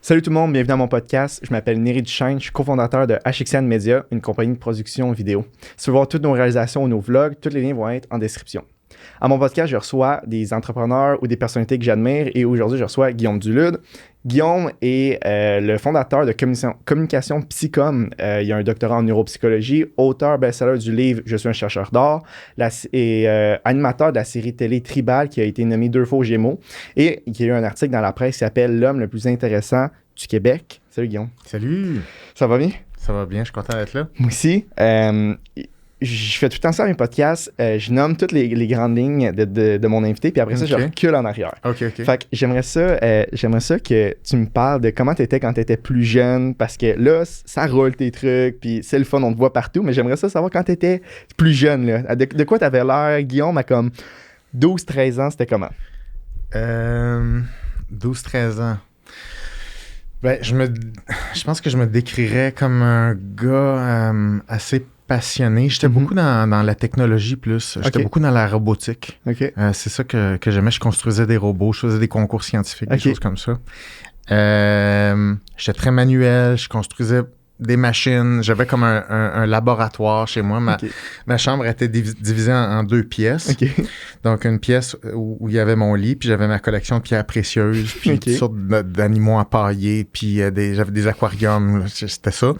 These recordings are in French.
Salut tout le monde, bienvenue à mon podcast. Je m'appelle Néry Duchesne, je suis cofondateur de HXN Media, une compagnie de production vidéo. Si tu veux voir toutes nos réalisations ou nos vlogs, tous les liens vont être en description. À mon podcast, je reçois des entrepreneurs ou des personnalités que j'admire et aujourd'hui, je reçois Guillaume Dulude. Guillaume est le fondateur de Communication Psycom. Il a un doctorat en neuropsychologie, auteur best-seller du livre « Je suis un chercheur d'art » et animateur de la série télé Tribal qui a été nommé 2 fois aux Gémeaux et qui a eu un article dans la presse qui s'appelle « L'homme le plus intéressant du Québec ». Salut Guillaume. Salut. Ça va bien? Ça va bien, je suis content d'être là. Moi aussi. Je fais tout le temps ça à mes podcasts. Je nomme toutes les grandes lignes de mon invité, puis après ça, je recule en arrière. OK. Fait que j'aimerais ça que tu me parles de comment tu étais quand tu étais plus jeune, parce que là, ça roule tes trucs, puis c'est le fun, on te voit partout, mais j'aimerais ça savoir quand tu étais plus jeune. Là. De quoi tu avais l'air, Guillaume, à comme 12-13 ans, c'était comment? 12-13 ans. Ben, je pense que je me décrirais comme un gars assez passionné. J'étais beaucoup dans la technologie plus. J'étais beaucoup dans la robotique. C'est ça que j'aimais. Je construisais des robots, je faisais des concours scientifiques, des choses comme ça. J'étais très manuel, je construisais des machines. J'avais comme un laboratoire chez moi. Ma chambre était divisée en 2 pièces. Donc, une pièce où il y avait mon lit, puis j'avais ma collection de pierres précieuses, puis toutes sortes d'animaux empaillés, puis j'avais des aquariums. Là, c'était ça.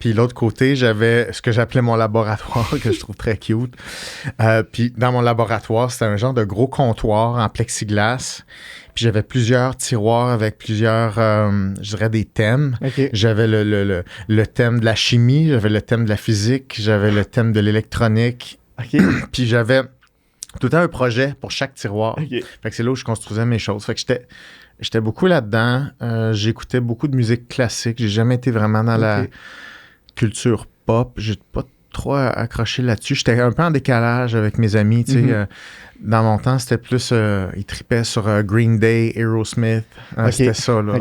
Puis l'autre côté, j'avais ce que j'appelais mon laboratoire, que je trouve très cute. Puis dans mon laboratoire, c'était un genre de gros comptoir en plexiglas. Puis j'avais plusieurs tiroirs avec plusieurs, je dirais, des thèmes. J'avais le thème de la chimie, j'avais le thème de la physique, j'avais le thème de l'électronique. Puis j'avais tout le temps un projet pour chaque tiroir. Fait que c'est là où je construisais mes choses. Fait que j'étais beaucoup là-dedans. J'écoutais beaucoup de musique classique. J'ai jamais été vraiment dans la culture pop. J'ai pas trop accroché là-dessus. J'étais un peu en décalage avec mes amis, tu sais. Dans mon temps, c'était plus... ils tripaient sur Green Day, Aerosmith. C'était ça, là.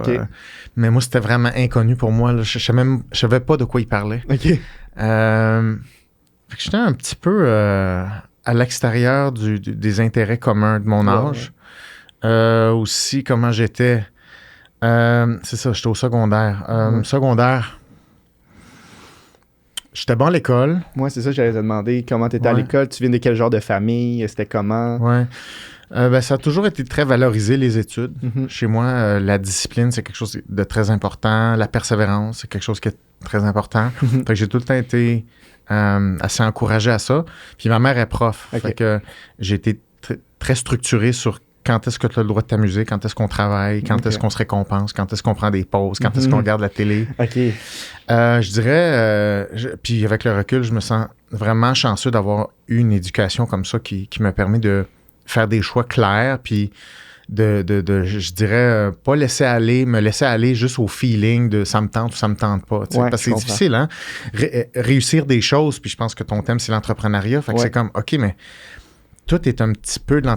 Mais moi, c'était vraiment inconnu pour moi. Là. Je savais pas de quoi ils parlaient. Fait que j'étais un petit peu à l'extérieur des intérêts communs de mon âge. Aussi, comment j'étais... c'est ça, j'étais au secondaire. Secondaire... J'étais bon à l'école. Moi, c'est ça, j'allais te demander comment tu étais à l'école. Tu viens de quel genre de famille? C'était comment? Ben, ça a toujours été très valorisé, les études. Chez moi, la discipline, c'est quelque chose de très important. La persévérance, c'est quelque chose qui est très important. Fait que j'ai tout le temps été assez encouragé à ça. Puis ma mère est prof. Fait que j'ai été très structuré sur quand est-ce que tu as le droit de t'amuser, quand est-ce qu'on travaille, quand est-ce qu'on se récompense, quand est-ce qu'on prend des pauses, quand est-ce qu'on regarde la télé. Je dirais, puis avec le recul, je me sens vraiment chanceux d'avoir eu une éducation comme ça qui me permet de faire des choix clairs, puis je dirais, pas me laisser aller juste au feeling de ça me tente ou ça me tente pas. Parce que c'est difficile, hein? Réussir des choses, puis je pense que ton thème, c'est l'entrepreneuriat. Fait que c'est comme, OK, mais tout est un petit peu de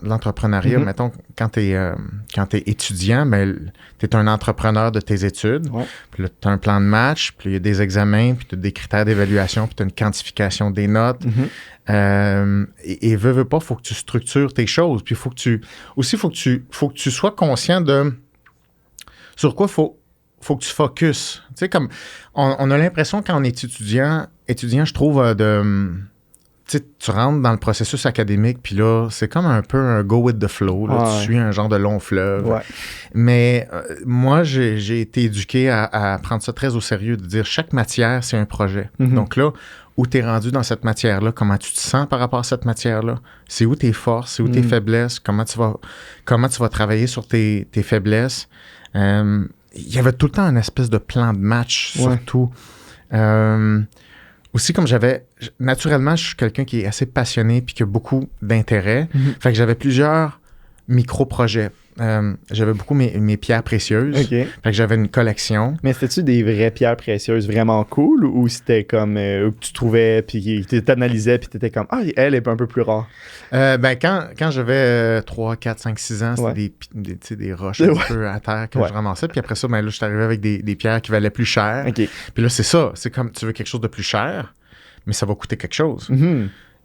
l'entrepreneuriat. Mettons, quand tu es étudiant, ben, tu es un entrepreneur de tes études. Puis là, tu as un plan de match, puis il y a des examens, puis tu as des critères d'évaluation, puis tu as une quantification des notes. Et veux pas, il faut que tu structures tes choses. Puis faut que tu sois conscient de sur quoi faut que tu focuses. Tu sais, comme on a l'impression quand on est étudiant, je trouve, tu rentres dans le processus académique, puis là, c'est comme un peu un go with the flow. Là, tu suis un genre de long fleuve. Mais moi, j'ai été éduqué à prendre ça très au sérieux, de dire chaque matière, c'est un projet. Donc là, où tu es rendu dans cette matière-là, comment tu te sens par rapport à cette matière-là, c'est où tes forces, c'est où tes faiblesses, comment tu vas travailler sur tes faiblesses. Il y avait tout le temps une espèce de plan de match, surtout. Aussi, comme naturellement, je suis quelqu'un qui est assez passionné puis qui a beaucoup d'intérêt. Fait que j'avais plusieurs micro-projets. J'avais beaucoup mes pierres précieuses. Fait que j'avais une collection. Mais c'était-tu des vraies pierres précieuses vraiment cool ou c'était comme que tu trouvais puis tu t'analysais puis tu étais comme « Ah, elle est un peu plus rare. » Ben, quand j'avais 3, 4, 5, 6 ans, c'était des roches un peu à terre que je ramassais. Puis après ça, ben là, je suis arrivé avec des pierres qui valaient plus cher. Puis là, c'est ça. C'est comme tu veux quelque chose de plus cher, mais ça va coûter quelque chose.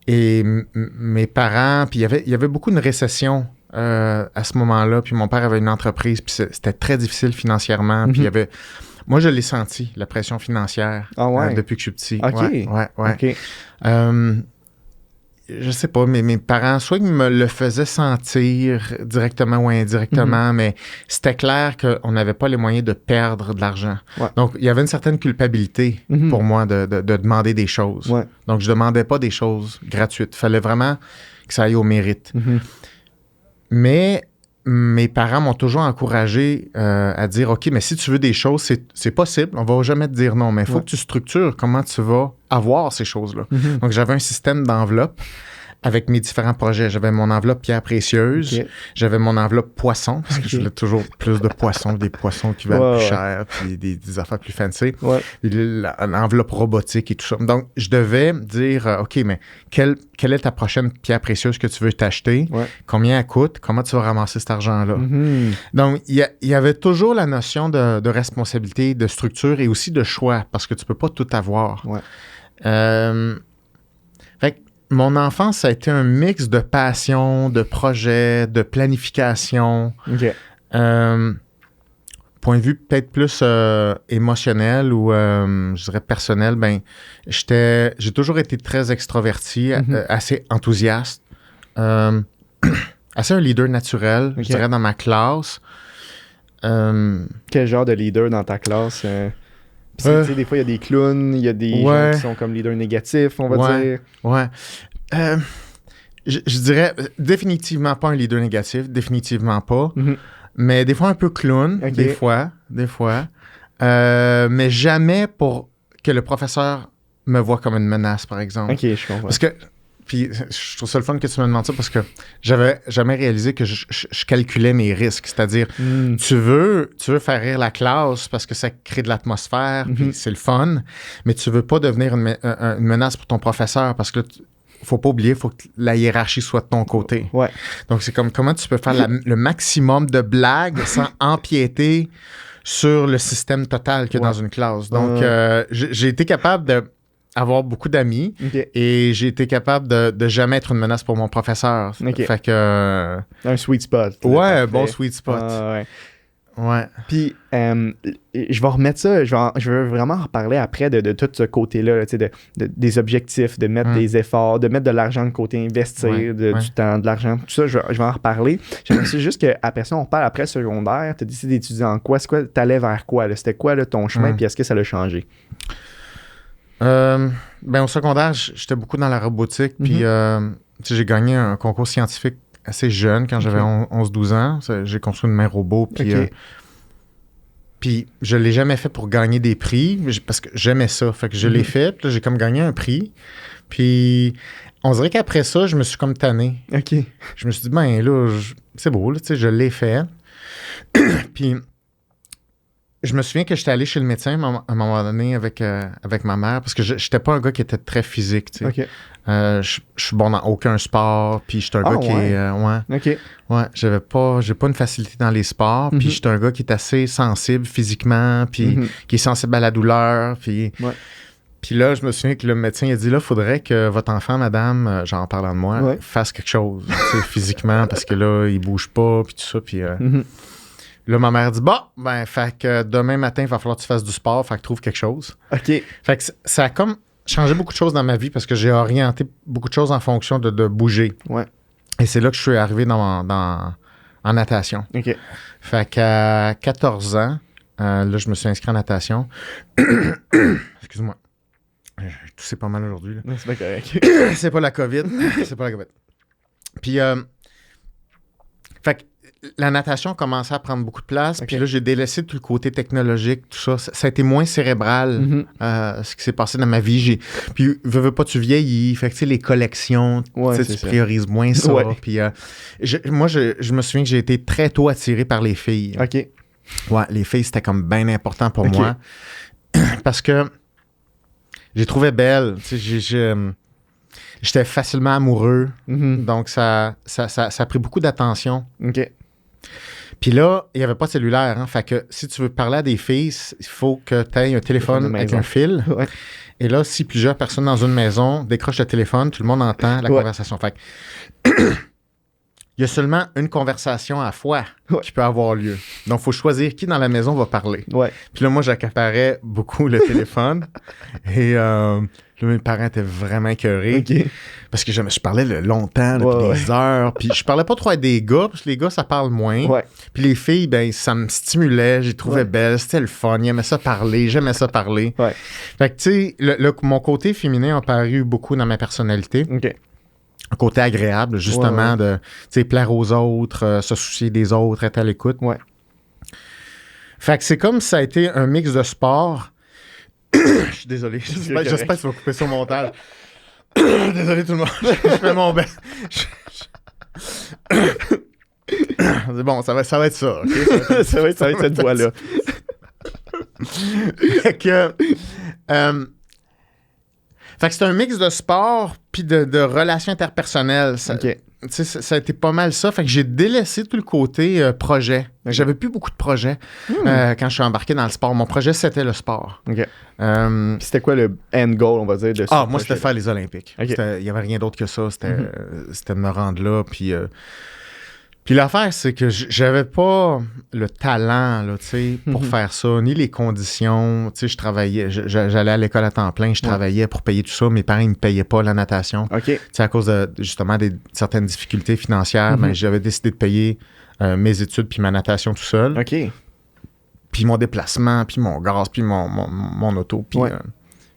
Et mes parents, puis il y avait beaucoup de récession à ce moment-là. Puis mon père avait une entreprise, puis c'était très difficile financièrement. Puis il y avait... Moi, je l'ai senti, la pression financière, depuis que je suis petit. OK. Ouais. OK. Je sais pas, mais mes parents, soit ils me le faisaient sentir directement ou indirectement, mais c'était clair qu'on n'avait pas les moyens de perdre de l'argent. Ouais. Donc, il y avait une certaine culpabilité pour moi de demander des choses. Ouais. Donc, je demandais pas des choses gratuites. Il fallait vraiment que ça aille au mérite. Mais mes parents m'ont toujours encouragé à dire, OK, mais si tu veux des choses, c'est possible. On va jamais te dire non, mais il faut que tu structures comment tu vas avoir ces choses-là. Donc, j'avais un système d'enveloppe avec mes différents projets. J'avais mon enveloppe pierre précieuse, j'avais mon enveloppe poisson, parce que je voulais toujours plus de poissons, des poissons qui valent plus cher, puis des affaires plus fancy. L'enveloppe robotique et tout ça. Donc, je devais dire, OK, mais quelle est ta prochaine pierre précieuse que tu veux t'acheter? Combien elle coûte? Comment tu vas ramasser cet argent-là? Donc, il y avait toujours la notion de responsabilité, de structure et aussi de choix, parce que tu peux pas tout avoir. Fait que mon enfance, ça a été un mix de passion, de projets, de planification. Point de vue peut-être plus émotionnel ou, je dirais, personnel, j'ai toujours été très extraverti, assez enthousiaste, assez un leader naturel, je dirais, dans ma classe. Quel genre de leader dans ta classe? Tu sais, des fois, il y a des clowns, il y a des gens qui sont comme leaders négatifs, on va dire. Je dirais définitivement pas un leader négatif, définitivement pas. Mais des fois un peu clown, des fois. Mais jamais pour que le professeur me voit comme une menace, par exemple. OK, je comprends. Parce que, puis je trouve ça le fun que tu me demandes ça parce que j'avais jamais réalisé que je calculais mes risques. C'est-à-dire, tu veux faire rire la classe parce que ça crée de l'atmosphère, puis c'est le fun, mais tu veux pas devenir une menace pour ton professeur parce que faut pas oublier, il faut que la hiérarchie soit de ton côté. Donc, c'est comme comment tu peux faire le maximum de blagues sans empiéter sur le système total qu'il y a dans une classe. Donc, j'ai été capable d'avoir beaucoup d'amis et j'ai été capable de jamais être une menace pour mon professeur. Fait que... un sweet spot. Ouais, bon sweet spot. Puis, je vais remettre ça, je veux vraiment reparler après de tout ce côté-là, des objectifs, de mettre des efforts, de mettre de l'argent de côté, investir du temps, de l'argent, tout ça, je vais en reparler. J'aimerais juste qu'après ça, on parle après secondaire, tu as décidé d'étudier en quoi, t'allais vers quoi, là? C'était quoi là, ton chemin, puis est-ce que ça l'a changé? Au secondaire, j'étais beaucoup dans la robotique, puis j'ai gagné un concours scientifique assez jeune, quand j'avais 11-12 ans. J'ai construit une main robot, puis je l'ai jamais fait pour gagner des prix, parce que j'aimais ça. Fait que je l'ai fait, puis là, j'ai comme gagné un prix. Puis on dirait qu'après ça, je me suis comme tanné. Je me suis dit, c'est beau, là, je l'ai fait. Puis je me souviens que j'étais allé chez le médecin à un moment donné avec ma mère, parce que j'étais pas un gars qui était très physique, tu sais. Je suis bon dans aucun sport, puis j'étais un gars qui est... j'ai pas une facilité dans les sports, puis j'étais un gars qui est assez sensible physiquement, puis qui est sensible à la douleur, puis... Puis là, je me souviens que le médecin il a dit, là, il faudrait que votre enfant, madame, genre en parlant de moi, fasse quelque chose, tu sais, physiquement, parce que là, il bouge pas, puis tout ça, puis... Là, ma mère dit, fait que demain matin, il va falloir que tu fasses du sport, fait que trouve quelque chose. Fait que ça a comme changé beaucoup de choses dans ma vie parce que j'ai orienté beaucoup de choses en fonction de bouger. Et c'est là que je suis arrivé en natation. Fait qu'à 14 ans, là, je me suis inscrit en natation. Excuse-moi. Je toussais pas mal aujourd'hui. C'est pas correct. C'est pas la COVID. C'est pas la COVID. Puis, fait que la natation commençait à prendre beaucoup de place. Puis là, j'ai délaissé tout le côté technologique, tout ça. Ça a été moins cérébral, ce qui s'est passé dans ma vie. Puis, veux pas, tu vieillis. Fait que, tu sais, les collections, tu priorises moins ça. Puis, moi, je me souviens que j'ai été très tôt attiré par les filles. Ouais, les filles, c'était comme bien important pour moi. Parce que je les trouvais belles. Tu sais, j'étais facilement amoureux. Donc, ça a pris beaucoup d'attention. Puis là, il n'y avait pas de cellulaire. Hein, fait que si tu veux parler à des filles, il faut que tu aies un téléphone avec un fil. Et là, si plusieurs personnes dans une maison décrochent le téléphone, tout le monde entend la conversation. Fait que il y a seulement une conversation à la fois qui peut avoir lieu. Donc, il faut choisir qui dans la maison va parler. Ouais. Puis là, moi, j'accaparais beaucoup le téléphone. Et là, mes parents étaient vraiment écœurés. OK. Parce que je parlais longtemps, là, puis des heures. Puis je parlais pas trop à des gars, parce que les gars, ça parle moins. Ouais. Puis les filles, ben ça me stimulait, j'y trouvais belle, c'était le fun, ils aimaient ça parler, j'aimais ça parler. Ouais. Fait que, tu sais, mon côté féminin a paru beaucoup dans ma personnalité. OK. Un côté agréable, justement, de, tu sais, plaire aux autres, se soucier des autres, être à l'écoute. Ouais. Fait que c'est comme si ça a été un mix de sport. Je suis désolé, j'espère que tu vas couper ça au montage. Désolé tout le monde, je fais mon bain. C'est bon, ça va être ça. Okay? ça va être cette voix-là. Fait que c'est un mix de sport puis de relations interpersonnelles. OK. Ça a été pas mal ça. Fait que j'ai délaissé tout le côté projet. J'avais plus beaucoup de projets quand je suis embarqué dans le sport. Mon projet, c'était le sport. OK. Puis c'était quoi le end goal, on va dire, de ça? Moi, c'était faire les Olympiques. Okay. Il n'y avait rien d'autre que ça. C'était de me rendre là. Puis l'affaire, c'est que j'avais pas le talent là, pour faire ça, ni les conditions. Je travaillais, j'allais à l'école à temps plein, je travaillais pour payer tout ça. Mes parents, ils me payaient pas la natation. OK. À cause de, justement, certaines difficultés financières, ben, j'avais décidé de payer mes études puis ma natation tout seul. OK. Puis mon déplacement, puis mon gaz, puis mon auto. Puis,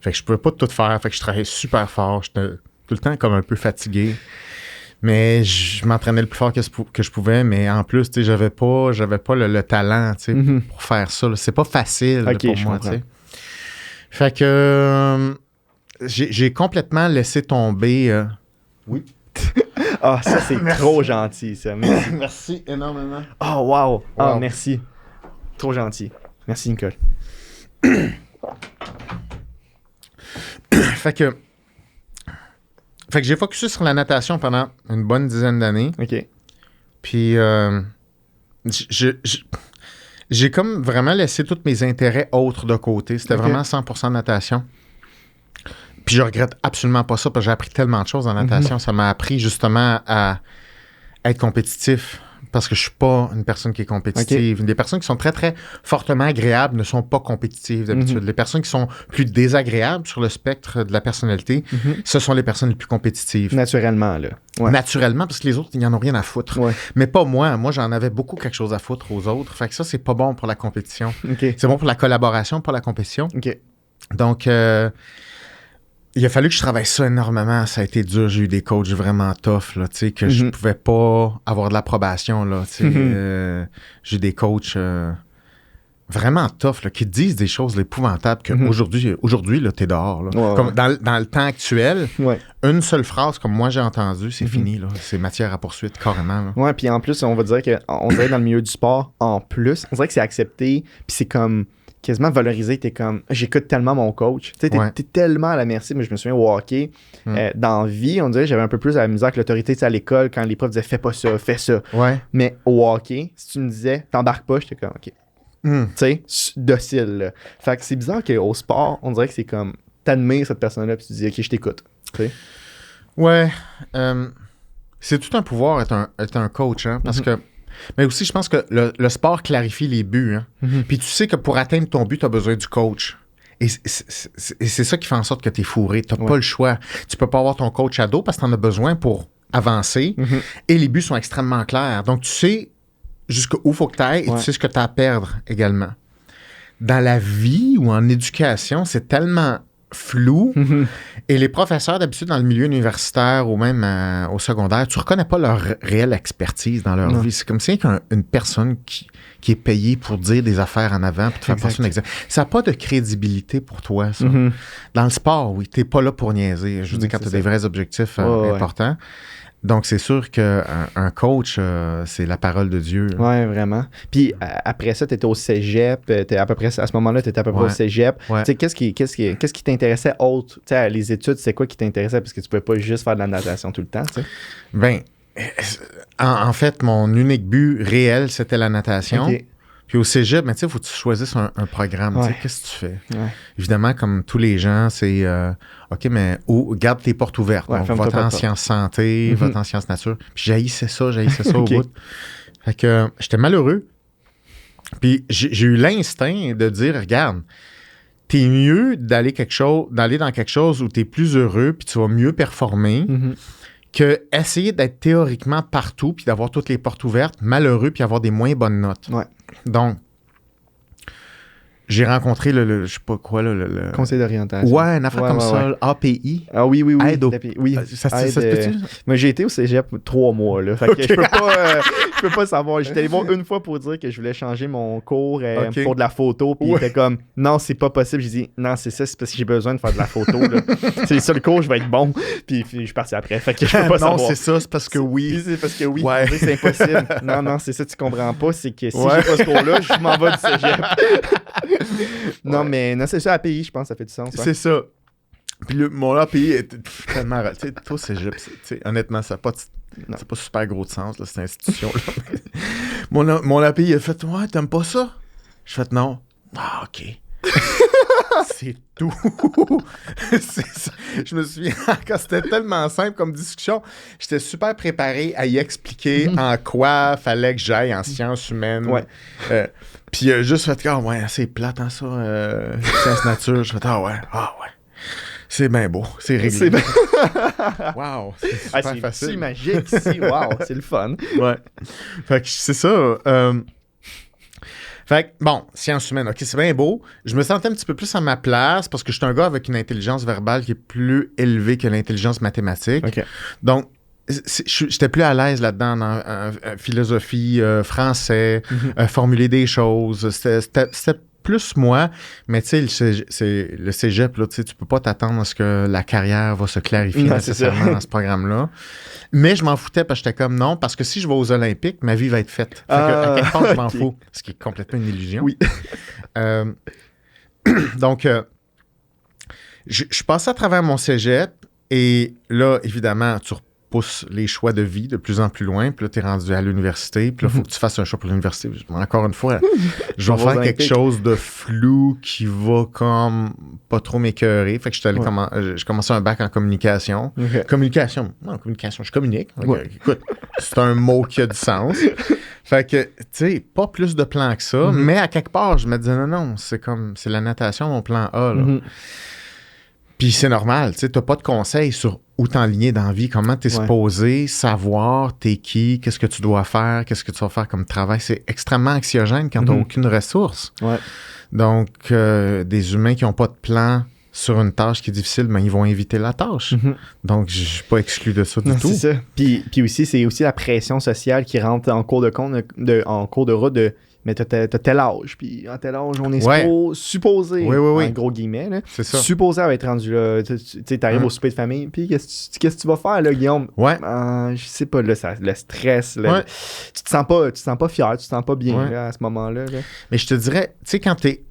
fait que je pouvais pas tout faire. Fait que je travaillais super fort. J'étais tout le temps comme un peu fatigué. Mais je m'entraînais le plus fort que je pouvais, mais en plus, tu sais, j'avais pas le talent, tu sais, pour faire ça. Là. C'est pas facile pour moi, tu sais. Fait que j'ai complètement laissé tomber. Oui. Ah, ça, c'est trop gentil, ça. Merci. Merci énormément. Oh, wow. Ah, merci. Trop gentil. Merci, Nicole. Fait que j'ai focusé sur la natation pendant une bonne dizaine d'années. OK. Puis, j'ai comme vraiment laissé tous mes intérêts autres de côté. C'était vraiment 100% natation. Puis, je regrette absolument pas ça parce que j'ai appris tellement de choses en natation. Ça m'a appris justement à être compétitif parce que je suis pas une personne qui est compétitive. Des personnes qui sont très, très fortement agréables ne sont pas compétitives d'habitude. Les personnes qui sont plus désagréables sur le spectre de la personnalité, ce sont les personnes les plus compétitives. Naturellement, là. Ouais. Naturellement, parce que les autres, ils n'en ont rien à foutre. Ouais. Mais pas moi. Moi, j'en avais beaucoup quelque chose à foutre aux autres. Fait que ça, c'est pas bon pour la compétition. Okay. C'est bon pour la collaboration, pas la compétition. OK. Donc, il a fallu que je travaille ça énormément. Ça a été dur. J'ai eu des coachs vraiment tough, là, tu sais, que je pouvais pas avoir de l'approbation, là, tu sais. J'ai des coachs vraiment tough, là, qui disent des choses épouvantables qu'aujourd'hui, là, t'es dehors, là. Ouais, comme dans le temps actuel, ouais. Une seule phrase, comme moi j'ai entendu, c'est fini, là. C'est matière à poursuite, carrément, là. Ouais, puis en plus, on va dire qu'on dirait dans le milieu du sport, en plus, on dirait que c'est accepté, puis c'est comme quasiment valorisé. T'es comme, j'écoute tellement mon coach. Tu sais, t'es tellement à la merci. Mais je me souviens au hockey, dans la vie, on dirait que j'avais un peu plus à la misère avec l'autorité à l'école quand les profs disaient fais pas ça, fais ça. Ouais. Mais au hockey, si tu me disais t'embarques pas, j'étais comme ok. Tu sais, docile. Là. Fait que c'est bizarre qu'au sport, on dirait que c'est comme t'admires cette personne-là puis tu dis ok, je t'écoute. Tu sais. Ouais. C'est tout un pouvoir être un coach, hein, parce que. Mais aussi, je pense que le sport clarifie les buts. Hein. Puis tu sais que pour atteindre ton but, tu as besoin du coach. Et c'est ça qui fait en sorte que tu es fourré. Tu n'as pas le choix. Tu peux pas avoir ton coach à dos parce que tu en as besoin pour avancer. Et les buts sont extrêmement clairs. Donc, tu sais jusqu'où il faut que tu ailles et tu sais ce que tu as à perdre également. Dans la vie ou en éducation, c'est tellement flou. Et les professeurs, d'habitude, dans le milieu universitaire ou même au secondaire, tu reconnais pas leur réelle expertise dans leur vie. C'est comme si une personne qui est payée pour dire des affaires en avant pour te faire passer un examen. Ça n'a pas de crédibilité pour toi, ça. Dans le sport, oui, t'es pas là pour niaiser. Je veux dire, quand tu as des vrais objectifs importants. Donc, c'est sûr qu'un coach, c'est la parole de Dieu. Oui, vraiment. Puis après ça, tu étais au cégep. À peu près, à ce moment-là, tu étais à peu près au cégep. Ouais. Tu sais, qu'est-ce qui t'intéressait autre? Tu sais, les études, c'est quoi qui t'intéressait? Parce que tu pouvais pas juste faire de la natation tout le temps, tu sais. Ben, en fait, mon unique but réel, c'était la natation. Okay. Puis au cégep, mais tu sais, il faut que tu choisisses un programme. Ouais. Tu sais, qu'est-ce que tu fais? Ouais. Évidemment, comme tous les gens, c'est OK, mais garde tes portes ouvertes. Ouais, Donc, ferme-toi va-t'en pas en de porte. sciences santé, va-t'en en sciences nature. Puis j'haïssais ça au OK. bout. Fait que j'étais malheureux. Puis j'ai eu l'instinct de dire, regarde, t'es mieux d'aller dans quelque chose où t'es plus heureux, puis tu vas mieux performer, que essayer d'être théoriquement partout, puis d'avoir toutes les portes ouvertes, malheureux, puis avoir des moins bonnes notes. Ouais. Donc, j'ai rencontré je sais pas quoi, le Conseil d'orientation. Ouais, une affaire Ouais, comme ouais, ça, ouais. API. Ah oui, Aide au- oui. Ça Aide, se peut-tu? Moi, j'ai été au cégep 3 mois, là. Fait que je peux pas savoir. J'étais allé voir une fois pour dire que je voulais changer mon cours OK. pour de la photo, puis il était comme, non, c'est pas possible. J'ai dit, non, c'est ça, c'est parce que j'ai besoin de faire de la photo, là. C'est le seul cours, je vais être bon. Puis je suis parti après. Fait que je peux pas Non, savoir. c'est ça, c'est parce que oui. C'est parce que oui, Ouais. c'est impossible. Non, c'est ça, tu comprends pas. C'est que si Ouais. j'ai pas ce cours-là, je m'en vais du cégep. Non, mais non, c'est ça, API, je pense, ça fait du sens. Ouais. C'est ça. Puis mon API est tellement... Tu sais, toi, cégep, tu sais, honnêtement, ça n'a pas, Non. pas super gros de sens, là, cette institution-là. mon API, il a fait « Ouais, t'aimes pas ça? » Je fais « Non. » Ah, OK. C'est tout. C'est ça. Je me souviens, quand c'était tellement simple comme discussion, j'étais super préparé à y expliquer en quoi fallait que j'aille en sciences humaines. Ouais. Puis juste fait « Ah ouais, c'est plate, hein, ça, sciences nature. » Je fais « Ah ouais. C'est bien beau, c'est réglé. C'est bien. Wow, c'est super C'est facile. si magique ici. Wow, c'est le fun. Ouais. Fait que c'est ça. Fait que, bon, sciences humaines, OK, c'est bien beau. Je me sentais un petit peu plus à ma place parce que je suis un gars avec une intelligence verbale qui est plus élevée que l'intelligence mathématique. OK. Donc, j'étais plus à l'aise là-dedans dans philosophie, français, formuler des choses. C'était plus moi, mais tu sais, le cégep, là, tu sais, tu peux pas t'attendre à ce que la carrière va se clarifier Non, c'est nécessairement ça. dans ce programme-là. Mais je m'en foutais parce que j'étais comme non, parce que si je vais aux Olympiques, ma vie va être faite. Fait que, à quelque part, je m'en OK. fous. Ce qui est complètement une illusion. Oui. Donc, je passais à travers mon cégep et là, évidemment, tu repousses les choix de vie de plus en plus loin. Puis là, tu es rendu à l'université. Puis là, il faut que tu fasses un choix pour l'université. Encore une fois, je vais On va faire aux quelque Olympiques. chose de flou qui va comme pas trop m'écœurer. Fait que je suis allé je commençais un bac en communication. OK. Communication. Non, communication, je communique. Ok, Ouais. écoute, c'est un mot qui a du sens. Fait que, tu sais, pas plus de plans que ça, mais à quelque part, je me disais, non, c'est la natation, mon plan A, là. Puis c'est normal, tu sais, t'as pas de conseils sur où t'enligner dans la vie, comment t'es supposé savoir t'es qui, qu'est-ce que tu dois faire, qu'est-ce que tu vas faire comme travail. C'est extrêmement anxiogène quand t'as aucune ressource. Ouais. Donc, des humains qui n'ont pas de plan sur une tâche qui est difficile, ben, ils vont éviter la tâche. Donc, je suis pas exclu de ça du Non, tout. c'est ça. Puis aussi, c'est aussi la pression sociale qui rentre en cours de compte, en cours de route de mais t'as tel âge, puis en tel âge, on est supposé, Oui. en gros guillemets, là, C'est ça. supposé à être rendu là. Tu sais, t'arrives au souper de famille, puis qu'est-ce que tu vas faire, là, Guillaume? Ouais. Je sais pas, là, le stress, là, tu te sens pas fier, tu te sens pas bien là, à ce moment-là. Là. Mais je te dirais, tu sais, quand t'es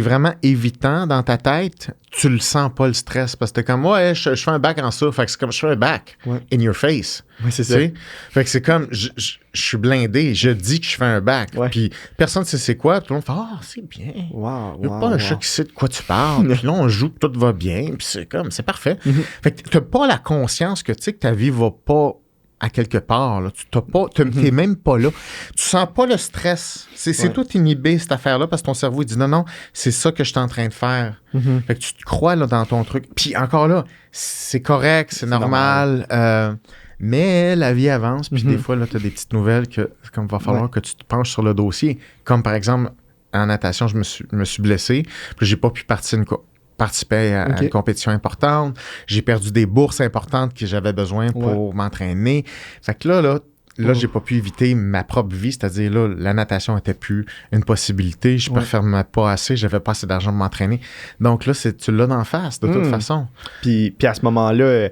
vraiment évitant dans ta tête, tu le sens pas le stress parce que t'es comme, ouais, je fais un bac en ça. Fait que c'est comme, je fais un bac in your face. Ouais, c'est Tu ça. sais? Fait que c'est comme, je suis blindé, je dis que je fais un bac. Ouais. Puis personne ne sait c'est quoi. Tout le monde fait, c'est bien. Wow, Il n'y a pas un chat qui sait de quoi tu parles. Puis là, on joue que tout va bien. Puis c'est comme, c'est parfait. Fait que t'as pas la conscience que, tu sais, que ta vie va pas à quelque part. Là. Tu t'es même pas là. Tu sens pas le stress. C'est tout inhibé, cette affaire-là, parce que ton cerveau il dit non, c'est ça que je suis en train de faire. Fait que tu te crois là, dans ton truc. Puis encore là, c'est correct, c'est normal. Mais la vie avance. Puis des fois, tu as des petites nouvelles que comme va falloir que tu te penches sur le dossier. Comme par exemple, en natation, je me suis blessé. Puis j'ai pas pu participer à une compétition importante. J'ai perdu des bourses importantes que j'avais besoin pour m'entraîner. Fait que là, j'ai pas pu éviter ma propre vie, c'est-à-dire là, la natation était plus une possibilité. Je ne performais pas assez, j'avais pas assez d'argent pour m'entraîner. Donc là, tu l'as d'en face, de toute façon. Puis à ce moment-là,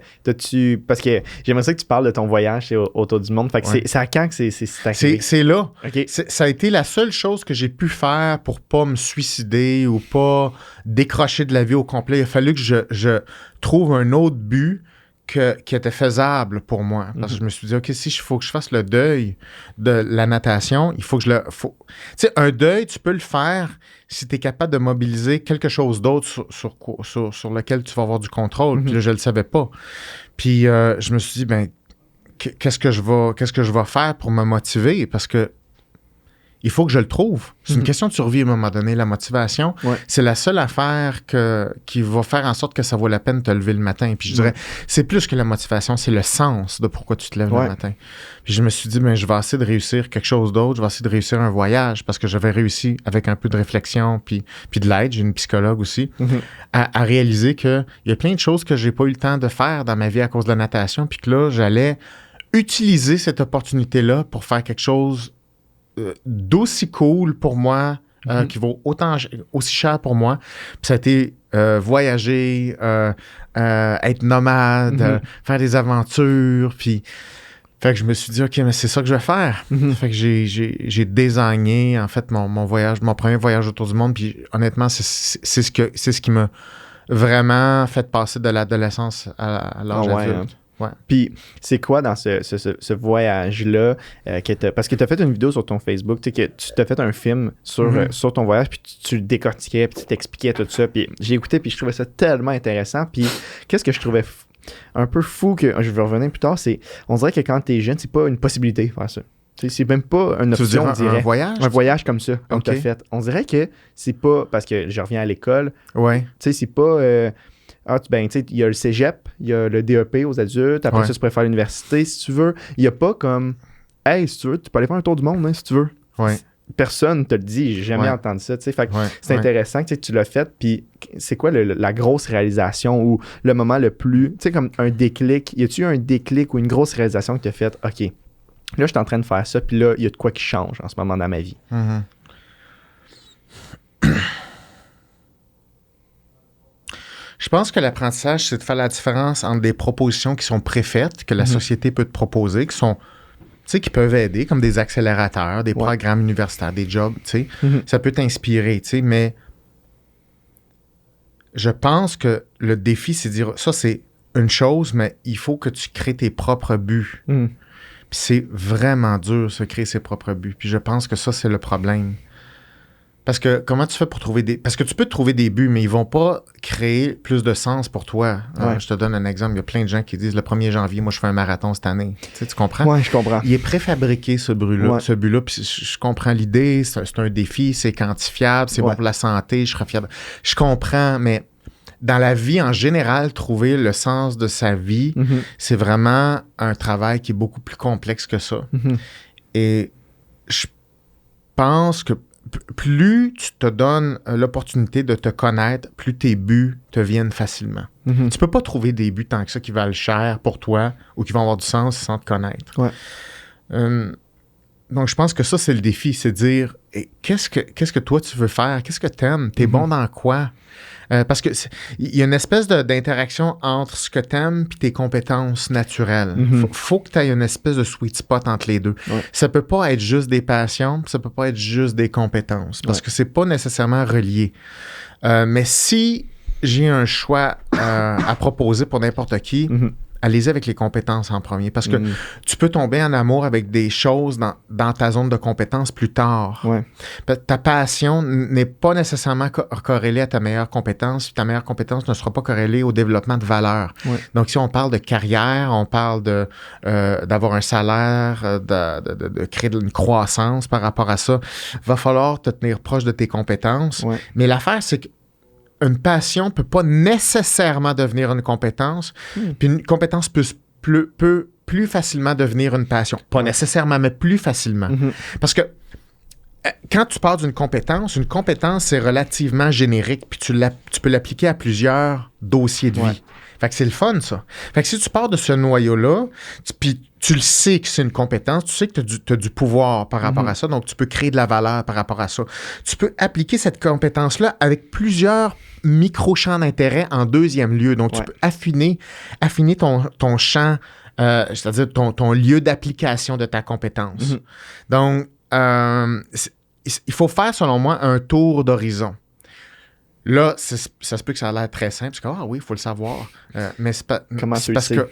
parce que j'aimerais ça que tu parles de ton voyage autour du monde. Fait que c'est à quand que c'est arrivé? C'est là. Okay. Ça a été la seule chose que j'ai pu faire pour pas me suicider ou pas décrocher de la vie au complet. Il a fallu que je trouve un autre but qui était faisable pour moi. Parce que je me suis dit, OK, si il faut que je fasse le deuil de la natation, il faut que je le... Tu sais, un deuil, tu peux le faire si tu es capable de mobiliser quelque chose d'autre sur lequel tu vas avoir du contrôle. Puis là, je ne le savais pas. Puis je me suis dit, ben qu'est-ce que je vais faire pour me motiver? Parce que il faut que je le trouve. C'est une question de survie à un moment donné, la motivation. Ouais. C'est la seule affaire qui va faire en sorte que ça vaut la peine de te lever le matin. Puis je dirais, c'est plus que la motivation, c'est le sens de pourquoi tu te lèves le matin. Puis je me suis dit, je vais essayer de réussir quelque chose d'autre. Je vais essayer de réussir un voyage parce que j'avais réussi avec un peu de réflexion puis de l'aide, j'ai une psychologue aussi, à réaliser qu'il y a plein de choses que j'ai pas eu le temps de faire dans ma vie à cause de la natation. Puis que là, j'allais utiliser cette opportunité-là pour faire quelque chose d'aussi cool pour moi, qui vaut aussi cher pour moi. Puis ça a été voyager, être nomade, faire des aventures. Puis, fait que je me suis dit, OK, mais c'est ça que je vais faire. Fait que j'ai désigné, en fait, mon premier voyage autour du monde. Puis honnêtement, c'est ce qui m'a vraiment fait passer de l'adolescence à l'âge adulte. Ouais. Puis, c'est quoi dans ce voyage-là parce que tu as fait une vidéo sur ton Facebook, tu sais, que tu t'as fait un film sur ton voyage, puis tu le décortiquais, puis tu t'expliquais tout ça. Puis j'ai écouté, puis je trouvais ça tellement intéressant. Puis, qu'est-ce que je trouvais un peu fou, que je vais revenir plus tard, c'est, on dirait que quand t'es jeune, c'est pas une possibilité de faire ça. C'est même pas une option, on dirait. Un voyage? Un voyage comme ça, comme tu as fait. On dirait que c'est pas, parce que je reviens à l'école, tu sais, c'est pas... tu sais, il y a le cégep, il y a le DEP aux adultes, après ça, tu pourrais faire l'université si tu veux. Il n'y a pas comme, hey, si tu veux, tu peux aller faire un tour du monde, hein, si tu veux. Personne te le dit, j'ai jamais entendu ça, tu sais. Fait que c'est intéressant que tu l'as fait, puis c'est quoi la grosse réalisation ou le moment le plus, tu sais, comme un déclic, y a-tu eu un déclic ou une grosse réalisation que tu as faite, OK, là, je suis en train de faire ça, puis là, il y a de quoi qui change en ce moment dans ma vie. Je pense que l'apprentissage, c'est de faire la différence entre des propositions qui sont préfaites, que la société peut te proposer, qui sont, tu sais, qui peuvent aider, comme des accélérateurs, des programmes universitaires, des jobs, tu sais. Ça peut t'inspirer, tu sais, mais je pense que le défi, c'est de dire, ça, c'est une chose, mais il faut que tu crées tes propres buts. Puis c'est vraiment dur, de se créer ses propres buts. Puis je pense que ça, c'est le problème. Parce que comment tu fais pour trouver des... Parce que tu peux trouver des buts, mais ils vont pas créer plus de sens pour toi. Je te donne un exemple. Il y a plein de gens qui disent le 1er janvier, moi, je fais un marathon cette année. Tu comprends? Oui, je comprends. Il est préfabriqué, ce but-là. Puis je comprends l'idée. C'est un défi, c'est quantifiable, c'est bon pour la santé, je serais fier. Je comprends, mais dans la vie, en général, trouver le sens de sa vie, c'est vraiment un travail qui est beaucoup plus complexe que ça. Et je pense que plus tu te donnes l'opportunité de te connaître, plus tes buts te viennent facilement. Tu peux pas trouver des buts tant que ça qui valent cher pour toi ou qui vont avoir du sens sans te connaître. Donc, je pense que ça, c'est le défi, c'est de dire qu'est-ce que toi, tu veux faire? Qu'est-ce que tu aimes? T'es bon dans quoi? Parce que il y a une espèce d'interaction entre ce que tu aimes et tes compétences naturelles. Faut que tu aies une espèce de sweet spot entre les deux. Ça peut pas être juste des passions, ça peut pas être juste des compétences, parce que c'est pas nécessairement relié. Mais si j'ai un choix à proposer pour n'importe qui, allez-y avec les compétences en premier, parce que tu peux tomber en amour avec des choses dans ta zone de compétences plus tard. Ta passion n'est pas nécessairement corrélée à ta meilleure compétence, ta meilleure compétence ne sera pas corrélée au développement de valeur. Donc, si on parle de carrière, on parle d'avoir un salaire, de créer une croissance par rapport à ça, va falloir te tenir proche de tes compétences. Mais l'affaire, c'est que une passion ne peut pas nécessairement devenir une compétence, puis une compétence peut plus facilement devenir une passion. Pas nécessairement, mais plus facilement. Parce que quand tu parles d'une compétence, c'est relativement générique, puis tu peux l'appliquer à plusieurs dossiers de vie. Fait que c'est le fun, ça. Fait que si tu pars de ce noyau-là, puis tu le sais que c'est une compétence, tu sais que tu as du pouvoir par rapport à ça, donc tu peux créer de la valeur par rapport à ça. Tu peux appliquer cette compétence-là avec plusieurs micro-champs d'intérêt en deuxième lieu. Donc, tu peux affiner ton champ, c'est-à-dire ton lieu d'application de ta compétence. Donc, il faut faire, selon moi, un tour d'horizon. Là, ça se peut que ça a l'air très simple. C'est comme, oui, il faut le savoir. Mais c'est pas. Comment c'est parce que,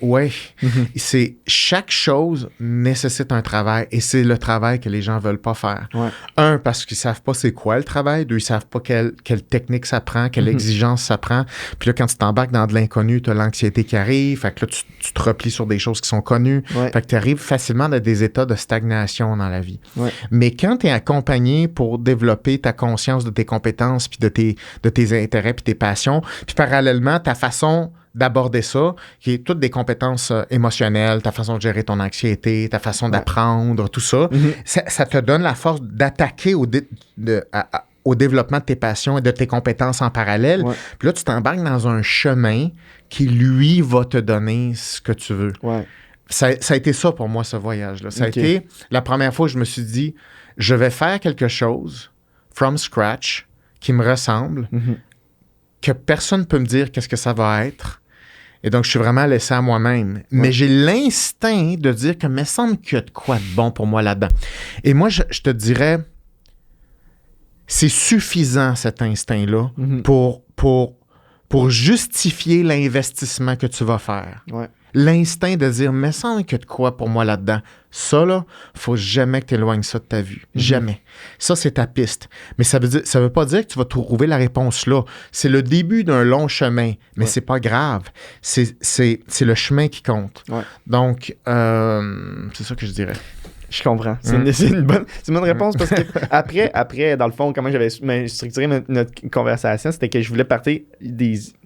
c'est chaque chose nécessite un travail et c'est le travail que les gens veulent pas faire. Ouais. Un, parce qu'ils savent pas c'est quoi le travail. Deux, ils savent pas quelle technique ça prend, quelle exigence ça prend. Puis là, quand tu t'embarques dans de l'inconnu, tu as l'anxiété qui arrive. Fait que là, tu te replies sur des choses qui sont connues. Ouais. Fait que tu arrives facilement dans des états de stagnation dans la vie. Ouais. Mais quand tu es accompagné pour développer ta conscience de tes compétences puis de tes intérêts puis tes passions, puis parallèlement, ta façon d'aborder ça, qui est toutes des compétences émotionnelles, ta façon de gérer ton anxiété, ta façon d'apprendre, tout ça, ça te donne la force d'attaquer au développement de tes passions et de tes compétences en parallèle. Ouais. Puis là, tu t'embarques dans un chemin qui, lui, va te donner ce que tu veux. Ouais. Ça a été ça pour moi, ce voyage-là. Ça a été la première fois que je me suis dit, je vais faire quelque chose from scratch qui me ressemble, que personne ne peut me dire qu'est-ce que ça va être. Et donc, je suis vraiment laissé à moi-même. Ouais. Mais j'ai l'instinct de dire que me semble qu'il y a de quoi de bon pour moi là-dedans. Et moi, je te dirais, c'est suffisant, cet instinct-là, pour justifier l'investissement que tu vas faire. Ouais. L'instinct de dire, me semble qu'il y a de quoi pour moi là-dedans. Ça, là, faut jamais que tu éloignes ça de ta vue. Jamais. Ça, c'est ta piste. Mais ça veut pas dire que tu vas trouver la réponse là. C'est le début d'un long chemin, mais c'est pas grave. C'est le chemin qui compte. Ouais. Donc, c'est ça que je dirais. Je comprends. C'est une bonne réponse parce que après, dans le fond, comment j'avais structuré notre conversation, c'était que je voulais partir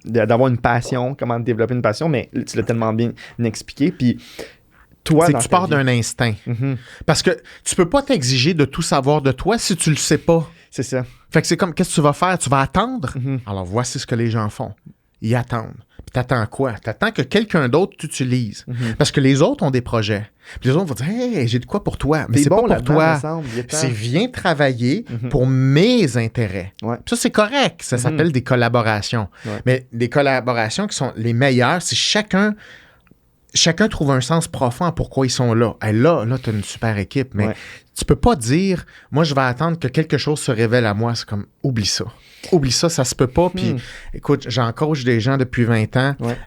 d'avoir une passion, comment développer une passion, mais tu l'as tellement bien expliqué. Puis toi, c'est que tu pars d'un instinct. Parce que tu peux pas t'exiger de tout savoir de toi si tu le sais pas. C'est ça. Fait que c'est comme, qu'est-ce que tu vas faire? Tu vas attendre? Alors, voici ce que les gens font. Ils attendent. Puis t'attends quoi? T'attends que quelqu'un d'autre t'utilise. Parce que les autres ont des projets. Puis les autres vont dire, hey, j'ai de quoi pour toi. Mais c'est bon, pas pour toi. C'est viens travailler pour mes intérêts. Ouais. Ça, c'est correct. Ça s'appelle des collaborations. Ouais. Mais des collaborations qui sont les meilleures, c'est chacun trouve un sens profond à pourquoi ils sont là. Hey, là, tu as une super équipe, mais tu peux pas dire, moi, je vais attendre que quelque chose se révèle à moi. C'est comme, oublie ça. Oublie ça, ça se peut pas. Puis, écoute, j'en coach des gens depuis 20 ans. Ouais.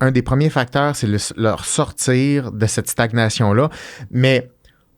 Un des premiers facteurs, c'est leur sortir de cette stagnation-là. Mais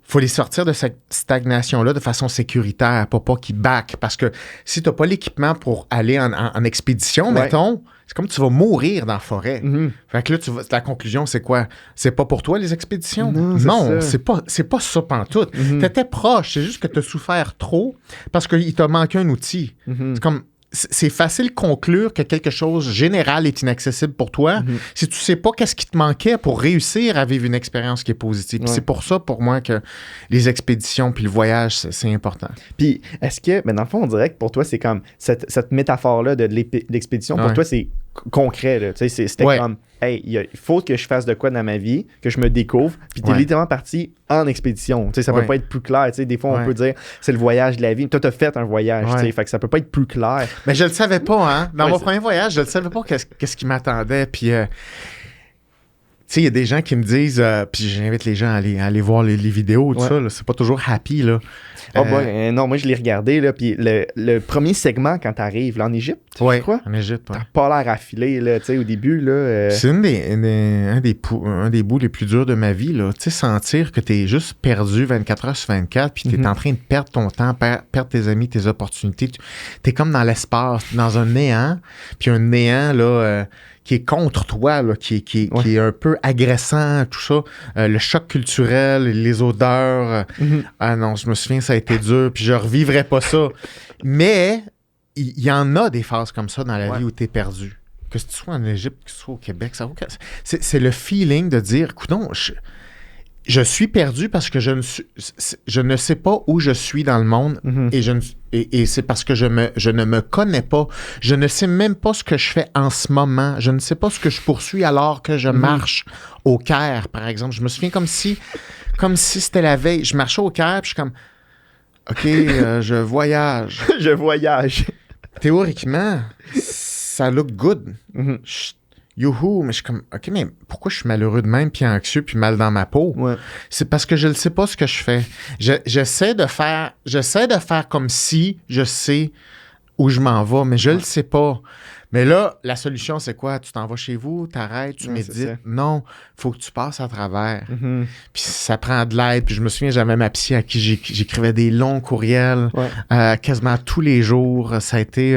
il faut les sortir de cette stagnation-là de façon sécuritaire, pas qu'ils back. Parce que si tu n'as pas l'équipement pour aller en expédition, mettons, c'est comme tu vas mourir dans la forêt. Fait que là, la conclusion, c'est quoi? C'est pas pour toi, les expéditions? Non, c'est pas ça pantoute. T'étais proche, c'est juste que t'as souffert trop parce qu'il t'a manqué un outil. C'est comme... C'est facile de conclure que quelque chose général est inaccessible pour toi si tu sais pas qu'est-ce qui te manquait pour réussir à vivre une expérience qui est positive. C'est pour ça, pour moi, que les expéditions puis le voyage, c'est important. Puis, est-ce que, dans le fond, on dirait que pour toi, c'est comme cette métaphore-là de l'expédition, pour toi, c'est concret. Là, c'était comme, hey, il faut que je fasse de quoi dans ma vie, que je me découvre, puis t'es littéralement parti en expédition. Ça peut pas être plus clair. Des fois, on peut dire, c'est le voyage de la vie. Toi, t'as fait un voyage, fait que ça peut pas être plus clair. Mais je le savais pas, hein. Dans mon premier voyage, je le savais pas qu'est-ce qui m'attendait. Puis, il y a des gens qui me disent, puis j'invite les gens à aller voir les vidéos, tout ça. Là, c'est pas toujours happy, là. Non, moi, je l'ai regardé, là. Puis le premier segment, quand t'arrives, là, en Égypte, je crois. En Égypte, t'as pas l'air affilé, là, au début, là. C'est un des bouts les plus durs de ma vie, là. Tu sais, sentir que t'es juste perdu 24 heures sur 24, puis t'es en train de perdre ton temps, perdre tes amis, tes opportunités. T'es comme dans l'espace, dans un néant, puis un néant, là... qui est contre toi, là, qui est un peu agressant, tout ça. Le choc culturel, les odeurs. Ah non, je me souviens, ça a été dur, puis je revivrai pas ça. Mais il y en a des phases comme ça dans la vie où tu es perdu. Que tu sois en Égypte, que tu sois au Québec, c'est le feeling de dire, coudonc, je suis perdu parce que je ne sais pas où je suis dans le monde et c'est parce que je ne me connais pas. Je ne sais même pas ce que je fais en ce moment. Je ne sais pas ce que je poursuis alors que je marche au Caire, par exemple. Je me souviens comme si c'était la veille. Je marchais au Caire puis je suis comme, OK, je voyage. Je voyage. Théoriquement, ça look good. Youhou, mais je suis comme, OK, mais pourquoi je suis malheureux de même, puis anxieux, puis mal dans ma peau? C'est parce que je ne sais pas ce que je fais. J'essaie de faire comme si je sais où je m'en vais, mais je le sais pas. Mais là, la solution, c'est quoi? Tu t'en vas chez vous, t'arrêtes, tu médites. Non, il faut que tu passes à travers. Puis ça prend de l'aide. Puis je me souviens, j'avais ma psy à qui j'écrivais des longs courriels quasiment tous les jours. Ça a été...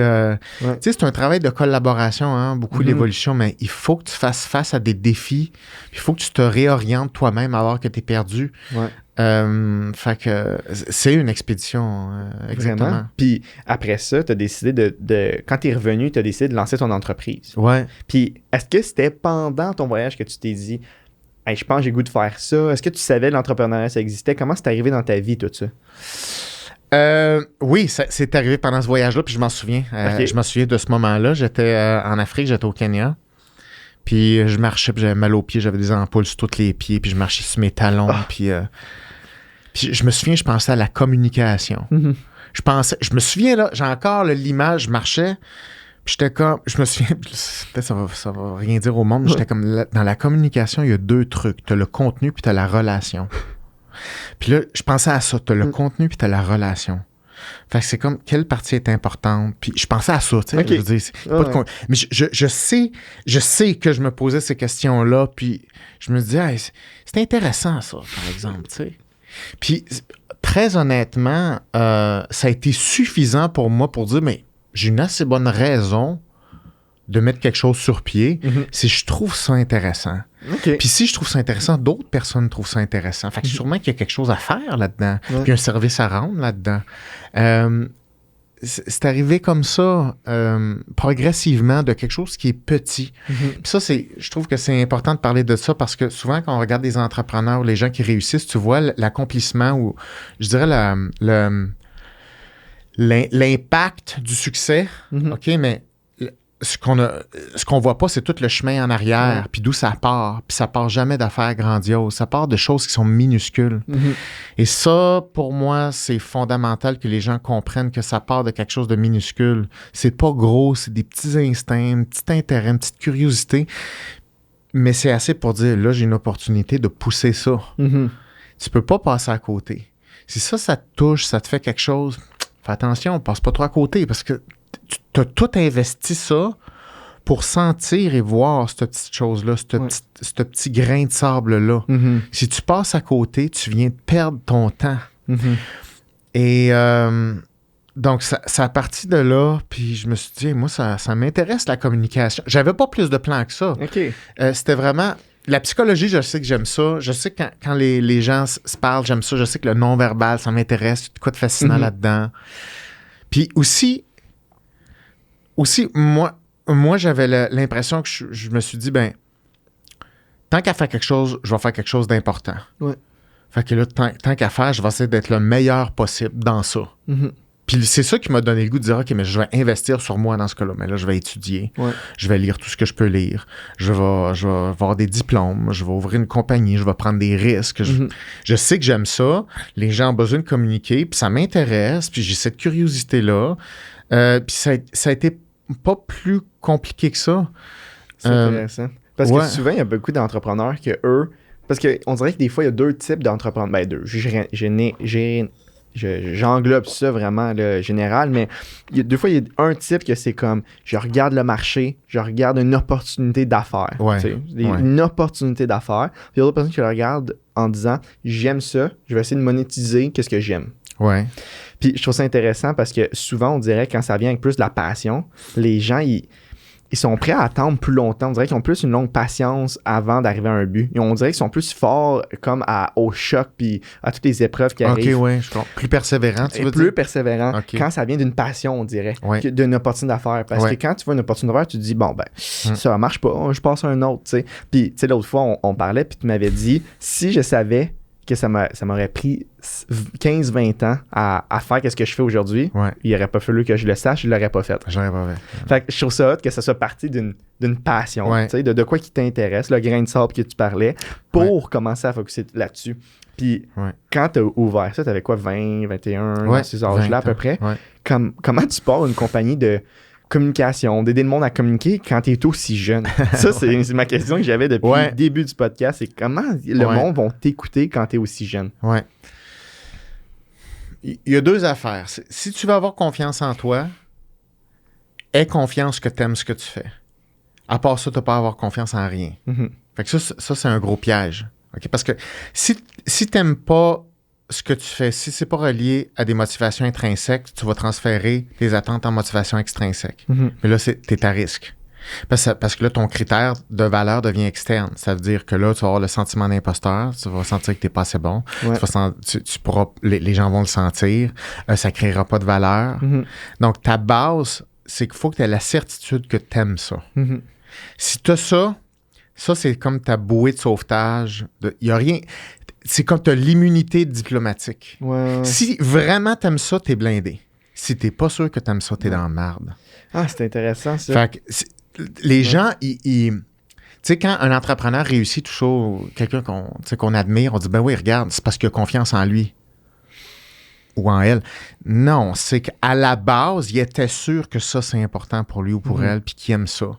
Tu sais, c'est un travail de collaboration, hein, beaucoup l'évolution, mais il faut que tu fasses face à des défis. Puis il faut que tu te réorientes toi-même alors que tu es perdu. Fait que c'est une expédition, exactement. Vraiment. Puis après ça, tu as décidé de quand tu es revenu, tu as décidé de lancer ton entreprise. Ouais. Puis est-ce que c'était pendant ton voyage que tu t'es dit hey, je pense que j'ai le goût de faire ça? Est-ce que tu savais l'entrepreneuriat ça existait? Comment c'est arrivé dans ta vie tout ça? Oui, c'est arrivé pendant ce voyage-là, puis je m'en souviens. Je me souviens de ce moment-là. J'étais en Afrique, j'étais au Kenya. Puis je marchais, puis j'avais mal aux pieds, j'avais des ampoules sur tous les pieds, puis je marchais sur mes talons, puis je me souviens, je pensais à la communication. Je me souviens, là, j'ai encore l'image, je marchais, puis j'étais comme, je me souviens, peut-être ça va rien dire au monde, mais j'étais comme, dans la communication, il y a 2 trucs. Tu as le contenu, puis tu as la relation. Puis là, je pensais à ça, tu as le contenu, puis tu as la relation. Fait que c'est comme, quelle partie est importante? Puis je pensais à ça, tu sais. Je veux dire, pas de mais je sais que je me posais ces questions-là, puis je me disais, hey, c'est intéressant, ça, par exemple, tu sais. Puis, très honnêtement, ça a été suffisant pour moi pour dire, mais j'ai une assez bonne raison de mettre quelque chose sur pied si je trouve ça intéressant. Puis si je trouve ça intéressant, d'autres personnes trouvent ça intéressant. Fait que sûrement qu'il y a quelque chose à faire là-dedans, puis un service à rendre là-dedans. C'est arrivé comme ça, progressivement, de quelque chose qui est petit. Puis ça, je trouve que c'est important de parler de ça parce que souvent, quand on regarde des entrepreneurs ou les gens qui réussissent, tu vois l'accomplissement ou, je dirais, l'impact du succès, OK, mais ce qu'on voit pas, c'est tout le chemin en arrière, puis d'où ça part. Puis ça part jamais d'affaires grandioses. Ça part de choses qui sont minuscules. Et ça, pour moi, c'est fondamental que les gens comprennent que ça part de quelque chose de minuscule. C'est pas gros, c'est des petits instincts, un petit intérêt, une petite curiosité. Mais c'est assez pour dire, là, j'ai une opportunité de pousser ça. Tu peux pas passer à côté. Si ça te touche, ça te fait quelque chose, fais attention, passe pas trop à côté, parce que tu as tout investi ça pour sentir et voir cette petite chose-là, ce petit grain de sable-là. Si tu passes à côté, tu viens de perdre ton temps. Et donc, ça a parti de là, puis je me suis dit, moi, ça m'intéresse la communication. J'avais pas plus de plans que ça. C'était vraiment... La psychologie, je sais que j'aime ça. Je sais que quand les gens se parlent, j'aime ça. Je sais que le non-verbal, ça m'intéresse. Il y a quoi de fascinant là-dedans. Puis aussi, moi j'avais l'impression que je me suis dit, ben, tant qu'à faire quelque chose, je vais faire quelque chose d'important. Fait que là, tant qu'à faire, je vais essayer d'être le meilleur possible dans ça. Puis c'est ça qui m'a donné le goût de dire, OK, mais je vais investir sur moi dans ce cas-là. Mais là, je vais étudier. Je vais lire tout ce que je peux lire. Je vais avoir des diplômes. Je vais ouvrir une compagnie. Je vais prendre des risques. Je sais que j'aime ça. Les gens ont besoin de communiquer. Puis ça m'intéresse. Puis j'ai cette curiosité-là. Puis ça a été pas plus compliqué que ça. C'est intéressant. Parce que souvent, il y a beaucoup d'entrepreneurs que eux... Parce qu'on dirait que des fois, il y a 2 types d'entrepreneurs. Ben, 2. J'englobe ça vraiment là, général, mais des fois, il y a un type que c'est comme je regarde le marché, je regarde une opportunité d'affaires. Une opportunité d'affaires. Puis il y a d'autres personnes qui le regardent en disant j'aime ça, je vais essayer de monétiser qu'est-ce que j'aime. Puis je trouve ça intéressant parce que souvent, on dirait quand ça vient avec plus de la passion, les gens, ils sont prêts à attendre plus longtemps. On dirait qu'ils ont plus une longue patience avant d'arriver à un but. Et on dirait qu'ils sont plus forts comme au choc puis à toutes les épreuves qui arrivent. OK, je comprends. Plus persévérant, tu veux dire? Plus persévérant quand ça vient d'une passion, on dirait, d'une opportunité d'affaires. Parce que quand tu vois une opportunité d'affaires, tu te dis, bon, ben, ça marche pas, je passe à un autre, tu sais. Puis, tu sais, l'autre fois, on parlait puis tu m'avais dit, si je savais que ça m'aurait pris 15-20 ans à faire ce que je fais aujourd'hui, il n'aurait pas fallu que je le sache, je ne l'aurais pas fait. J'aurais pas fait. Fait que je trouve ça hot que ça soit parti d'une passion, de quoi qui t'intéresse, le grain de sable que tu parlais, pour commencer à focusser là-dessus. Puis quand tu as ouvert ça, tu avais quoi, 20, 21, dans ces âges-là à peu près? Comment tu pars une compagnie de communication, d'aider le monde à communiquer quand tu es aussi jeune? Ça, c'est ma question que j'avais depuis le début du podcast. C'est comment le monde va t'écouter quand tu es aussi jeune? Il y a 2 affaires. Si tu veux avoir confiance en toi, aie confiance que tu aimes ce que tu fais. À part ça, tu n'as pas à avoir confiance en rien. Fait que ça c'est un gros piège. Okay? Parce que si tu n'aimes pas ce que tu fais, si c'est pas relié à des motivations intrinsèques, tu vas transférer tes attentes en motivation extrinsèque. Mais là, t'es à risque. Parce que là, ton critère de valeur devient externe. Ça veut dire que là, tu vas avoir le sentiment d'imposteur, tu vas sentir que t'es pas assez bon, tu pourras, les gens vont le sentir, ça créera pas de valeur. Donc, ta base, c'est qu'il faut que tu aies la certitude que tu aimes ça. Si tu as ça, c'est comme ta bouée de sauvetage. Il y a rien... C'est comme tu as l'immunité diplomatique. Si vraiment tu aimes ça, tu es blindé. Si tu n'es pas sûr que tu aimes ça, tu es dans la merde. Ah, c'est intéressant, ça. Fait que les gens, tu sais, quand un entrepreneur réussit, toujours quelqu'un qu'on admire, on dit, ben oui, regarde, c'est parce qu'il a confiance en lui ou en elle. Non, c'est qu'à la base, il était sûr que ça, c'est important pour lui ou pour elle, puis qu'il aime ça.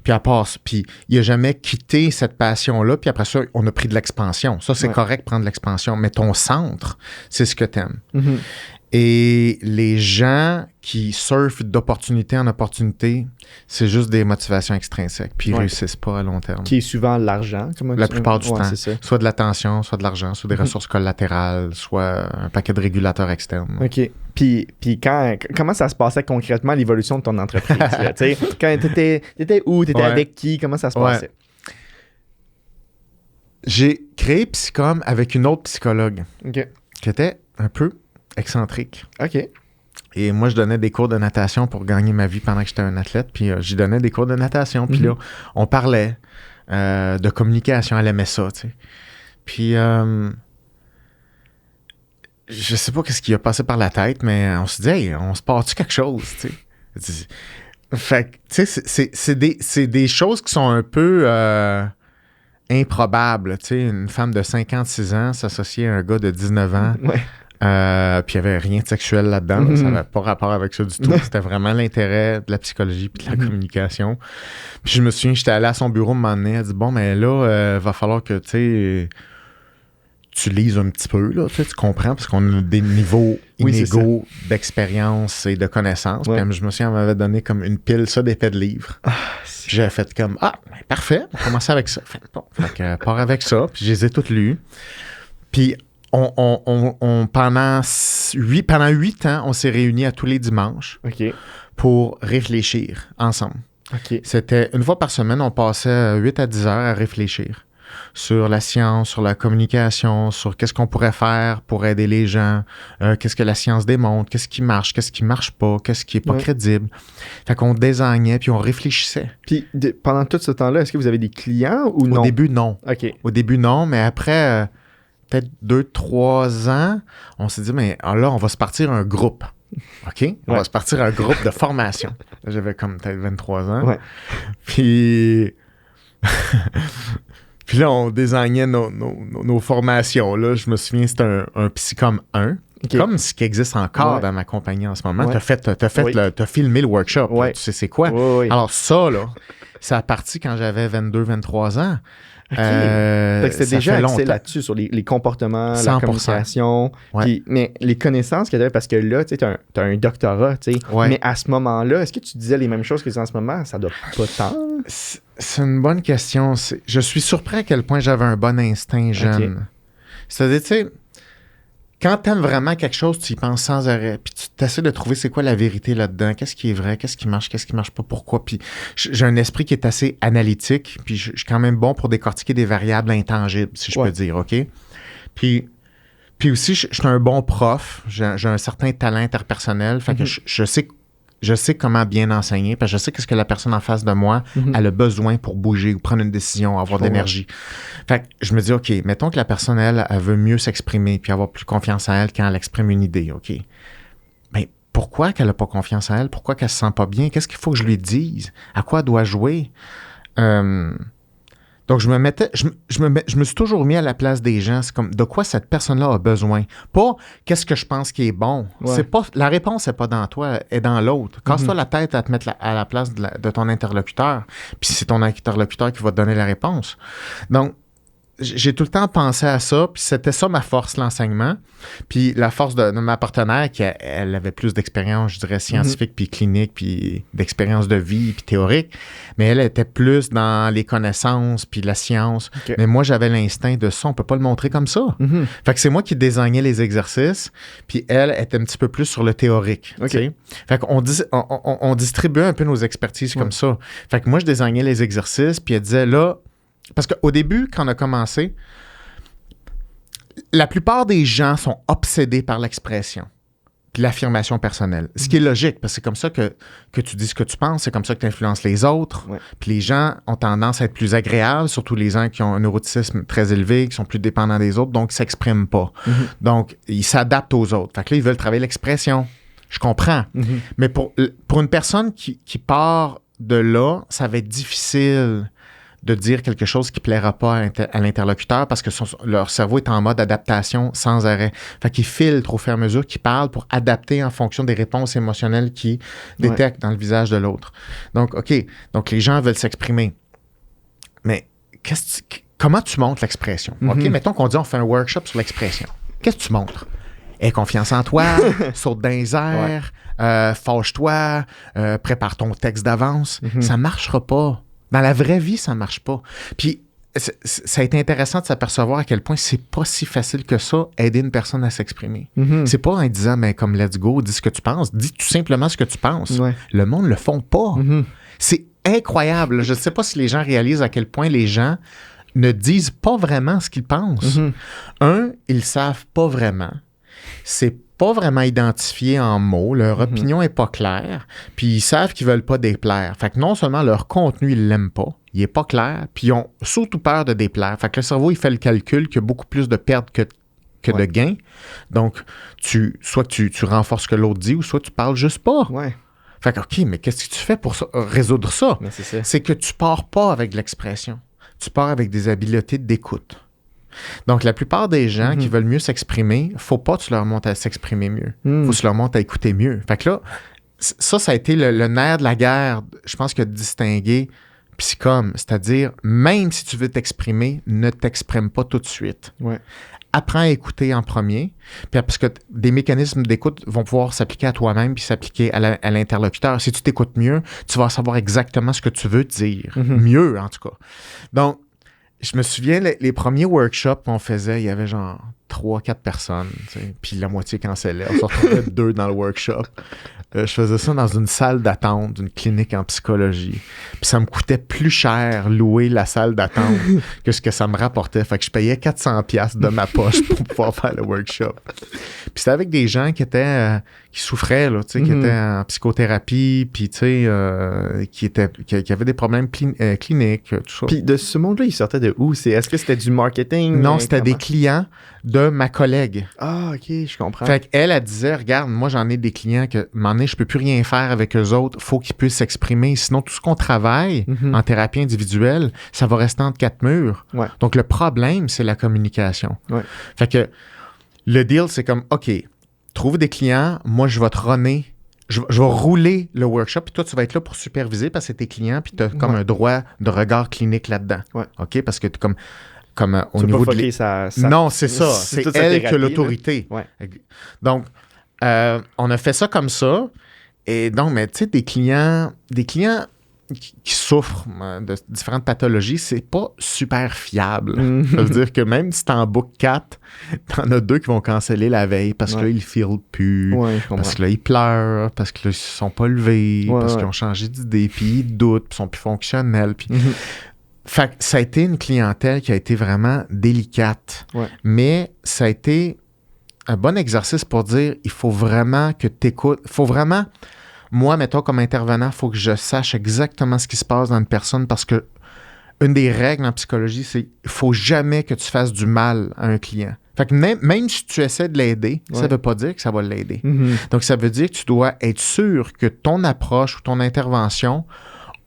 Puis à part, puis il n'a jamais quitté cette passion-là, puis après ça, on a pris de l'expansion. Ça, c'est correct, prendre de l'expansion, mais ton centre, c'est ce que tu aimes. Et les gens qui surfent d'opportunité en opportunité, c'est juste des motivations extrinsèques, puis ils ne réussissent pas à long terme. Qui est souvent l'argent. La plupart du temps. Soit de l'attention, soit de l'argent, soit des ressources collatérales, soit un paquet de régulateurs externes. OK. Puis comment ça se passait concrètement, l'évolution de ton entreprise? Quand t'étais où? T'étais avec qui? Comment ça se passait? J'ai créé Psychom avec une autre psychologue qui était un peu excentrique. OK. Et moi, je donnais des cours de natation pour gagner ma vie pendant que j'étais un athlète. Puis j'y donnais des cours de natation. Puis là, on parlait de communication. Elle aimait ça, tu sais. Puis je sais pas ce qui a passé par la tête, mais on se dit, hey, on se part-tu quelque chose, tu sais. Fait que, tu sais, c'est des choses qui sont un peu improbables, tu sais. Une femme de 56 ans s'associer à un gars de 19 ans. Puis il n'y avait rien de sexuel là-dedans. Ça n'avait pas rapport avec ça du tout. C'était vraiment l'intérêt de la psychologie puis de la communication. Puis je me souviens, j'étais allé à son bureau un moment donné. Elle dit, bon, mais là, va falloir que, tu lises un petit peu, là, tu comprends, parce qu'on a des niveaux inégaux d'expérience et de connaissances. Puis je me souviens, elle m'avait donné comme une pile, d'épais de livres. Puis j'avais fait comme, parfait, on va commencer avec ça. Fait que part avec ça, puis je les ai toutes lues. Puis pendant 8 ans, on s'est réunis à tous les dimanches pour réfléchir ensemble. C'était une fois par semaine, on passait 8 à 10 heures à réfléchir sur la science, sur la communication, sur qu'est-ce qu'on pourrait faire pour aider les gens, qu'est-ce que la science démontre, qu'est-ce qui marche pas, qu'est-ce qui est pas crédible. Fait qu'on désignait puis on réfléchissait. Puis pendant tout ce temps-là, est-ce que vous avez des clients ou non? Au début, non. OK. Au début, non, mais après... peut-être 2-3 ans, on s'est dit, mais là, on va se partir un groupe. OK? On va se partir un groupe de formation. Là, j'avais comme peut-être 23 ans. Puis... Puis là, on désignait nos formations. Là, je me souviens, c'était un Psychom 1. Comme ce qui existe encore dans ma compagnie en ce moment. T'as filmé le workshop. Là, tu sais c'est quoi? Alors ça, là, ça a parti quand j'avais 22-23 ans. C'était déjà axé là-dessus, sur les comportements, 100%. La communication. Mais les connaissances que tu avais, parce que là, tu as un doctorat, mais à ce moment-là, est-ce que tu disais les mêmes choses que tu dis en ce moment? Ça doit pas tant. C'est une bonne question. Je suis surpris à quel point j'avais un bon instinct jeune. C'est-à-dire, tu sais, quand tu aimes vraiment quelque chose, tu y penses sans arrêt, puis tu essaies de trouver c'est quoi la vérité là-dedans, qu'est-ce qui est vrai, qu'est-ce qui marche pas, pourquoi. Puis j'ai un esprit qui est assez analytique, puis je suis quand même bon pour décortiquer des variables intangibles, si je peux dire, OK? Puis aussi, je suis un bon prof, j'ai un certain talent interpersonnel, fait que je sais comment bien enseigner, parce que je sais qu'est-ce que la personne en face de moi elle a besoin pour bouger ou prendre une décision, avoir de l'énergie. Fait que je me dis, OK, mettons que la personne, elle veut mieux s'exprimer puis avoir plus confiance en elle quand elle exprime une idée, OK? Mais pourquoi qu'elle n'a pas confiance en elle? Pourquoi qu'elle se sent pas bien? Qu'est-ce qu'il faut que je lui dise? À quoi elle doit jouer? Donc, je me suis toujours mis à la place des gens. C'est comme, de quoi cette personne-là a besoin? Pas, qu'est-ce que je pense qui est bon? C'est pas, la réponse n'est pas dans toi, elle est dans l'autre. Casse-toi la tête à te mettre à la place de ton interlocuteur. Puis c'est ton interlocuteur qui va te donner la réponse. Donc, j'ai tout le temps pensé à ça, puis c'était ça ma force, l'enseignement. Puis la force de ma partenaire, elle avait plus d'expérience, je dirais, scientifique, puis clinique, puis d'expérience de vie, puis théorique. Mais elle était plus dans les connaissances, puis la science. Okay. Mais moi, j'avais l'instinct de ça, on peut pas le montrer comme ça. Fait que c'est moi qui désignais les exercices, puis elle était un petit peu plus sur le théorique. Okay. Fait qu'on on distribuait un peu nos expertises comme ça. Fait que moi, je désignais les exercices, puis elle disait là, parce qu'au début, quand on a commencé, la plupart des gens sont obsédés par l'expression puis l'affirmation personnelle. Ce qui est logique, parce que c'est comme ça que tu dis ce que tu penses, c'est comme ça que tu influences les autres. Puis les gens ont tendance à être plus agréables, surtout les gens qui ont un neuroticisme très élevé, qui sont plus dépendants des autres, donc ils ne s'expriment pas. Donc, ils s'adaptent aux autres. Fait que là, ils veulent travailler l'expression. Je comprends. Mais pour une personne qui part de là, ça va être difficile de dire quelque chose qui ne plaira pas à l'interlocuteur parce que leur cerveau est en mode adaptation sans arrêt. Fait qu'ils filtrent au fur et à mesure qu'ils parlent pour adapter en fonction des réponses émotionnelles qu'ils détectent dans le visage de l'autre. Donc, OK. Donc, les gens veulent s'exprimer. Mais comment tu montres l'expression? OK? Mettons qu'on dit on fait un workshop sur l'expression. Qu'est-ce que tu montres? Aie confiance en toi, saute dans les airs, fâche-toi, prépare ton texte d'avance. Ça ne marchera pas. Dans la vraie vie, ça ne marche pas. Puis, ça a été intéressant de s'apercevoir à quel point c'est pas si facile que ça, aider une personne à s'exprimer. C'est pas en disant, mais comme let's go, dis ce que tu penses. Dis tout simplement ce que tu penses. Le monde ne le font pas. C'est incroyable. Je ne sais pas si les gens réalisent à quel point les gens ne disent pas vraiment ce qu'ils pensent. Ils savent pas vraiment. C'est pas vraiment identifié en mots, leur opinion est pas claire, puis ils savent qu'ils veulent pas déplaire. Fait que non seulement leur contenu, ils l'aiment pas, il est pas clair, puis ils ont surtout peur de déplaire. Fait que le cerveau, il fait le calcul qu'il y a beaucoup plus de pertes que de gains. Donc, soit tu renforces ce que l'autre dit, ou soit tu parles juste pas. Fait que, OK, mais qu'est-ce que tu fais pour résoudre ça? C'est que tu pars pas avec de l'expression. Tu pars avec des habiletés d'écoute. Donc, la plupart des gens qui veulent mieux s'exprimer, faut pas que tu leur montres à s'exprimer mieux. Faut que tu leur montres à écouter mieux. Fait que là, ça a été le nerf de la guerre, je pense, que de distinguer psychom. C'est-à-dire, même si tu veux t'exprimer, ne t'exprime pas tout de suite. Apprends à écouter en premier, puis parce que des mécanismes d'écoute vont pouvoir s'appliquer à toi-même puis s'appliquer à l'interlocuteur. Si tu t'écoutes mieux, tu vas savoir exactement ce que tu veux dire. Mieux, en tout cas. Donc, je me souviens, les premiers workshops qu'on faisait, il y avait genre 3-4 personnes, puis la moitié cancellaient. On se retrouvait 2 dans le workshop. Je faisais ça dans une salle d'attente d'une clinique en psychologie. Puis ça me coûtait plus cher louer la salle d'attente que ce que ça me rapportait. Fait que je payais 400$ de ma poche pour pouvoir faire le workshop. Puis c'était avec des gens qui souffraient, là, qui étaient en psychothérapie, puis qui avaient des problèmes cliniques, tout ça. Puis de ce monde-là, il sortait de où? Est-ce que c'était du marketing? Non, c'était des clients de ma collègue. Ah, OK, je comprends. Fait qu'elle disait, regarde, moi, j'en ai des clients que, à un moment donné, je peux plus rien faire avec eux autres. Faut qu'ils puissent s'exprimer. Sinon, tout ce qu'on travaille en thérapie individuelle, ça va rester entre 4 murs. Donc, le problème, c'est la communication. Fait que le deal, c'est comme, OK, trouve des clients, moi, je vais te runner. Je vais rouler le workshop, puis toi, tu vas être là pour superviser parce que c'est tes clients, puis tu as comme un droit de regard clinique là-dedans. OK? Parce que tu comme au niveau de... Non, c'est ça. C'est elle qui a l'autorité. Donc, on a fait ça comme ça. Et donc, mais tu sais, des clients qui souffrent de différentes pathologies, c'est pas super fiable. Ça veut dire que même si t'en book 4, t'en as 2 qui vont canceller la veille parce que là, ils ne filent plus, parce que là, ils pleurent, parce que là, ils se sont pas levés, parce qu'ils ont changé d'idée, puis ils doutent, puis ils sont plus fonctionnels. Puis... Fait que ça a été une clientèle qui a été vraiment délicate. Mais ça a été un bon exercice pour dire, il faut vraiment que tu écoutes. Il faut vraiment, moi, mettons, comme intervenant, il faut que je sache exactement ce qui se passe dans une personne parce que une des règles en psychologie, c'est qu'il ne faut jamais que tu fasses du mal à un client. Fait que même si tu essaies de l'aider, ça ne veut pas dire que ça va l'aider. Donc, ça veut dire que tu dois être sûr que ton approche ou ton intervention,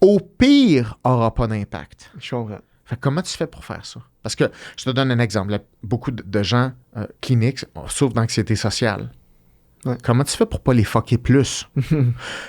au pire, n'aura pas d'impact. Je comprends. Fait que comment tu fais pour faire ça? Parce que, je te donne un exemple. Beaucoup de gens cliniques souffrent d'anxiété sociale. Comment tu fais pour pas les fucker plus?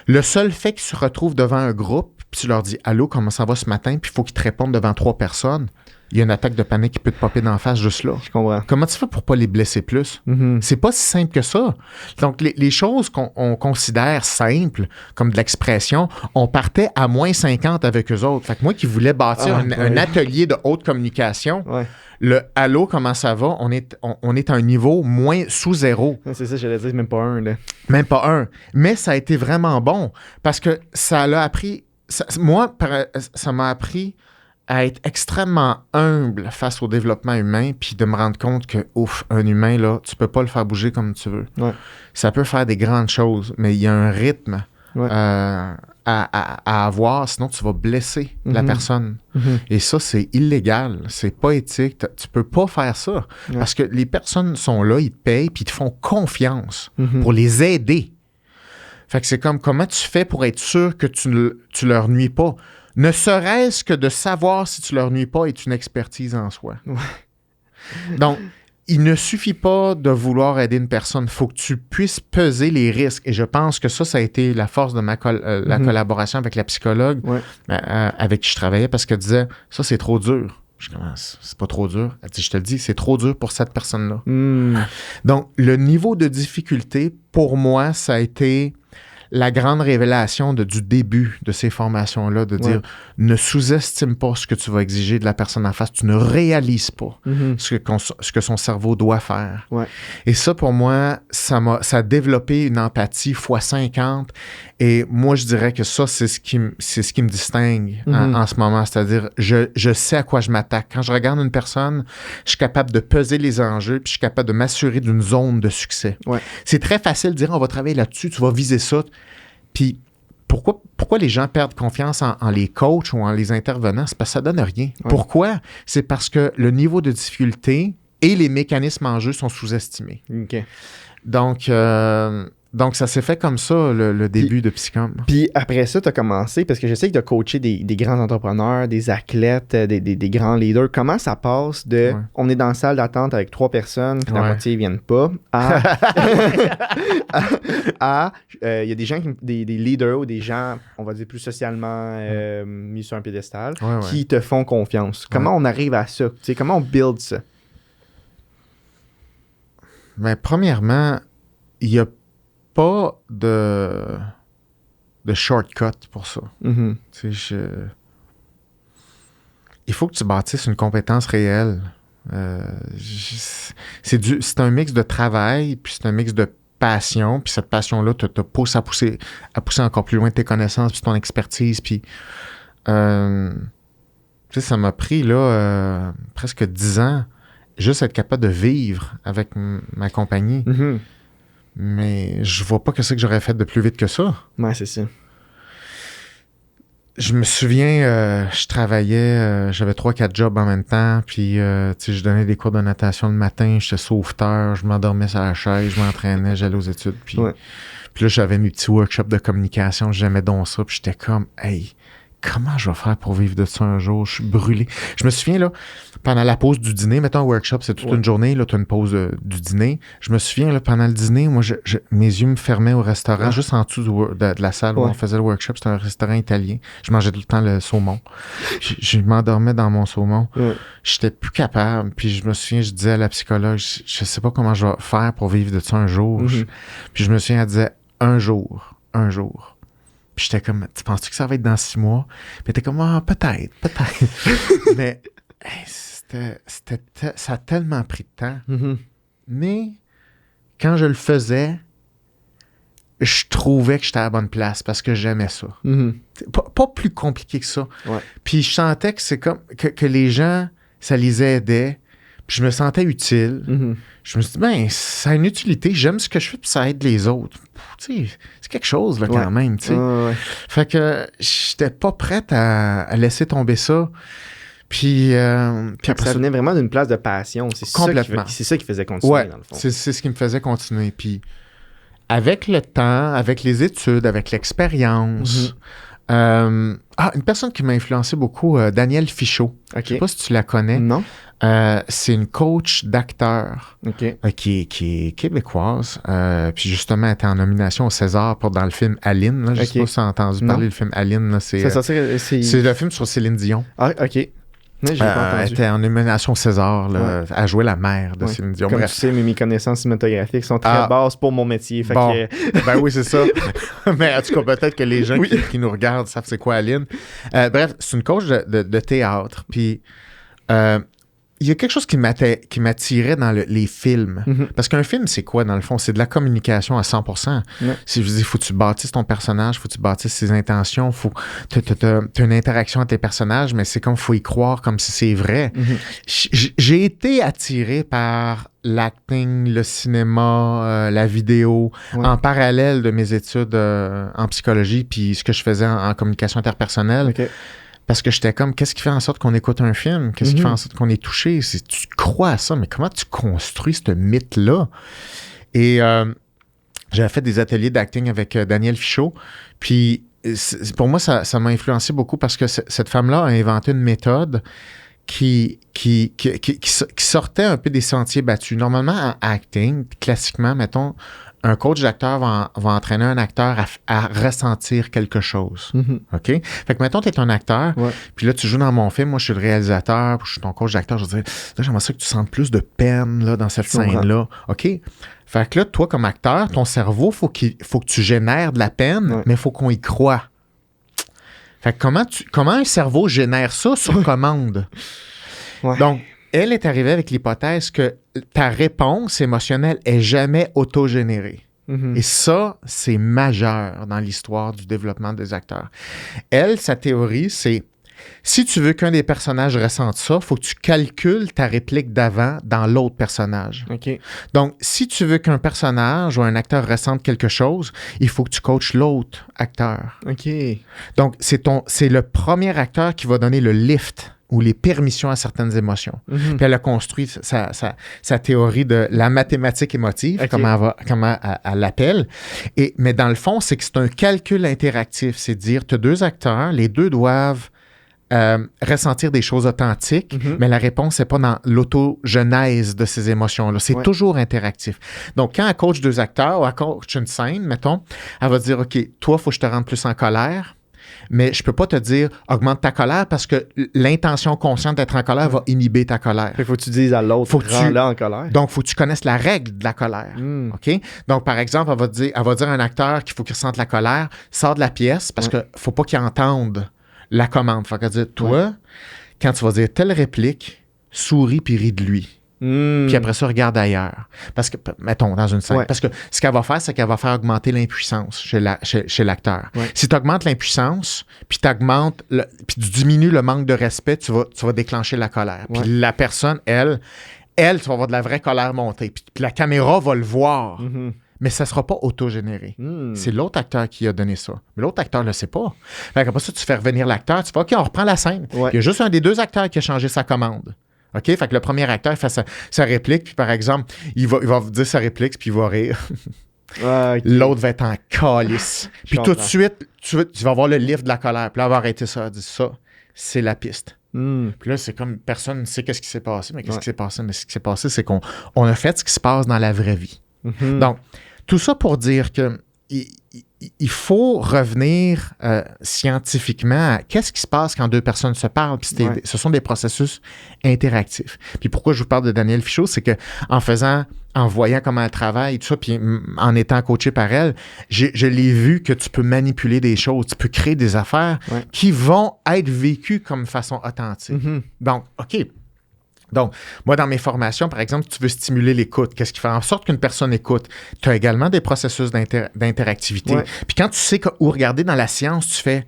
Le seul fait qu'ils se retrouvent devant un groupe, puis tu leur dis « Allô, comment ça va ce matin? » Puis il faut qu'ils te répondent devant 3 personnes. il y a une attaque de panique qui peut te popper d'en face juste là. Je comprends. Comment tu fais pour pas les blesser plus? C'est pas si simple que ça. Donc, les choses qu'on considère simples, comme de l'expression, on partait à moins 50 avec eux autres. Fait que moi qui voulais bâtir un atelier de haute communication, le « Allô, comment ça va? » On est à un niveau sous 0. C'est ça, j'allais dire, même pas 1. Là. Même pas 1. Mais ça a été vraiment bon parce que ça l'a appris... ça m'a appris à être extrêmement humble face au développement humain, puis de me rendre compte que, un humain, là, tu peux pas le faire bouger comme tu veux. Ouais. Ça peut faire des grandes choses, mais il y a un rythme à avoir, sinon tu vas blesser la personne. Et ça, c'est illégal, c'est pas éthique. Tu peux pas faire ça, parce que les personnes sont là, ils te payent, puis ils te font confiance pour les aider. Fait que c'est comme, comment tu fais pour être sûr que tu leur nuis pas? Ne serait-ce que de savoir si tu leur nuis pas est une expertise en soi. Donc, il ne suffit pas de vouloir aider une personne. Il faut que tu puisses peser les risques. Et je pense que ça a été la force de la collaboration avec la psychologue avec qui je travaillais, parce qu'elle disait, ça, c'est trop dur. Je commence, c'est pas trop dur. Elle dit, je te le dis, c'est trop dur pour cette personne-là. Donc, le niveau de difficulté, pour moi, ça a été la grande révélation du début de ces formations-là, de dire, ne sous-estime pas ce que tu vas exiger de la personne en face, tu ne réalises pas ce que son cerveau doit faire. Et ça, pour moi, ça a développé une empathie x50, et moi, je dirais que ça, c'est ce qui me distingue en ce moment, c'est-à-dire, je sais à quoi je m'attaque. Quand je regarde une personne, je suis capable de peser les enjeux, puis je suis capable de m'assurer d'une zone de succès. C'est très facile de dire, on va travailler là-dessus, tu vas viser ça. Puis, pourquoi les gens perdent confiance en les coachs ou en les intervenants? C'est parce que ça donne rien. Pourquoi? C'est parce que le niveau de difficulté et les mécanismes en jeu sont sous-estimés. Donc, ça s'est fait comme ça, le début de Psycom. Puis après ça, tu as commencé, parce que je sais que tu as coaché des grands entrepreneurs, des athlètes, des grands leaders. Comment ça passe de on est dans la salle d'attente avec 3 personnes, puis la moitié ne viennent pas, à il y a des gens, des leaders ou des gens, on va dire plus socialement mis sur un piédestal, qui te font confiance. Comment on arrive à ça? T'sais, comment on build ça? Bien, premièrement, il y a pas de shortcut pour ça. Il faut que tu bâtisses une compétence réelle. C'est un mix de travail, puis c'est un mix de passion, puis cette passion-là te pousse à pousser encore plus loin tes connaissances, puis ton expertise, puis ça m'a pris là presque 10 ans juste être capable de vivre avec ma compagnie. Mais je vois pas que c'est que j'aurais fait de plus vite que ça. Ouais, c'est ça. Je me souviens, je travaillais, j'avais 3-4 jobs en même temps, puis je donnais des cours de natation le matin, j'étais sauveteur, je m'endormais sur la chaise, je m'entraînais, j'allais aux études, puis là, j'avais mes petits workshops de communication, j'aimais donc ça, puis j'étais comme, hey, comment je vais faire pour vivre de ça un jour? Je suis brûlé. Je me souviens, là, pendant la pause du dîner, mettons un workshop, c'est toute une journée, là, tu as une pause du dîner. Je me souviens, là, pendant le dîner, moi, mes yeux me fermaient au restaurant, juste en dessous de la salle où on faisait le workshop. C'était un restaurant italien. Je mangeais tout le temps le saumon. Je m'endormais dans mon saumon. J'étais plus capable. Puis je me souviens, je disais à la psychologue, je sais pas comment je vais faire pour vivre de ça un jour. Puis je me souviens, elle disait, un jour. Puis j'étais comme, tu penses-tu que ça va être dans 6 mois? Puis t'es comme, peut-être. Mais ça a tellement pris de temps. Mais quand je le faisais, je trouvais que j'étais à la bonne place parce que j'aimais ça. Pas plus compliqué que ça. Puis je sentais que c'est comme que les gens, ça les aidait. Puis je me sentais utile. Je me suis dit, ça a une utilité. J'aime ce que je fais, puis ça aide les autres. Tu sais, c'est quelque chose, là, quand même. Tu sais. Fait que j'étais pas prête à laisser tomber ça. Puis après ça venait vraiment d'une place de passion. Complètement. C'est ça qui faisait continuer, dans le fond. C'est ce qui me faisait continuer. Puis avec le temps, avec les études, avec l'expérience... une personne qui m'a influencé beaucoup, Danielle Fichot. Je sais pas si tu la connais. Non. C'est une coach d'acteurs qui est québécoise. Puis justement, elle était en nomination au César dans le film Aline. Là. Je sais pas si tu as entendu parler du film Aline. Là. C'est le film sur Céline Dion. Ah, OK. Mais j'ai pas Elle entendu. était en nomination César, là, à jouer la mère de Céline Dion. Comme Bref. tu sais, mes connaissances cinématographiques sont très basses pour mon métier. Fait Bon. que... Ben oui, c'est ça. Mais en tout cas, peut-être que les gens qui nous regardent savent c'est quoi Aline. Bref, c'est une coach de théâtre. Puis, il y a quelque chose qui m'attirait dans les films. Mm-hmm. Parce qu'un film, c'est quoi, dans le fond? C'est de la communication à 100%. Ouais. Si je dis, faut que tu bâtisses ton personnage, faut que tu bâtisses ses intentions, t'as une interaction avec tes personnages, mais c'est comme, faut y croire comme si c'est vrai. Mm-hmm. J'ai été attiré par l'acting, le cinéma, la vidéo, en parallèle de mes études en psychologie, puis ce que je faisais en communication interpersonnelle. Okay. Parce que j'étais comme, qu'est-ce qui fait en sorte qu'on écoute un film? Qu'est-ce qui fait en sorte qu'on est touché? Tu crois à ça, mais comment tu construis ce mythe-là? Et j'avais fait des ateliers d'acting avec Daniel Fichot. Puis, pour moi, ça m'a influencé beaucoup parce que cette femme-là a inventé une méthode qui sortait un peu des sentiers battus. Normalement, en acting, classiquement, mettons, un coach d'acteur va entraîner un acteur à ressentir quelque chose. OK? Fait que, mettons, tu es un acteur, puis là, tu joues dans mon film, moi, je suis le réalisateur, puis je suis ton coach d'acteur, je vais dire, là, j'aimerais ça que tu sentes plus de peine là, dans cette scène-là. OK? Fait que là, toi, comme acteur, ton cerveau, faut que tu génères de la peine, mais il faut qu'on y croie. Fait que comment un cerveau génère ça sur commande? Donc, elle est arrivée avec l'hypothèse que ta réponse émotionnelle est jamais autogénérée. Et ça, c'est majeur dans l'histoire du développement des acteurs. Elle, sa théorie, c'est si tu veux qu'un des personnages ressente ça, il faut que tu calcules ta réplique d'avant dans l'autre personnage. Okay. Donc, si tu veux qu'un personnage ou un acteur ressente quelque chose, il faut que tu coaches l'autre acteur. OK. Donc, c'est le premier acteur qui va donner le lift ou les permissions à certaines émotions. Puis elle a construit sa théorie de la mathématique émotive, comment elle l'appelle. Mais dans le fond, c'est que c'est un calcul interactif. C'est dire, tu as deux acteurs, les deux doivent ressentir des choses authentiques, mais la réponse n'est pas dans l'autogenèse de ces émotions-là. C'est toujours interactif. Donc, quand elle coach deux acteurs ou elle coach une scène, mettons, elle va dire, OK, toi, il faut que je te rende plus en colère. Mais je peux pas te dire augmente ta colère parce que l'intention consciente d'être en colère va inhiber ta colère. Il faut que tu dises à l'autre, rends-la en colère. Donc, il faut que tu connaisses la règle de la colère. OK? Donc, par exemple, elle va dire à un acteur qu'il faut qu'il ressente la colère, sors de la pièce parce qu'il faut pas qu'il entende la commande. Faut qu'elle dise, toi, quand tu vas dire telle réplique, souris puis ris de lui. Puis après ça, regarde ailleurs. Parce que, mettons, dans une scène. Parce que ce qu'elle va faire, c'est qu'elle va faire augmenter l'impuissance chez l'acteur. Si tu augmentes l'impuissance, puis tu diminues le manque de respect, tu vas déclencher la colère. Puis la personne, elle, tu vas avoir de la vraie colère montée. Puis la caméra va le voir. Mais ça ne sera pas autogénéré. C'est l'autre acteur qui a donné ça. Mais l'autre acteur ne le sait pas. Fait qu'après ça, tu fais revenir l'acteur, tu fais OK, on reprend la scène. Il y a juste un des deux acteurs qui a changé sa commande. OK? Fait que le premier acteur fait sa réplique, puis par exemple, il va vous dire sa réplique, puis il va rire. L'autre va être en calice. Puis tout de suite, tu vas avoir le livre de la colère. Puis là, elle va arrêter ça. Elle dit ça, c'est la piste. Puis là, c'est comme personne ne sait qu'est-ce qui s'est passé. Mais qu'est-ce qui s'est passé? Mais ce qui s'est passé, c'est qu'on a fait ce qui se passe dans la vraie vie. Donc, tout ça pour dire que il faut revenir scientifiquement à qu'est-ce qui se passe quand deux personnes se parlent. Puis ce sont des processus interactifs. Puis pourquoi je vous parle de Daniel Fichot, c'est que en voyant comment elle travaille, tout ça, puis en étant coaché par elle, je l'ai vu que tu peux manipuler des choses, tu peux créer des affaires qui vont être vécues comme façon authentique. Donc, OK. Donc, moi, dans mes formations, par exemple, tu veux stimuler l'écoute. Qu'est-ce qui fait en sorte qu'une personne écoute? Tu as également des processus d'interactivité. Puis quand tu sais où regarder dans la science, tu fais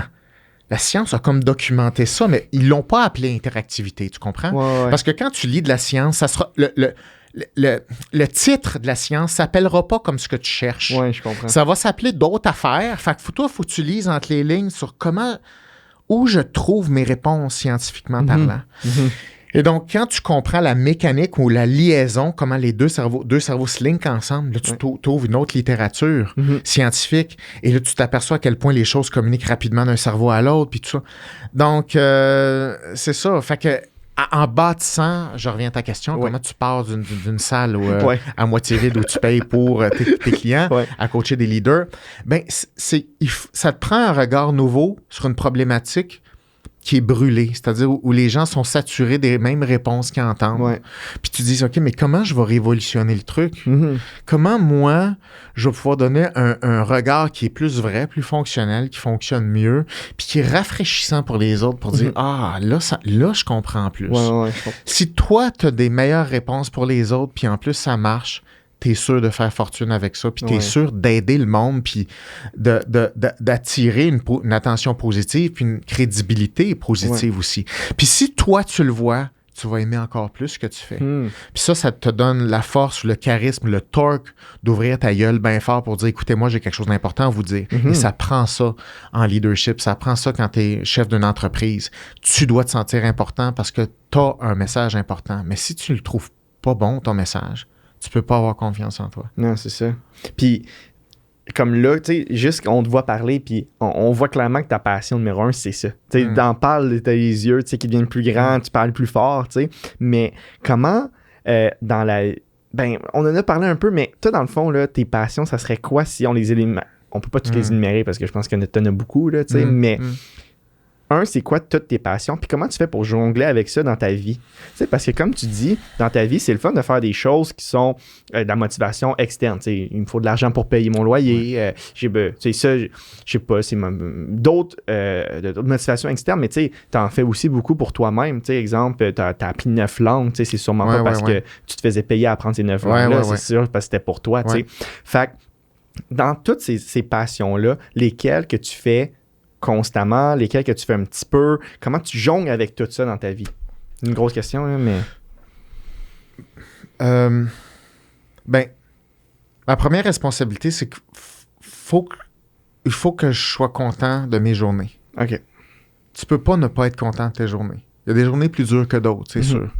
« la science a comme documenté ça, mais ils l'ont pas appelé interactivité, tu comprends? Parce que quand tu lis de la science, ça sera le titre de la science s'appellera pas comme ce que tu cherches. Oui, je comprends. Ça va s'appeler d'autres affaires. Fait que toi, il faut que tu lises entre les lignes sur où je trouve mes réponses scientifiquement parlant. Et donc, quand tu comprends la mécanique ou la liaison, comment les deux cerveaux se linkent ensemble, là, tu trouves une autre littérature scientifique et là, tu t'aperçois à quel point les choses communiquent rapidement d'un cerveau à l'autre, puis tout ça. Donc, c'est ça. Fait que, en bâtissant, je reviens à ta question, comment tu pars d'une salle à moitié vide où tu payes pour tes clients à coacher des leaders, ben ça te prend un regard nouveau sur une problématique qui est brûlé, c'est-à-dire où les gens sont saturés des mêmes réponses qu'ils entendent. Ouais. Puis tu dis, OK, mais comment je vais révolutionner le truc? Mhm. Comment moi, je vais pouvoir donner un regard qui est plus vrai, plus fonctionnel, qui fonctionne mieux, puis qui est rafraîchissant pour les autres, pour dire, ah, là, je comprends plus. Ouais, Si toi, tu as des meilleures réponses pour les autres, puis en plus, ça marche, t'es sûr de faire fortune avec ça, puis t'es sûr d'aider le monde, puis d'attirer une attention positive, puis une crédibilité positive aussi. Puis si toi, tu le vois, tu vas aimer encore plus ce que tu fais. Puis ça te donne la force, le charisme, le torque d'ouvrir ta gueule bien fort pour dire, écoutez, moi, j'ai quelque chose d'important à vous dire. Et ça prend ça en leadership, ça prend ça quand tu es chef d'une entreprise. Tu dois te sentir important parce que tu as un message important. Mais si tu le trouves pas bon, ton message, tu peux pas avoir confiance en toi. Non, c'est ça. Puis, comme là, tu sais, juste qu'on te voit parler, puis on voit clairement que ta passion numéro 1, c'est ça. Tu sais, t'en parles, t'as les yeux, tu sais, qui deviennent plus grands, tu parles plus fort, tu sais. Mais comment, dans la... Ben, on en a parlé un peu, mais toi, dans le fond, là, tes passions, ça serait quoi si on les élimine? On peut pas toutes les énumérer parce que je pense qu'il y en a beaucoup, là, tu sais, mais... c'est quoi toutes tes passions? Puis comment tu fais pour jongler avec ça dans ta vie? Tu sais, parce que comme tu dis, dans ta vie, c'est le fun de faire des choses qui sont de la motivation externe. Tu sais, il me faut de l'argent pour payer mon loyer. Tu sais, ça, je sais pas, c'est d'autres motivations externes, mais tu sais, t'en fais aussi beaucoup pour toi-même. Tu sais, exemple, t'as appris 9 langues. Tu sais, c'est sûrement pas parce que tu te faisais payer à apprendre ces 9 langues-là. C'est sûr parce que c'était pour toi. Tu sais. Fait que dans toutes ces passions-là, lesquelles que tu fais constamment, lesquels que tu fais un petit peu, comment tu jongles avec tout ça dans ta vie? C'est une grosse question, là, mais... Ben, ma première responsabilité, c'est qu'il faut que je sois content de mes journées. OK. Tu peux pas ne pas être content de tes journées. Il y a des journées plus dures que d'autres, c'est sûr.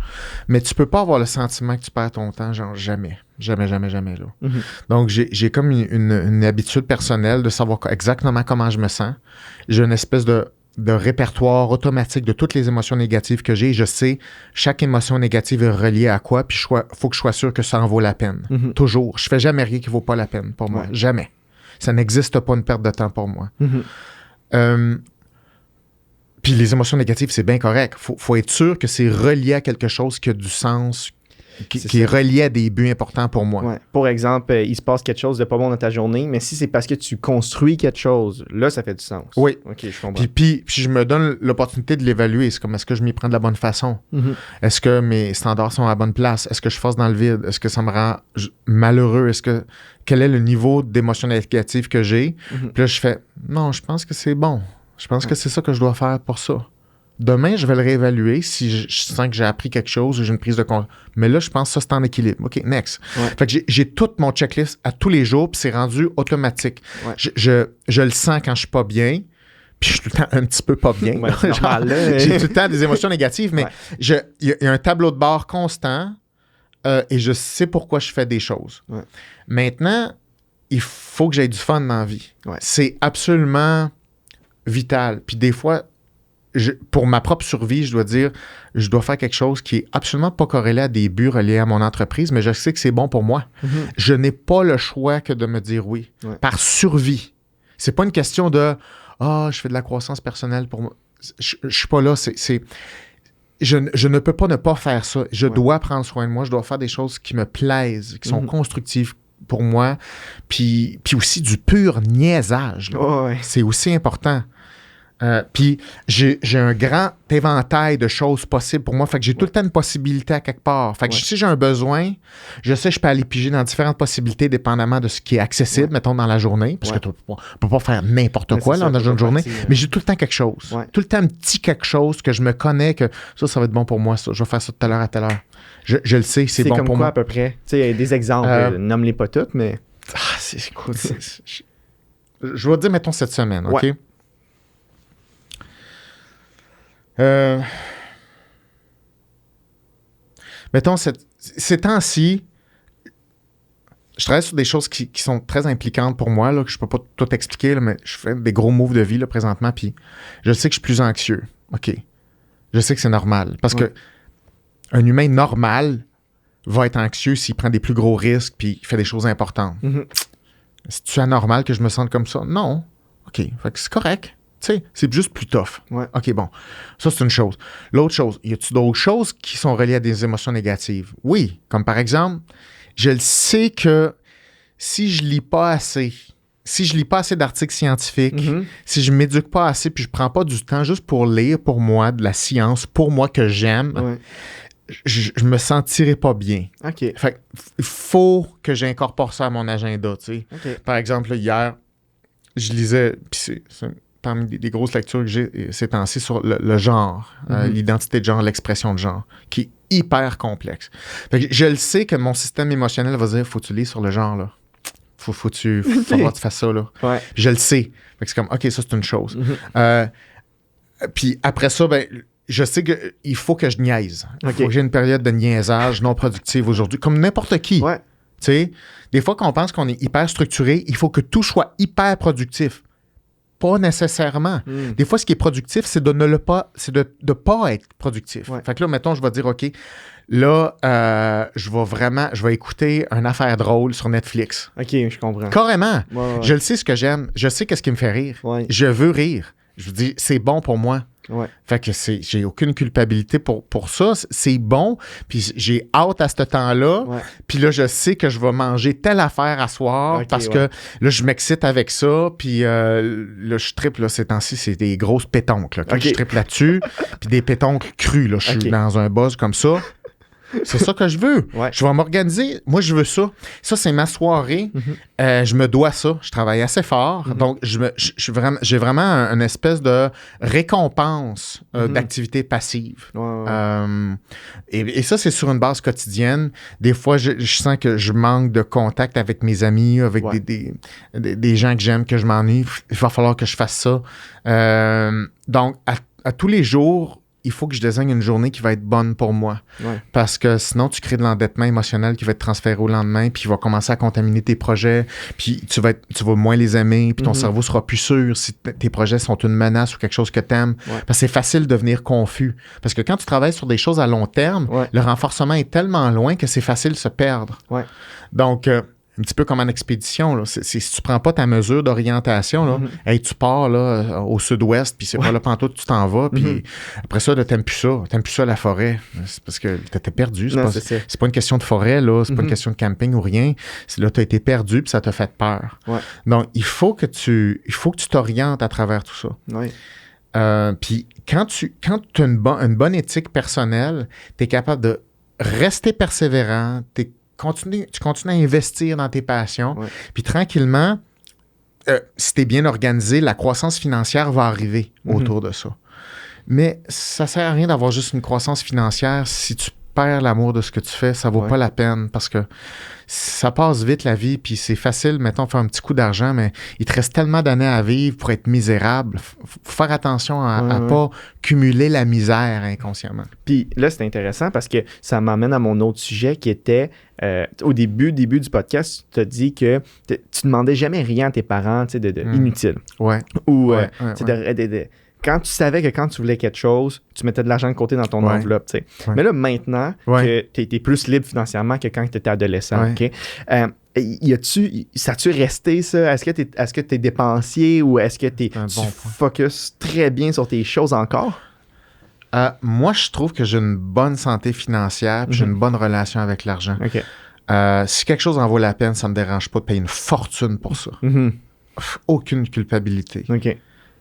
Mais tu peux pas avoir le sentiment que tu perds ton temps, genre jamais. Jamais, jamais, jamais, là. Donc, j'ai comme une habitude personnelle de savoir exactement comment je me sens. J'ai une espèce de répertoire automatique de toutes les émotions négatives que j'ai. Je sais, chaque émotion négative est reliée à quoi, puis il faut que je sois sûr que ça en vaut la peine. Toujours. Je fais jamais rien qui vaut pas la peine pour moi. Jamais. Ça n'existe pas une perte de temps pour moi. Puis les émotions négatives, c'est bien correct. Faut être sûr que c'est relié à quelque chose qui a du sens, qui est relié à des buts importants pour moi. Ouais. Pour exemple, il se passe quelque chose de pas bon dans ta journée, mais si c'est parce que tu construis quelque chose, là, ça fait du sens. Oui. OK, je comprends. Puis je me donne l'opportunité de l'évaluer. C'est comme, est-ce que je m'y prends de la bonne façon? Est-ce que mes standards sont à la bonne place? Est-ce que je force dans le vide? Est-ce que ça me rend malheureux? Quel est le niveau d'émotion négative que j'ai? Puis là, je fais, non, je pense que c'est bon. Je pense que c'est ça que je dois faire pour ça. Demain, je vais le réévaluer si je sens que j'ai appris quelque chose ou j'ai une prise de compte. Mais là, je pense que ça, c'est en équilibre. OK, next. Fait que j'ai toute mon checklist à tous les jours, puis c'est rendu automatique. Je le sens quand je suis pas bien, puis je suis tout le temps un petit peu pas bien. J'ai tout le temps des émotions négatives, mais il y a un tableau de bord constant et je sais pourquoi je fais des choses. Maintenant, il faut que j'aie du fun dans la vie. C'est absolument vital. Puis des fois, pour ma propre survie, je dois dire, je dois faire quelque chose qui est absolument pas corrélé à des buts reliés à mon entreprise, mais je sais que c'est bon pour moi. Je n'ai pas le choix que de me dire oui. Par survie. C'est pas une question de « Ah, je fais de la croissance personnelle pour moi. » Je suis pas là. Je ne peux pas ne pas faire ça. Je dois prendre soin de moi. Je dois faire des choses qui me plaisent, qui sont constructives pour moi. Puis aussi du pur niaisage. C'est aussi important. Puis j'ai un grand éventail de choses possibles pour moi. Fait que j'ai tout le temps une possibilité à quelque part. Fait que si j'ai un besoin, je sais que je peux aller piger dans différentes possibilités dépendamment de ce qui est accessible, mettons, dans la journée. Parce que tu ne peux pas faire n'importe quoi dans une journée. Mais j'ai tout le temps quelque chose. Tout le temps un petit quelque chose que je me connais que ça va être bon pour moi. Ça. Je vais faire ça de telle heure à telle heure. Je le sais, c'est bon pour moi. C'est comme quoi à peu près? Tu sais, il y a des exemples. Nomme-les pas toutes, mais... Écoute, je vais te dire, mettons, cette semaine, OK? Mettons, ces temps-ci, je travaille sur des choses qui sont très impliquantes pour moi, là, que je peux pas tout expliquer, là, mais je fais des gros moves de vie là, présentement, puis je sais que je suis plus anxieux. OK. Je sais que c'est normal. Parce que un humain normal va être anxieux s'il prend des plus gros risques puis il fait des choses importantes. C'est-tu anormal que je me sente comme ça? Non. OK. Fait que c'est correct. Tu sais, c'est juste plus tough. Ouais. OK, bon. Ça, c'est une chose. L'autre chose, y a-tu d'autres choses qui sont reliées à des émotions négatives? Oui. Comme par exemple, je le sais que si je lis pas assez d'articles scientifiques, si je m'éduque pas assez, puis je prends pas du temps juste pour lire pour moi de la science, pour moi que j'aime, je me sentirais pas bien. OK. Fait il faut que j'incorpore ça à mon agenda, tu sais. OK. Par exemple, là, hier, je lisais, puis c'est parmi des grosses lectures que j'ai ces temps-ci sur le genre, l'identité de genre, l'expression de genre, qui est hyper complexe. Fait que je le sais que mon système émotionnel va dire, faut que tu lis sur le genre, là. Faut voir que tu fasses ça, là. Ouais. Je le sais. Fait que c'est comme, OK, ça, c'est une chose. Puis après ça, ben, je sais qu'il faut que je niaise. Il faut que j'ai une période de niaisage non productive aujourd'hui, comme n'importe qui. Ouais. Tu sais, des fois qu'on pense qu'on est hyper structuré, il faut que tout soit hyper productif. Pas nécessairement. Des fois, ce qui est productif, c'est de ne pas être productif. Ouais. Fait que là, mettons, je vais dire, OK, là, je vais écouter une affaire drôle sur Netflix. OK, je comprends. Carrément. Ouais. Je le sais ce que j'aime. Je sais qu'est-ce qui me fait rire. Ouais. Je veux rire. Je vous dis, c'est bon pour moi. Ouais. Fait que j'ai aucune culpabilité pour ça. C'est bon. Puis j'ai hâte à ce temps-là. Ouais. Puis là, je sais que je vais manger telle affaire à soir parce que là, je m'excite avec ça. Puis là, je trippe, là, ces temps-ci, c'est des grosses pétoncles. Là. Quand je trippe là-dessus, puis des pétoncles crus. Là, je suis dans un buzz comme ça. C'est ça que je veux. Ouais. Je vais m'organiser. Moi, je veux ça. Ça, c'est ma soirée. Je me dois ça. Je travaille assez fort. Donc, j'ai vraiment une espèce de récompense d'activité passive. Et ça, c'est sur une base quotidienne. Des fois, je sens que je manque de contact avec mes amis, avec des gens que j'aime, que je m'ennuie. Il va falloir que je fasse ça. Donc, à tous les jours, il faut que je désigne une journée qui va être bonne pour moi. Ouais. Parce que sinon, tu crées de l'endettement émotionnel qui va être transféré au lendemain, puis il va commencer à contaminer tes projets, puis tu vas moins les aimer, puis ton cerveau sera plus sûr si tes projets sont une menace ou quelque chose que tu aimes. Ouais. Parce que c'est facile de devenir confus. Parce que quand tu travailles sur des choses à long terme, le renforcement est tellement loin que c'est facile de se perdre. Ouais. Donc, un petit peu comme en expédition, là. Si tu prends pas ta mesure d'orientation, là, hey, tu pars là, au sud-ouest, puis c'est pas là pantoute, tu t'en vas, puis après ça, là, t'aimes plus ça la forêt. C'est parce que t'étais perdu. C'est pas une question de forêt, là, c'est pas une question de camping ou rien. Là, t'as été perdu, puis ça t'a fait peur. Ouais. Donc, il faut que tu t'orientes à travers tout ça. Ouais. Puis quand tu as une bonne éthique personnelle, t'es capable de rester persévérant, tu continues à investir dans tes passions. Ouais. Puis tranquillement, si tu es bien organisé, la croissance financière va arriver autour de ça. Mais ça sert à rien d'avoir juste une croissance financière si tu perds l'amour de ce que tu fais. Ça vaut pas la peine parce que ça passe vite la vie, puis c'est facile, mettons, faire un petit coup d'argent, mais il te reste tellement d'années à vivre pour être misérable. Faut faire attention à pas cumuler la misère inconsciemment. Puis là, c'est intéressant parce que ça m'amène à mon autre sujet qui était, au début du podcast, tu as dit que tu demandais jamais rien à tes parents, tu sais, inutile. Ouais. Ou, quand tu savais que quand tu voulais quelque chose, tu mettais de l'argent de côté dans ton enveloppe, tu sais. Ouais. Mais là, maintenant que tu étais plus libre financièrement que quand tu étais adolescent, OK? Ça a-tu resté, ça? Est-ce que tu es dépensier ou est-ce que tu focuses très bien sur tes choses encore? Moi, je trouve que j'ai une bonne santé financière puis j'ai une bonne relation avec l'argent. Okay. Si quelque chose en vaut la peine, ça me dérange pas de payer une fortune pour ça. Aucune culpabilité. OK.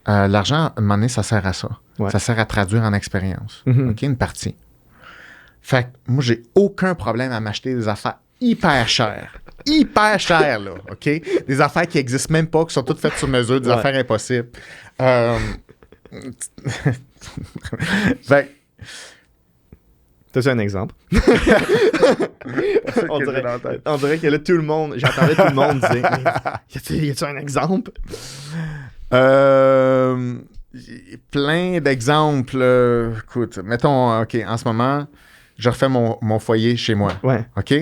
L'argent, à un moment donné, ça sert à ça. Ouais. Ça sert à traduire en expérience. OK, une partie. Fait que moi, j'ai aucun problème à m'acheter des affaires hyper chères. Hyper chères, là. OK? Des affaires qui n'existent même pas, qui sont toutes faites sur mesure, des affaires impossibles. Fait t'as-tu un exemple? on dirait que là, tout le monde, j'entendais tout le monde dire, y a-tu un exemple? Plein d'exemples. Écoute, mettons, OK, en ce moment, je refais mon foyer chez moi. Ouais. OK?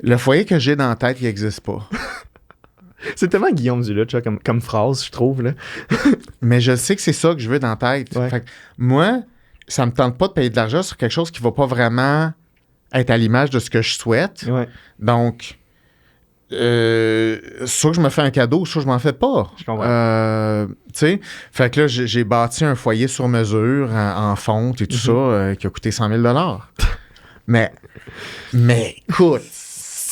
Le foyer que j'ai dans la tête, il n'existe pas. C'est tellement Guillaume Duluth, comme phrase, je trouve. Là. Mais je sais que c'est ça que je veux dans la tête. Ouais. Fait que moi, ça me tente pas de payer de l'argent sur quelque chose qui va pas vraiment être à l'image de ce que je souhaite. Ouais. Donc, soit que je me fais un cadeau, soit je m'en fais pas. Je comprends. Tu sais, fait que là, j'ai bâti un foyer sur mesure en fonte et tout ça qui a coûté 100 000 $. Mais écoute,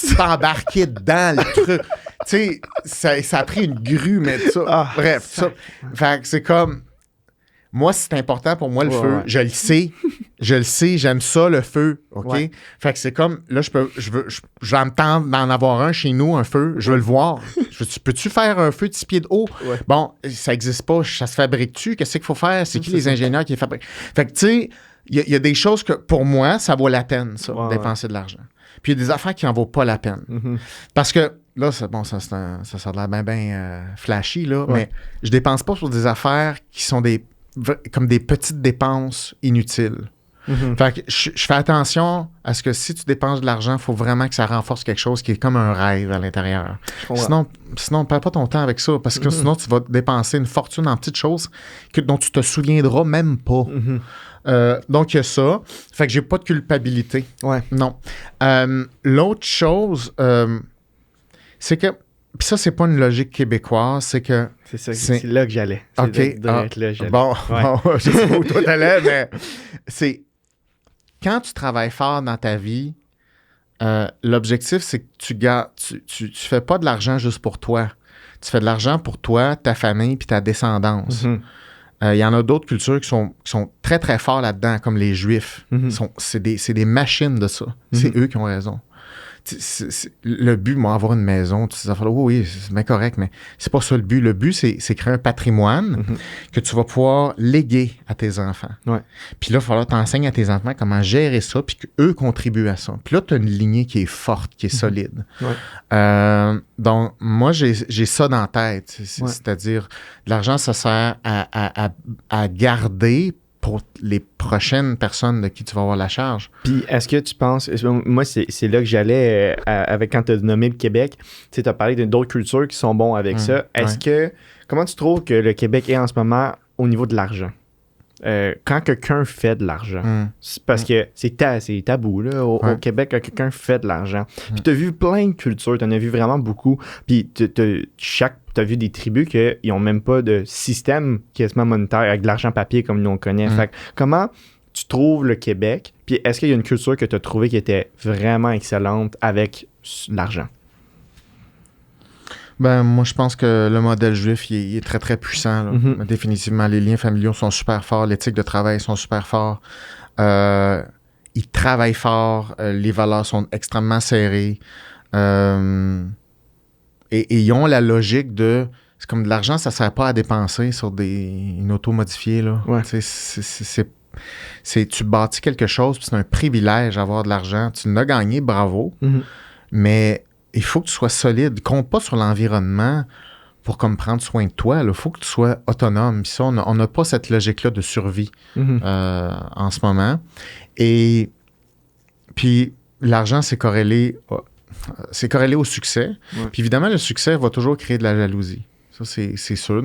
t'es embarqué dedans le truc. Tu sais, ça a pris une grue, mais ça. Bref, ça. Fait que c'est comme. Moi, c'est important pour moi le feu. Ouais. Je le sais, j'aime ça le feu. OK? Ouais. Fait que c'est comme. Là, je vais me tenter d'en avoir un chez nous, un feu. Je veux le voir. Peux-tu faire un feu de 6 pieds de haut? Ouais. Bon, ça n'existe pas. Ça se fabrique-tu? Qu'est-ce qu'il faut faire? C'est qui les ingénieurs qui les fabriquent? Fait que, tu sais, il y a des choses que, pour moi, ça vaut la peine, ça, dépenser de l'argent. Puis il y a des affaires qui n'en vaut pas la peine. Mm-hmm. Parce que, là, ça a l'air bien flashy, là, mais je dépense pas sur des affaires qui sont comme des petites dépenses inutiles. Mm-hmm. Fait que je fais attention à ce que si tu dépenses de l'argent, il faut vraiment que ça renforce quelque chose qui est comme un rêve à l'intérieur. Sinon, ne perds pas ton temps avec ça, parce que sinon, tu vas dépenser une fortune en petites choses dont tu te souviendras même pas. Mm-hmm. Donc, il y a ça. Fait que j'ai pas de culpabilité. Ouais. Non. L'autre chose, c'est que, puis ça, c'est pas une logique québécoise, c'est que... C'est là que j'allais. OK. Là j'allais. Bon, je sais pas où toi t'allais, mais c'est... Quand tu travailles fort dans ta vie, l'objectif, c'est que tu fais pas de l'argent juste pour toi. Tu fais de l'argent pour toi, ta famille puis ta descendance. Mm-hmm. Y en a d'autres cultures qui sont très, très forts là-dedans, comme les Juifs. Mm-hmm. C'est des machines de ça. Mm-hmm. C'est eux qui ont raison. Le but, moi, avoir une maison, tu sais, oui, c'est bien correct, mais c'est pas ça le but. Le but, c'est créer un patrimoine que tu vas pouvoir léguer à tes enfants. Ouais. Puis là, il va falloir t'enseigner à tes enfants comment gérer ça, puis qu'eux contribuent à ça. Puis là, tu as une lignée qui est forte, qui est solide. Ouais. Donc, moi, j'ai ça dans la tête. C'est-à-dire, l'argent, ça sert à garder pour les prochaines personnes de qui tu vas avoir la charge. Puis, est-ce que tu penses... Moi, c'est là que j'allais avec quand tu as nommé le Québec. Tu sais, as parlé d'autres cultures qui sont bons avec ça. Est-ce que... Comment tu trouves que le Québec est en ce moment au niveau de l'argent? Quand quelqu'un fait de l'argent, c'est parce que c'est tabou là, au Québec quand quelqu'un fait de l'argent. Puis tu as vu plein de cultures, tu en as vu vraiment beaucoup. Puis tu as vu des tribus qui n'ont même pas de système quasiment monétaire avec de l'argent papier comme nous on connaît. Fait que, comment tu trouves le Québec? Puis est-ce qu'il y a une culture que tu as trouvée qui était vraiment excellente avec l'argent? Ben, moi, je pense que le modèle juif, il est très, très puissant. Là. Mm-hmm. Définitivement, les liens familiaux sont super forts, l'éthique de travail sont super forts. Ils travaillent fort, les valeurs sont extrêmement serrées. Et ils ont la logique de... C'est comme de l'argent, ça ne sert pas à dépenser sur une auto modifiée. Là. Ouais. Tu bâtis quelque chose, puis c'est un privilège d'avoir de l'argent. Tu l'as gagné, bravo. Mm-hmm. Mais... il faut que tu sois solide. Compte pas sur l'environnement pour comme prendre soin de toi. Il faut que tu sois autonome. Puis ça, on n'a pas cette logique-là de survie en ce moment. Et puis, l'argent, c'est corrélé au succès. Ouais. Puis évidemment, le succès va toujours créer de la jalousie. Ça, c'est sûr.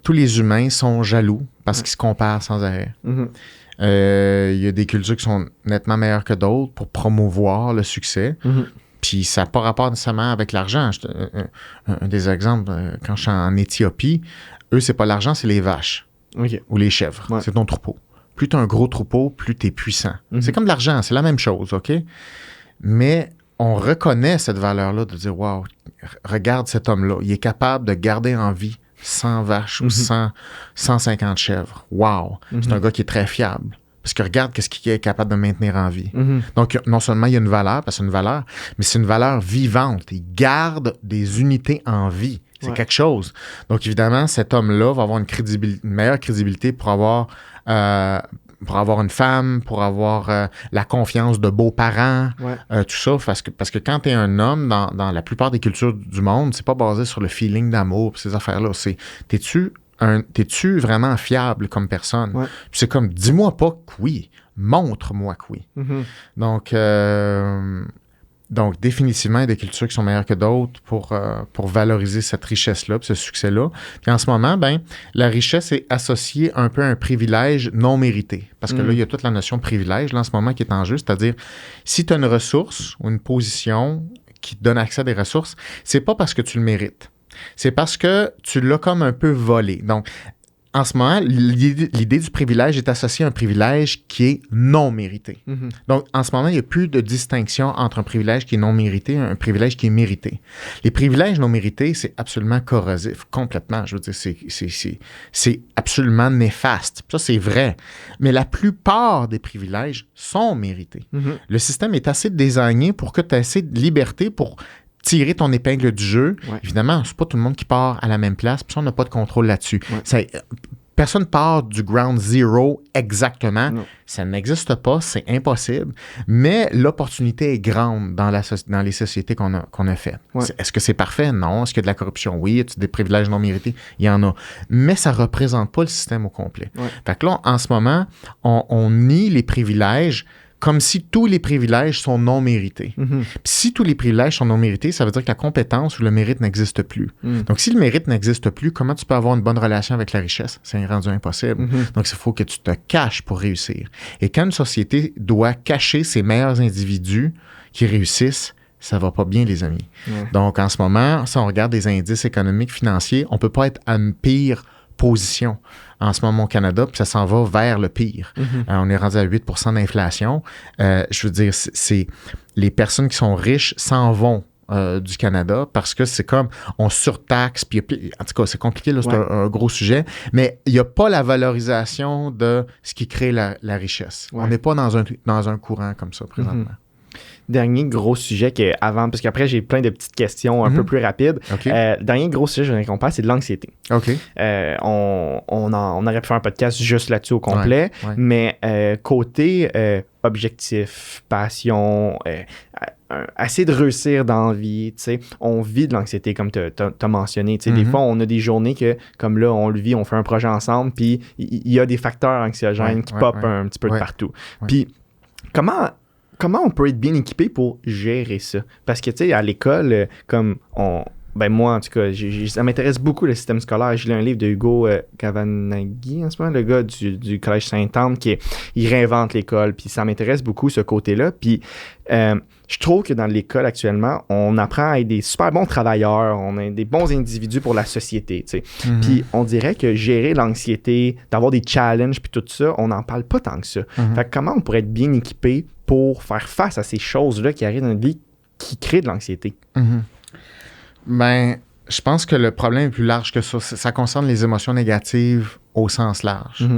Tous les humains sont jaloux parce qu'ils se comparent sans arrêt. Mm-hmm. Y a des cultures qui sont nettement meilleures que d'autres pour promouvoir le succès. Mm-hmm. Puis ça n'a pas rapport nécessairement avec l'argent. Un des exemples, quand je suis en Éthiopie, eux, c'est pas l'argent, c'est les vaches ou les chèvres. Ouais. C'est ton troupeau. Plus tu as un gros troupeau, plus tu es puissant. Mm-hmm. C'est comme de l'argent, c'est la même chose, OK? Mais on reconnaît cette valeur-là de dire, wow, regarde cet homme-là, il est capable de garder en vie 100 vaches ou 150 chèvres. Wow! Mm-hmm. C'est un gars qui est très fiable. Parce que regarde qu'est-ce qu'il est capable de maintenir en vie. Mm-hmm. Donc, non seulement il y a une valeur, parce que c'est une valeur, mais c'est une valeur vivante. Il garde des unités en vie. C'est quelque chose. Donc, évidemment, cet homme-là va avoir une meilleure crédibilité pour avoir une femme, pour avoir la confiance de beaux-parents, tout ça. Parce que quand tu es un homme, dans la plupart des cultures du monde, c'est pas basé sur le feeling d'amour et ces affaires-là. T'es-tu vraiment fiable comme personne? Ouais. Puis c'est comme, dis-moi pas que oui, montre-moi que oui. Mm-hmm. Donc, définitivement, il y a des cultures qui sont meilleures que d'autres pour valoriser cette richesse-là, ce succès-là. Puis en ce moment, la richesse est associée un peu à un privilège non mérité. Parce que là, il y a toute la notion de privilège, là, en ce moment, qui est en jeu. C'est-à-dire, si tu as une ressource ou une position qui te donne accès à des ressources, c'est pas parce que tu le mérites. C'est parce que tu l'as comme un peu volé. Donc, en ce moment, l'idée du privilège est associée à un privilège qui est non mérité. Mhm. Donc, en ce moment, il n'y a plus de distinction entre un privilège qui est non mérité et un privilège qui est mérité. Les privilèges non mérités, c'est absolument corrosif, complètement. Je veux dire, c'est absolument néfaste. Ça, c'est vrai. Mais la plupart des privilèges sont mérités. Mhm. Le système est assez désigné pour que tu aies assez de liberté pour tirer ton épingle du jeu. Ouais. Évidemment, c'est pas tout le monde qui part à la même place, puis ça, on n'a pas de contrôle là-dessus. Ouais. Personne part du ground zero exactement. Non. Ça n'existe pas, c'est impossible. Mais l'opportunité est grande dans les sociétés qu'on a faites. Ouais. Est-ce que c'est parfait? Non. Est-ce qu'il y a de la corruption? Oui. Y a des privilèges non mérités? Il y en a. Mais ça ne représente pas le système au complet. Ouais. Fait que là, en ce moment, on nie les privilèges comme si tous les privilèges sont non mérités. Mhm. Puis si tous les privilèges sont non mérités, ça veut dire que la compétence ou le mérite n'existe plus. Mhm. Donc, si le mérite n'existe plus, comment tu peux avoir une bonne relation avec la richesse? C'est rendu impossible. Mhm. Donc, il faut que tu te caches pour réussir. Et quand une société doit cacher ses meilleurs individus qui réussissent, ça va pas bien, les amis. Ouais. Donc, en ce moment, si on regarde des indices économiques, financiers, on peut pas être à une pire position en ce moment au Canada, puis ça s'en va vers le pire. Mhm. On est rendu à 8 % d'inflation. Je veux dire, c'est les personnes qui sont riches s'en vont du Canada parce que c'est comme on surtaxe, puis en tout cas, c'est compliqué, là, c'est un gros sujet, mais il n'y a pas la valorisation de ce qui crée la richesse. Ouais. On n'est pas dans un courant comme ça présentement. Dernier gros sujet avant, parce qu'après j'ai plein de petites questions un peu plus rapides. OK. Dernier gros sujet, je voudrais qu'on parle, c'est de l'anxiété. OK. On aurait pu faire un podcast juste là-dessus au complet, Ouais. mais côté objectif, passion, assez de réussir dans la vie, tu sais, on vit de l'anxiété comme tu as mentionné. Tu sais, des fois, on a des journées que, comme là, on le vit, on fait un projet ensemble, puis il y a des facteurs anxiogènes qui pop un petit peu de partout. Ouais. Puis, comment on peut être bien équipé pour gérer ça? Parce que, tu sais, à l'école, moi, en tout cas, ça m'intéresse beaucoup le système scolaire. J'ai lu un livre de Hugo Cavanaghi, en ce moment, le gars du Collège Sainte-Anne, il réinvente l'école, puis ça m'intéresse beaucoup, ce côté-là. Puis, je trouve que dans l'école, actuellement, on apprend à être des super bons travailleurs, on est des bons individus pour la société, tu sais. Mm-hmm. Puis, on dirait que gérer l'anxiété, d'avoir des challenges, puis tout ça, on n'en parle pas tant que ça. Mm-hmm. Fait que comment on pourrait être bien équipé pour faire face à ces choses-là qui arrivent dans notre vie, qui créent de l'anxiété? Mm-hmm. Ben, je pense que le problème est plus large que ça. Ça concerne les émotions négatives au sens large.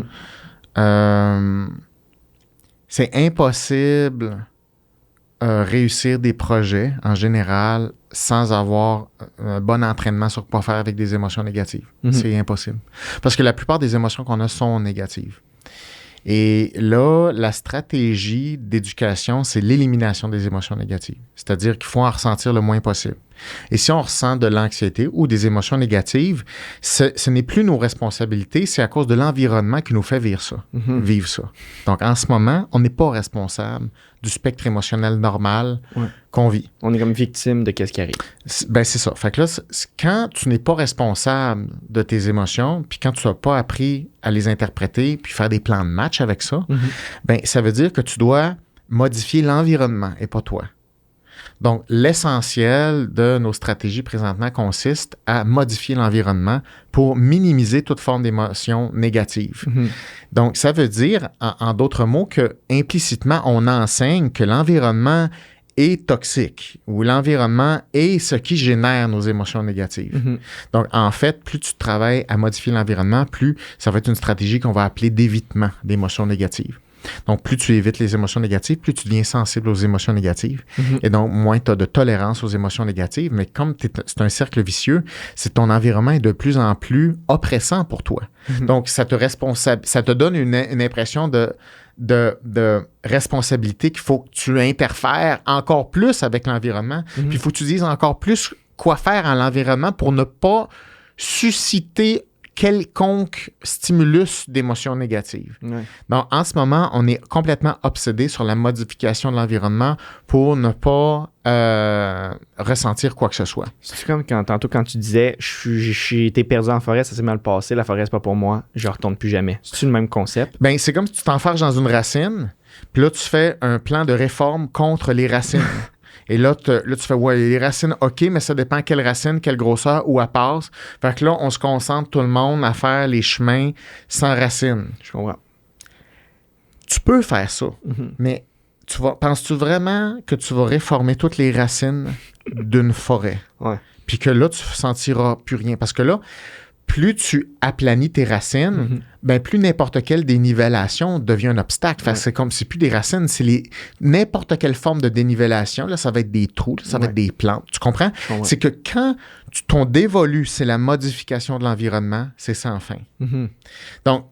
Mm-hmm. C'est impossible réussir des projets en général sans avoir un bon entraînement sur quoi faire avec des émotions négatives. Mm-hmm. C'est impossible. Parce que la plupart des émotions qu'on a sont négatives. Et là, la stratégie d'éducation, c'est l'élimination des émotions négatives. C'est-à-dire qu'il faut en ressentir le moins possible. Et si on ressent de l'anxiété ou des émotions négatives, ce n'est plus nos responsabilités, c'est à cause de l'environnement qui nous fait vivre ça. Vivre ça. Donc, en ce moment, on n'est pas responsable du spectre émotionnel normal qu'on vit. On est comme victime de qu'est-ce qui arrive. Ben, c'est ça. Fait que là, quand tu n'es pas responsable de tes émotions, puis quand tu n'as pas appris à les interpréter, puis faire des plans de match avec ça, ben, ça veut dire que tu dois modifier l'environnement et pas toi. Donc, l'essentiel de nos stratégies présentement consiste à modifier l'environnement pour minimiser toute forme d'émotion négative. Donc, ça veut dire, en d'autres mots, que implicitement, on enseigne que l'environnement est toxique ou l'environnement est ce qui génère nos émotions négatives. Donc, en fait, plus tu travailles à modifier l'environnement, plus ça va être une stratégie qu'on va appeler d'évitement d'émotions négatives. Donc, plus tu évites les émotions négatives, plus tu deviens sensible aux émotions négatives. Et donc, moins tu as de tolérance aux émotions négatives. Mais comme c'est un cercle vicieux, c'est ton environnement est de plus en plus oppressant pour toi. Donc, ça te donne une impression de responsabilité qu'il faut que tu interfères encore plus avec l'environnement. Puis, il faut que tu dises encore plus quoi faire en l'environnement pour ne pas susciter quelconque stimulus d'émotions négatives. Donc, en ce moment, on est complètement obsédé sur la modification de l'environnement pour ne pas ressentir quoi que ce soit. C'est comme tantôt quand tu disais j'ai été perdu en forêt, ça s'est mal passé, la forêt c'est pas pour moi, je retourne plus jamais. C'est-tu le même concept? Ben, c'est comme si tu t'enfarges dans une racine, puis là tu fais un plan de réforme contre les racines. Et là, tu fais, ouais, les racines, OK, mais ça dépend quelle racine, quelle grosseur, où elle passe. Fait que là, on se concentre tout le monde à faire les chemins sans racines. Je comprends. Tu peux faire ça, mais penses-tu vraiment que tu vas réformer toutes les racines d'une forêt? Ouais. Puis que là, tu ne sentiras plus rien. Parce que là, plus tu aplanis tes racines, ben plus n'importe quelle dénivellation devient un obstacle. Fait que c'est comme, c'est plus des racines, c'est n'importe quelle forme de dénivellation. Là, ça va être des trous, là, ça va être des plantes. Tu comprends? C'est que quand ton dévolu, c'est la modification de l'environnement, c'est sans fin. Donc,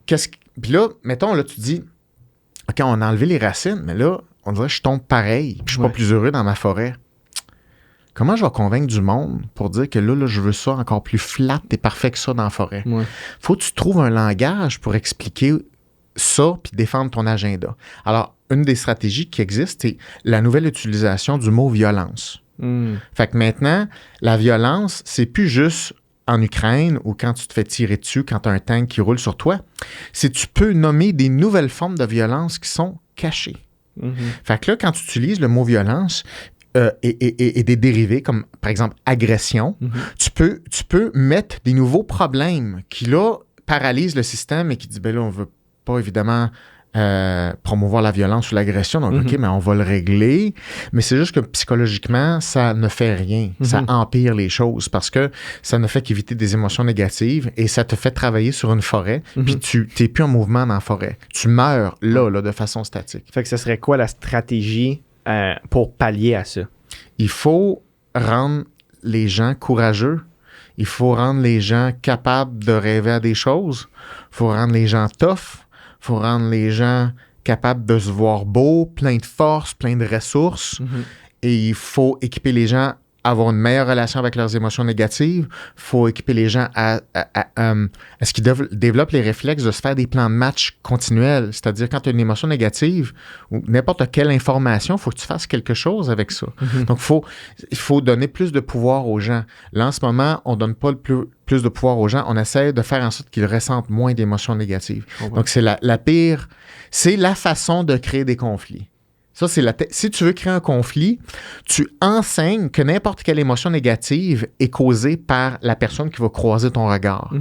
puis là, mettons, là, tu dis, OK, on a enlevé les racines, mais là, on dirait que je tombe pareil, puis je suis pas plus heureux dans ma forêt. Comment je vais convaincre du monde pour dire que là, je veux ça encore plus flat et parfait que ça dans la forêt? Faut que tu trouves un langage pour expliquer ça puis défendre ton agenda. Alors, une des stratégies qui existe, c'est la nouvelle utilisation du mot violence. Fait que maintenant, la violence, c'est plus juste en Ukraine ou quand tu te fais tirer dessus, quand tu as un tank qui roule sur toi. C'est tu peux nommer des nouvelles formes de violence qui sont cachées. Fait que là, quand tu utilises le mot violence, et des dérivés comme, par exemple, agression, tu peux mettre des nouveaux problèmes qui, là, paralysent le système et qui disent, ben là, on veut pas, évidemment, promouvoir la violence ou l'agression. Donc, OK, mais on va le régler. Mais c'est juste que psychologiquement, ça ne fait rien. Ça empire les choses parce que ça ne fait qu'éviter des émotions négatives et ça te fait travailler sur une forêt puis tu n'es plus en mouvement dans la forêt. Tu meurs là, de façon statique. Fait que ce serait quoi la stratégie pour pallier à ça? Il faut rendre les gens courageux. Il faut rendre les gens capables de rêver à des choses. Il faut rendre les gens tough. Il faut rendre les gens capables de se voir beaux, plein de force, plein de ressources. Et il faut équiper les gens à avoir une meilleure relation avec leurs émotions négatives. Il faut équiper les gens à ce qu'ils développent les réflexes de se faire des plans de match continuels. C'est-à-dire, quand tu as une émotion négative ou n'importe quelle information, il faut que tu fasses quelque chose avec ça. Donc, il faut donner plus de pouvoir aux gens. Là, en ce moment, on ne donne pas plus de pouvoir aux gens. On essaie de faire en sorte qu'ils ressentent moins d'émotions négatives. Donc, c'est la pire... C'est la façon de créer des conflits. Ça, si tu veux créer un conflit, tu enseignes que n'importe quelle émotion négative est causée par la personne qui va croiser ton regard.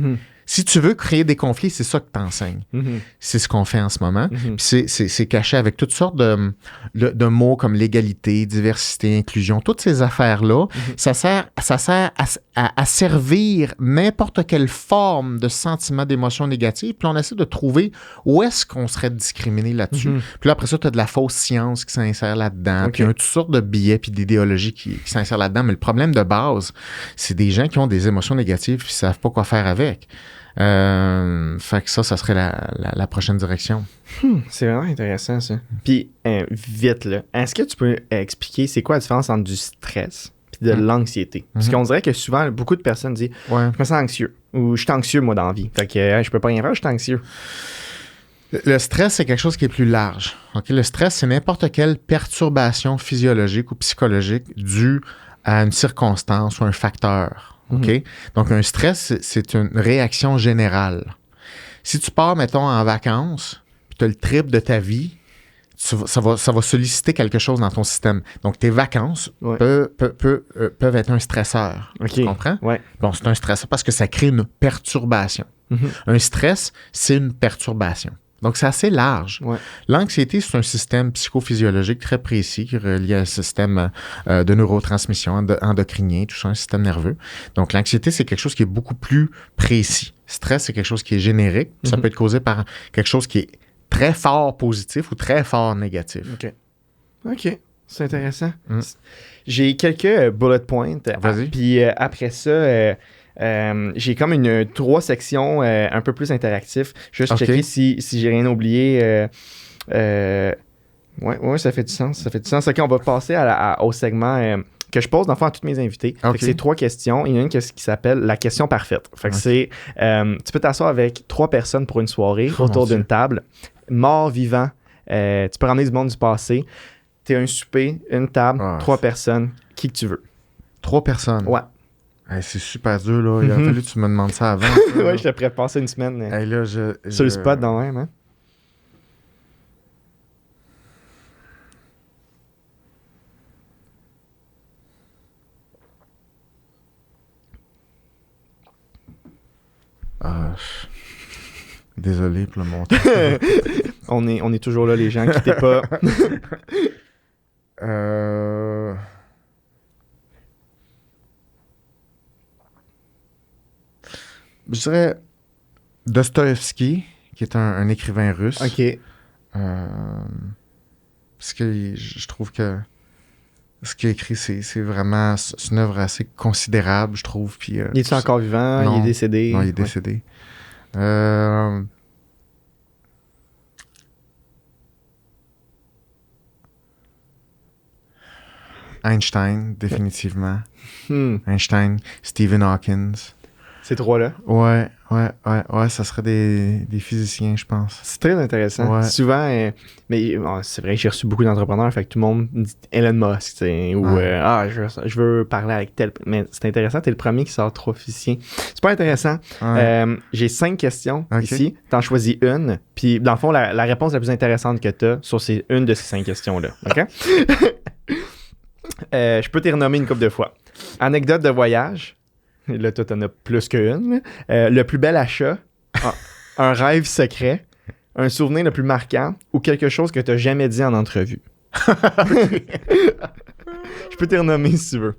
Si tu veux créer des conflits, c'est ça que tu enseignes. C'est ce qu'on fait en ce moment. Puis c'est caché avec toutes sortes de mots comme l'égalité, diversité, inclusion, toutes ces affaires-là. Ça sert à servir n'importe quelle forme de sentiment d'émotion négative. Puis on essaie de trouver où est-ce qu'on serait discriminé là-dessus. Puis là, après ça, tu as de la fausse science qui s'insère là-dedans. Puis il y a toutes sortes de billets puis d'idéologies qui s'insèrent là-dedans. Mais le problème de base, c'est des gens qui ont des émotions négatives puis qui ne savent pas quoi faire avec. Fait que ça serait la prochaine direction. C'est vraiment intéressant, ça. Puis, vite, là, est-ce que tu peux expliquer c'est quoi la différence entre du stress et de l'anxiété? Parce qu'on dirait que souvent, beaucoup de personnes disent « Je me sens anxieux » ou « Je suis anxieux, moi, dans la vie. » Fait que je peux pas rien faire, je suis anxieux. Le stress, c'est quelque chose qui est plus large. Okay? Le stress, c'est n'importe quelle perturbation physiologique ou psychologique due à une circonstance ou un facteur. OK? Donc, un stress, c'est une réaction générale. Si tu pars, mettons, en vacances, puis tu as le trip de ta vie, ça va solliciter quelque chose dans ton système. Donc, tes vacances peuvent être un stresseur. Tu comprends? Bon, c'est un stresseur parce que ça crée une perturbation. Un stress, c'est une perturbation. Donc, c'est assez large. L'anxiété, c'est un système psychophysiologique très précis qui est relié à un système de neurotransmission endocrinien, tout ça, un système nerveux. Donc, l'anxiété, c'est quelque chose qui est beaucoup plus précis. Stress, c'est quelque chose qui est générique. Ça peut être causé par quelque chose qui est très fort positif ou très fort négatif. OK. C'est intéressant. J'ai quelques bullet points. Vas-y. Puis après ça... j'ai comme 3 sections un peu plus interactives. Juste checker si j'ai rien oublié. Ouais, ça fait du sens. OK, on va passer au segment que je pose dans le fond à tous mes invités. Fait que c'est 3 questions. Il y en a une qui s'appelle la question parfaite. Fait que c'est tu peux t'asseoir avec 3 personnes pour une soirée autour d'une table. Mort, vivant. Tu peux ramener du monde du passé. T'es un souper, une table, 3 personnes. Qui que tu veux. 3 personnes? Ouais. Hey, c'est super dur, là. Il a fallu que tu me demandes ça avant. Ouais, je te ferais passer une semaine hey, là, sur le spot dans même, hein? Désolé pour le montage. On est toujours là, les gens, quittez pas. Je dirais Dostoïevski, qui est un écrivain russe. OK. Parce que je trouve que ce qu'il a écrit, c'est vraiment c'est une œuvre assez considérable, je trouve. Puis, Il est encore vivant? Non, il est décédé? Non, il est décédé. Einstein, définitivement. Einstein, Stephen Hawking. Ces trois-là? Ouais, ça serait des physiciens, je pense. C'est très intéressant. Ouais. Souvent, mais c'est vrai que j'ai reçu beaucoup d'entrepreneurs, fait que tout le monde me dit Elon Musk, t'sais, ou je veux parler avec tel. Mais c'est intéressant, t'es le premier qui sort 3 physiciens. C'est pas intéressant. Ouais. J'ai 5 questions ici. T'en choisis une, puis dans le fond, la réponse la plus intéressante que t'as sur une de ces 5 questions-là. OK? Je peux t'y renommer une couple de fois. Anecdote de voyage. Là, toi, t'en as plus qu'une. Le plus bel achat, un rêve secret, un souvenir le plus marquant ou quelque chose que t'as jamais dit en entrevue. Je peux t'y renommer si tu veux.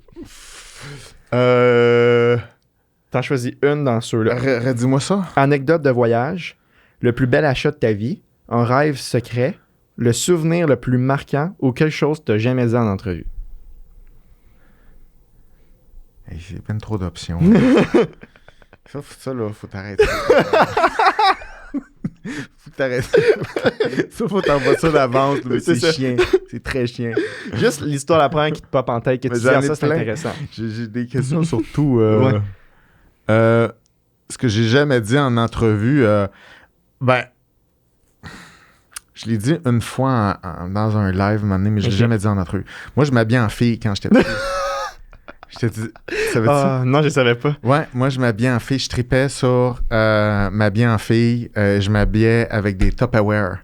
T'en choisis une dans ceux-là. Redis-moi ça. Anecdote de voyage, le plus bel achat de ta vie, un rêve secret, le souvenir le plus marquant ou quelque chose que t'as jamais dit en entrevue. Hey, j'ai bien trop d'options. ça, là, faut t'arrêter. Faut t'arrêter. Ça, faut t'envoyer ça d'avance, mais c'est chiant. C'est très chiant. Juste l'histoire la première qui te pop en tête, que tu dis, ça, c'est intéressant. J'ai des questions surtout. Ce que j'ai jamais dit en entrevue, je l'ai dit une fois dans un live, un moment donné, mais je l'ai jamais dit en entrevue. Moi, je m'habillais en fille quand j'étais petit. Je t'ai dit, savais-tu ça? Non, je savais pas. Ouais, moi, je m'habillais en fille. Je tripais sur m'habiller en fille. Je m'habillais avec des Tupperware.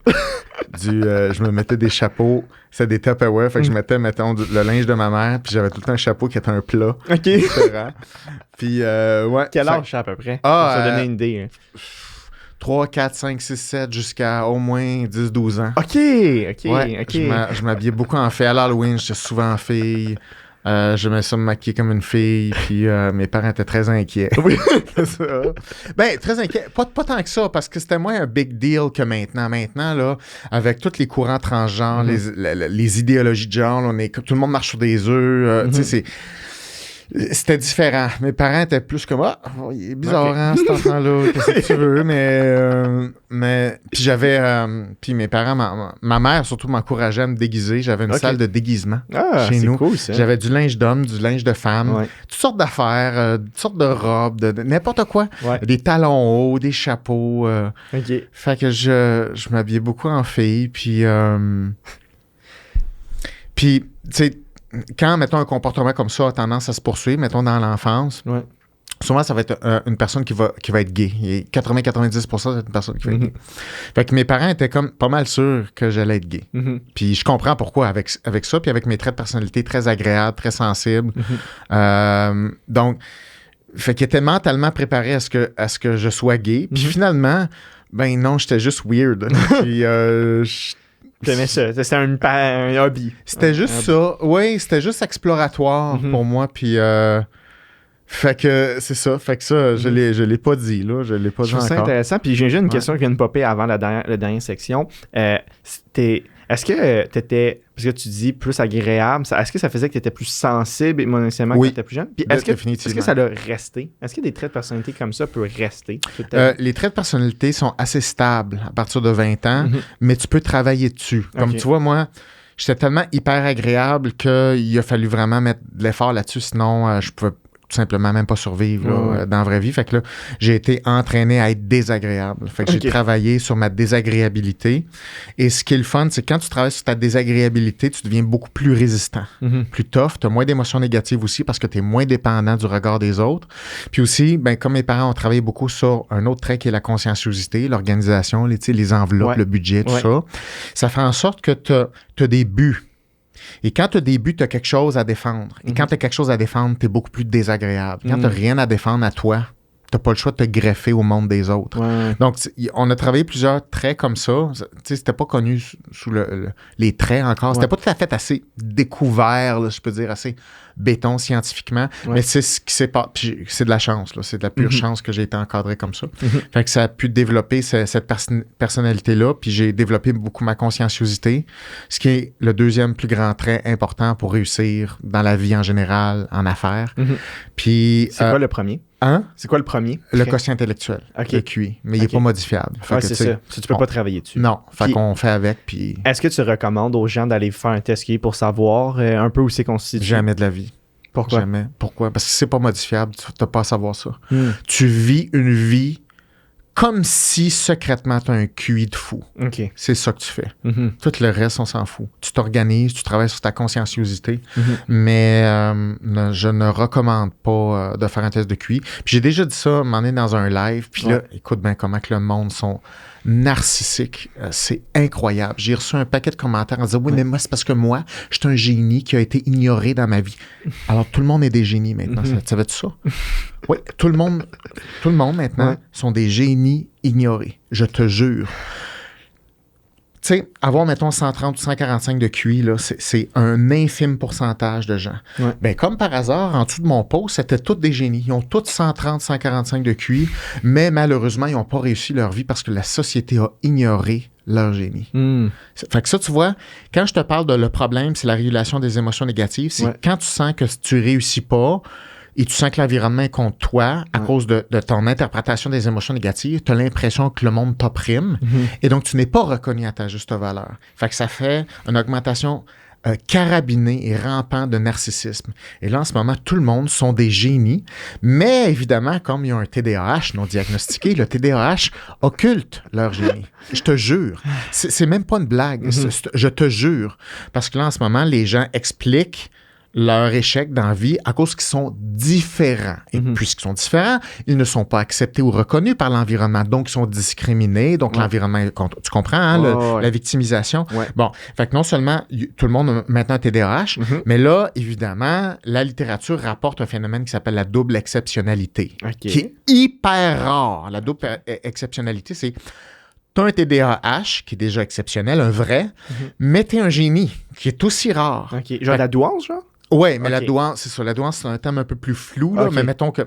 Je me mettais des chapeaux. C'était des Tupperware. Fait que je mettais, mettons, le linge de ma mère. Puis j'avais tout le temps un chapeau qui était un plat. OK. Différent. Puis, ouais. Quel âge à peu près? Ah, pour se donner une idée. Hein. 3, 4, 5, 6, 7, jusqu'à au moins 10, 12 ans. OK. Ouais, je m'habillais beaucoup en fille. À l'Halloween, j'étais souvent en fille. J'aimais ça me maquiller comme une fille, puis mes parents étaient très inquiets. Oui, c'est ça. Ben, très inquiets. Pas tant que ça, parce que c'était moins un big deal que maintenant. Maintenant, là, avec tous les courants transgenres, les idéologies de genre, tout le monde marche sur des œufs. Tu sais, c'était différent. Mes parents étaient plus comme il est bizarre, hein, cet enfant-là, qu'est-ce que tu veux, mais puis j'avais puis mes parents, ma mère surtout m'encourageait à me déguiser. J'avais une salle de déguisement chez nous. Cool, ça. J'avais du linge d'homme, du linge de femme, toutes sortes d'affaires, toutes sortes de robes, de n'importe quoi. Des talons hauts, des chapeaux. Fait que je m'habillais beaucoup en fille, puis tu sais, quand, mettons, un comportement comme ça a tendance à se poursuivre, mettons, dans l'enfance, souvent, ça va être une personne qui va être gay. Et 80-90%, c'est une personne qui va être gay. Fait que mes parents étaient comme pas mal sûrs que j'allais être gay. Puis je comprends pourquoi avec ça, puis avec mes traits de personnalité très agréables, très sensibles. Donc, fait qu'ils étaient mentalement préparés à ce que je sois gay. Puis finalement, ben non, j'étais juste weird. Puis j'aimais ça. C'était un hobby. C'était juste ça. Oui, c'était juste exploratoire pour moi. Puis, fait que c'est ça. Fait que ça, je l'ai pas dit, là. Je l'ai pas dit encore. Je trouve ça intéressant. Puis j'ai juste une question qui vient de popper avant la dernière section. Est-ce que tu étais, parce que tu dis plus agréable, est-ce que ça faisait que tu étais plus sensible émotionnellement quand tu étais plus jeune? Puis est-ce que ça l'a resté? Est-ce que des traits de personnalité comme ça peuvent rester? Les traits de personnalité sont assez stables à partir de 20 ans, mais tu peux travailler dessus. Comme tu vois, moi, j'étais tellement hyper agréable qu'il a fallu vraiment mettre de l'effort là-dessus, sinon je pouvais tout simplement même pas survivre dans la vraie vie. Fait que là, j'ai été entraîné à être désagréable. Fait que j'ai travaillé sur ma désagréabilité. Et ce qui est le fun, c'est quand tu travailles sur ta désagréabilité, tu deviens beaucoup plus résistant, plus tough. Tu as moins d'émotions négatives aussi parce que tu es moins dépendant du regard des autres. Puis aussi, ben, comme mes parents ont travaillé beaucoup sur un autre trait qui est la conscienciosité, l'organisation, les enveloppes, le budget, tout ça, ça fait en sorte que tu as des buts. Et quand tu as des buts, tu as quelque chose à défendre. Et quand tu as quelque chose à défendre, tu es beaucoup plus désagréable. Quand tu n'as rien à défendre à toi, t'as pas le choix de te greffer au monde des autres. Ouais. Donc, on a travaillé plusieurs traits comme ça. Tu sais, c'était pas connu sous les traits encore. C'était pas tout à fait assez découvert, là, je peux dire, assez béton scientifiquement. Mais c'est ce qui s'est passé. Puis c'est de la chance, là. C'est de la pure chance que j'ai été encadré comme ça. Fait que ça a pu développer cette personnalité-là. Puis j'ai développé beaucoup ma conscienciosité, ce qui est le deuxième plus grand trait important pour réussir dans la vie en général, en affaires. Puis... C'est quoi le premier? Hein? C'est quoi le premier? Le quotient intellectuel, le QI. Mais il n'est pas modifiable. Ouais, c'est ça. Tu peux pas travailler dessus. Non. Fait qu'on fait avec. Puis... Est-ce que tu recommandes aux gens d'aller faire un test QI pour savoir un peu où c'est constitué? Jamais de la vie. Pourquoi? Jamais. Pourquoi? Parce que c'est pas modifiable. Tu n'as pas à savoir ça. Tu vis une vie comme si secrètement tu as un QI de fou. OK. C'est ça que tu fais. Tout le reste, on s'en fout. Tu t'organises, tu travailles sur ta conscienciosité, mais je ne recommande pas de faire un test de QI. Puis j'ai déjà dit ça, à un moment donné, dans un live, puis là, écoute bien comment que le monde sont narcissiques. C'est incroyable. J'ai reçu un paquet de commentaires en disant « Oui, mais moi, c'est parce que moi, je suis un génie qui a été ignoré dans ma vie. » Alors, tout le monde est des génies maintenant. Tu savais-tu ça? Oui, tout le monde maintenant sont des génies ignorés. Je te jure. Tu sais, avoir, mettons, 130 ou 145 de QI, là, c'est un infime pourcentage de gens. Ben, comme par hasard, en dessous de mon post, c'était tous des génies. Ils ont tous 130, 145 de QI, mais malheureusement, ils n'ont pas réussi leur vie parce que la société a ignoré leur génie. Fait que ça, tu vois, quand je te parle de le problème, c'est la régulation des émotions négatives, c'est quand tu sens que tu réussis pas, et tu sens que l'environnement est contre toi à cause de ton interprétation des émotions négatives, tu as l'impression que le monde t'opprime et donc tu n'es pas reconnu à ta juste valeur. Fait que ça fait une augmentation carabinée et rampante de narcissisme. Et là, en ce moment, tout le monde sont des génies, mais évidemment, comme il y a un TDAH non diagnostiqué, le TDAH occulte leur génie. Je te jure. C'est même pas une blague. Je te jure. Parce que là, en ce moment, les gens expliquent leur échec dans la vie à cause qu'ils sont différents. Et puisqu'ils sont différents, ils ne sont pas acceptés ou reconnus par l'environnement. Donc, ils sont discriminés. Donc, l'environnement, tu comprends, hein, la victimisation? Bon, fait que non seulement tout le monde a maintenant un TDAH, mais là, évidemment, la littérature rapporte un phénomène qui s'appelle la double exceptionnalité, qui est hyper rare. La double exceptionnalité, c'est tu as un TDAH qui est déjà exceptionnel, un vrai, mais tu es un génie qui est aussi rare. Genre la douance, genre? Oui, mais la douance, c'est ça. La douance, c'est un terme un peu plus flou, là, mais mettons que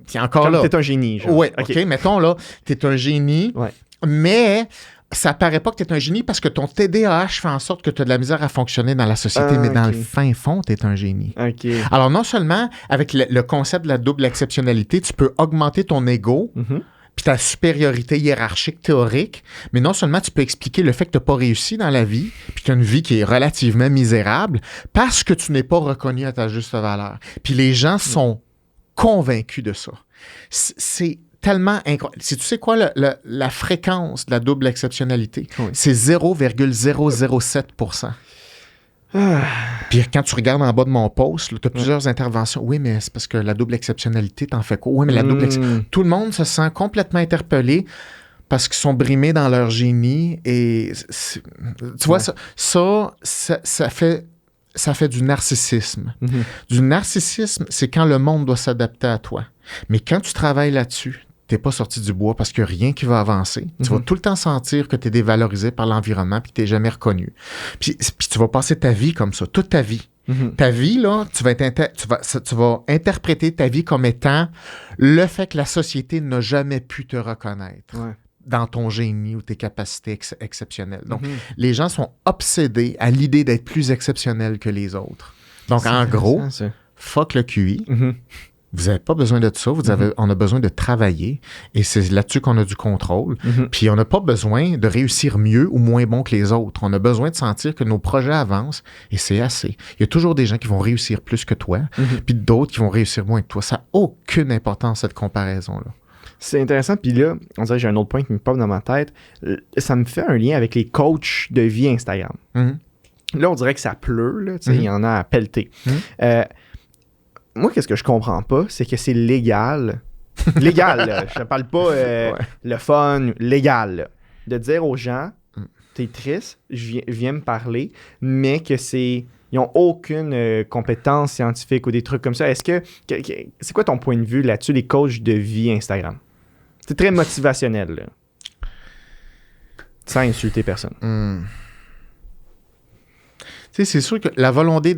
c'est encore comme là. T'es un génie, genre. Oui, OK. Mettons là, t'es un génie, mais ça paraît pas que t'es un génie parce que ton TDAH fait en sorte que tu as de la misère à fonctionner dans la société, mais dans le fin fond, t'es un génie. Alors, non seulement, avec le concept de la double exceptionnalité, tu peux augmenter ton ego, puis ta supériorité hiérarchique théorique, mais non seulement tu peux expliquer le fait que tu n'as pas réussi dans la vie, puis que tu as une vie qui est relativement misérable, parce que tu n'es pas reconnu à ta juste valeur. Puis les gens sont convaincus de ça. C'est tellement incroyable. Si tu sais quoi, la fréquence de la double exceptionnalité, c'est 0,007%. Puis quand tu regardes en bas de mon post, tu as plusieurs interventions. Oui, mais c'est parce que la double exceptionnalité, t'en fais quoi? Oui, mais la double tout le monde se sent complètement interpellé parce qu'ils sont brimés dans leur génie. Et tu vois, ça fait du narcissisme. Du narcissisme, c'est quand le monde doit s'adapter à toi. Mais quand tu travailles là-dessus, t'es pas sorti du bois parce qu'il n'y a rien qui va avancer. Tu vas tout le temps sentir que tu es dévalorisé par l'environnement puis que tu n'es jamais reconnu. Puis tu vas passer ta vie comme ça, toute ta vie. Ta vie, là, tu vas interpréter ta vie comme étant le fait que la société n'a jamais pu te reconnaître dans ton génie ou tes capacités exceptionnelles. Donc, les gens sont obsédés à l'idée d'être plus exceptionnels que les autres. Donc, en gros, fuck le QI. Vous n'avez pas besoin de ça. On a besoin de travailler et c'est là-dessus qu'on a du contrôle. Puis on n'a pas besoin de réussir mieux ou moins bon que les autres. On a besoin de sentir que nos projets avancent et c'est assez. Il y a toujours des gens qui vont réussir plus que toi, puis d'autres qui vont réussir moins que toi. Ça n'a aucune importance, cette comparaison-là. C'est intéressant. Puis là, on dirait que j'ai un autre point qui me pop dans ma tête. Ça me fait un lien avec les coachs de vie Instagram. Là, on dirait que ça pleut. Là, il y en a à pelleter. Moi, qu'est-ce que je comprends pas, c'est que c'est légal. Légal, là. Je te parle pas le fun, légal, là, de dire aux gens t'es triste, viens me parler, mais que ils n'ont aucune compétence scientifique ou des trucs comme ça. C'est quoi ton point de vue là-dessus, les coachs de vie Instagram? C'est très motivationnel, là. Sans insulter personne. Tu sais, c'est sûr que la volonté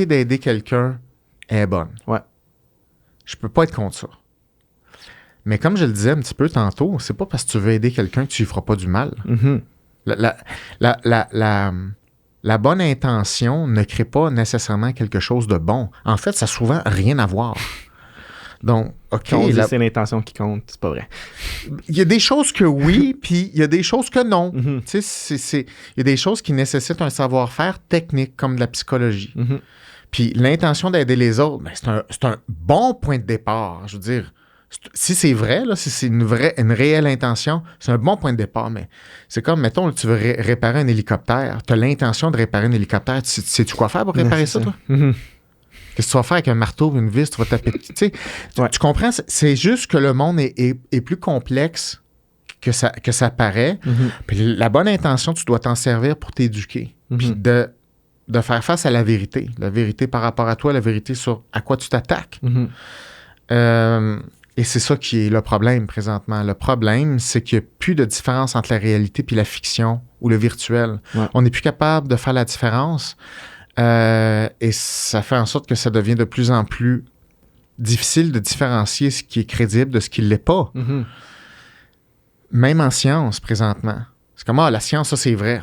d'aider quelqu'un est bonne. Ouais. Je peux pas être contre ça. Mais comme je le disais un petit peu tantôt, c'est pas parce que tu veux aider quelqu'un que tu lui feras pas du mal. Mm-hmm. La bonne intention ne crée pas nécessairement quelque chose de bon. En fait, ça n'a souvent rien à voir. Donc, OK. Quand on dit c'est l'intention qui compte, c'est pas vrai. Il y a des choses que oui, puis il y a des choses que non. Mm-hmm. Tu sais, il y a des choses qui nécessitent un savoir-faire technique, comme de la psychologie. Mm-hmm. Puis l'intention d'aider les autres, ben, c'est un bon point de départ. Je veux dire, si c'est vrai, là, si c'est une réelle intention, c'est un bon point de départ. Mais c'est comme, mettons, tu veux réparer un hélicoptère. Tu as l'intention de réparer un hélicoptère. Sais-tu quoi faire pour réparer ça, toi? Mm-hmm. Qu'est-ce que tu vas faire avec un marteau, une vis, tu vas taper. Tu comprends? C'est juste que le monde est plus complexe que ça paraît. Mm-hmm. Puis la bonne intention, tu dois t'en servir pour t'éduquer. Mm-hmm. Puis de faire face à la vérité. La vérité par rapport à toi, la vérité sur à quoi tu t'attaques. Mm-hmm. Et c'est ça qui est le problème présentement. Le problème, c'est qu'il n'y a plus de différence entre la réalité puis la fiction ou le virtuel. Ouais. On n'est plus capable de faire la différence. Et ça fait en sorte que ça devient de plus en plus difficile de différencier ce qui est crédible de ce qui ne l'est pas. Mm-hmm. Même en science, présentement. C'est comme, la science, ça, c'est vrai.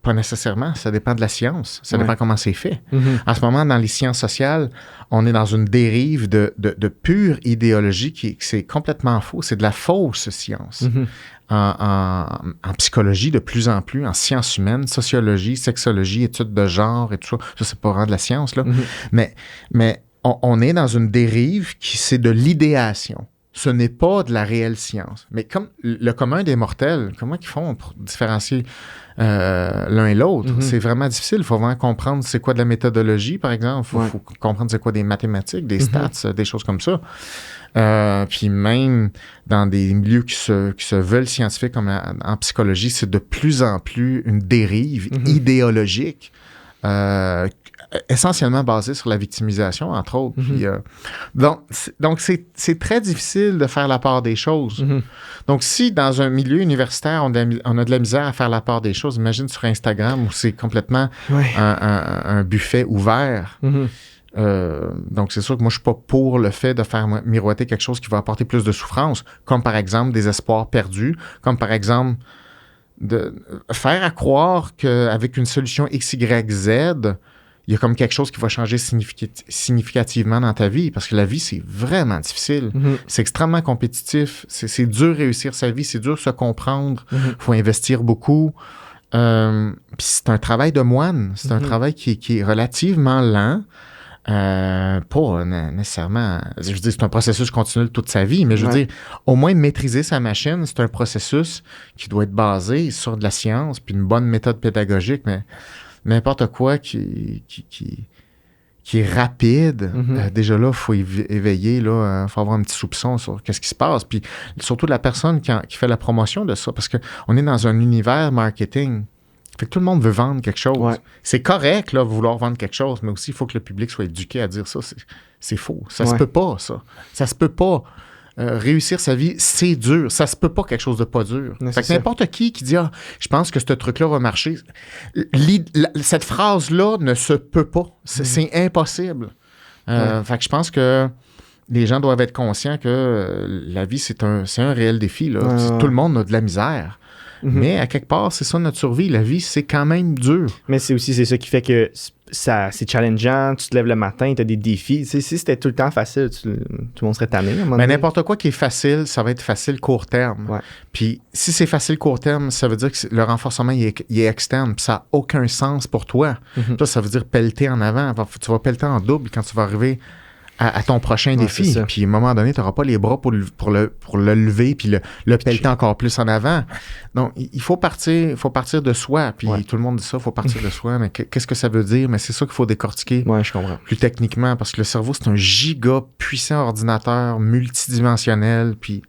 Pas nécessairement. Ça dépend de la science. Ça dépend comment c'est fait. Mm-hmm. En ce moment, dans les sciences sociales, on est dans une dérive de pure idéologie qui c'est complètement faux. C'est de la fausse science. Mm-hmm. En psychologie, de plus en plus, en sciences humaines, sociologie, sexologie, études de genre et tout ça. Ça, c'est pas vraiment de la science, là. Mm-hmm. Mais on est dans une dérive c'est de l'idéation. Ce n'est pas de la réelle science. Mais comme le commun des mortels, comment ils font pour différencier l'un et l'autre? Mm-hmm. C'est vraiment difficile. Il faut vraiment comprendre c'est quoi de la méthodologie, par exemple. Il faut comprendre c'est quoi des mathématiques, des stats, des choses comme ça. Puis même dans des milieux qui se veulent scientifiques comme en psychologie, c'est de plus en plus une dérive idéologique essentiellement basée sur la victimisation, entre autres. Puis, donc c'est très difficile de faire la part des choses. Donc, si dans un milieu universitaire, on a de la misère à faire la part des choses, imagine sur Instagram où c'est complètement un buffet ouvert. Donc, c'est sûr que moi, je suis pas pour le fait de faire miroiter quelque chose qui va apporter plus de souffrance, comme par exemple des espoirs perdus, comme par exemple de faire à croire qu'avec une solution X, Y, Z, il y a comme quelque chose qui va changer significativement dans ta vie, parce que la vie, c'est vraiment difficile. C'est extrêmement compétitif. C'est dur réussir sa vie, c'est dur se comprendre. Il faut investir beaucoup. Puis c'est un travail de moine. C'est un travail qui est relativement lent. Pas nécessairement... Je veux dire, c'est un processus continu toute sa vie, mais je veux dire, au moins maîtriser sa machine, c'est un processus qui doit être basé sur de la science puis une bonne méthode pédagogique, mais n'importe quoi qui est rapide, déjà là, il faut éveiller, il faut avoir un petit soupçon sur qu'est-ce qui se passe. Puis surtout la personne qui fait la promotion de ça, parce qu'on est dans un univers marketing. Fait que tout le monde veut vendre quelque chose. Ouais. C'est correct, là, vouloir vendre quelque chose, mais aussi, il faut que le public soit éduqué à dire ça. C'est faux. Ça se peut pas, ça. Ça se peut pas. Réussir sa vie, c'est dur. Ça se peut pas quelque chose de pas dur. Fait que n'importe qui dit « je pense que ce truc-là va marcher », cette phrase-là ne se peut pas. C'est impossible. Fait que je pense que les gens doivent être conscients que la vie, c'est un réel défi. Là. Tout le monde a de la misère. Mais à quelque part, c'est ça notre survie. La vie, c'est quand même dur. Mais c'est ça qui fait que c'est challengeant. Tu te lèves le matin, tu as des défis. Si c'était tout le temps facile, tout le monde serait tanné. Mais n'importe quoi qui est facile, ça va être facile court terme. Puis si c'est facile court terme, ça veut dire que le renforcement il est externe. Puis ça n'a aucun sens pour toi. Ça veut dire pelleter en avant. Tu vas pelleter en double quand tu vas arriver à ton prochain défi. Puis à un moment donné, tu n'auras pas les bras pour le lever puis le pelleter encore plus en avant. Donc, il faut partir de soi. Puis tout le monde dit ça, il faut partir de soi. Mais qu'est-ce que ça veut dire? Mais c'est ça qu'il faut décortiquer je comprends. Plus techniquement, parce que le cerveau, c'est un giga puissant ordinateur multidimensionnel. Puis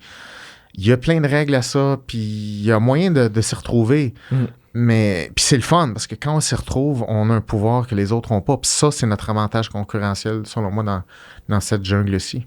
Il y a plein de règles à ça, puis il y a moyen de s'y retrouver. Mais puis c'est le fun, parce que quand on s'y retrouve, on a un pouvoir que les autres n'ont pas. Puis ça, c'est notre avantage concurrentiel, selon moi, dans cette jungle-ci.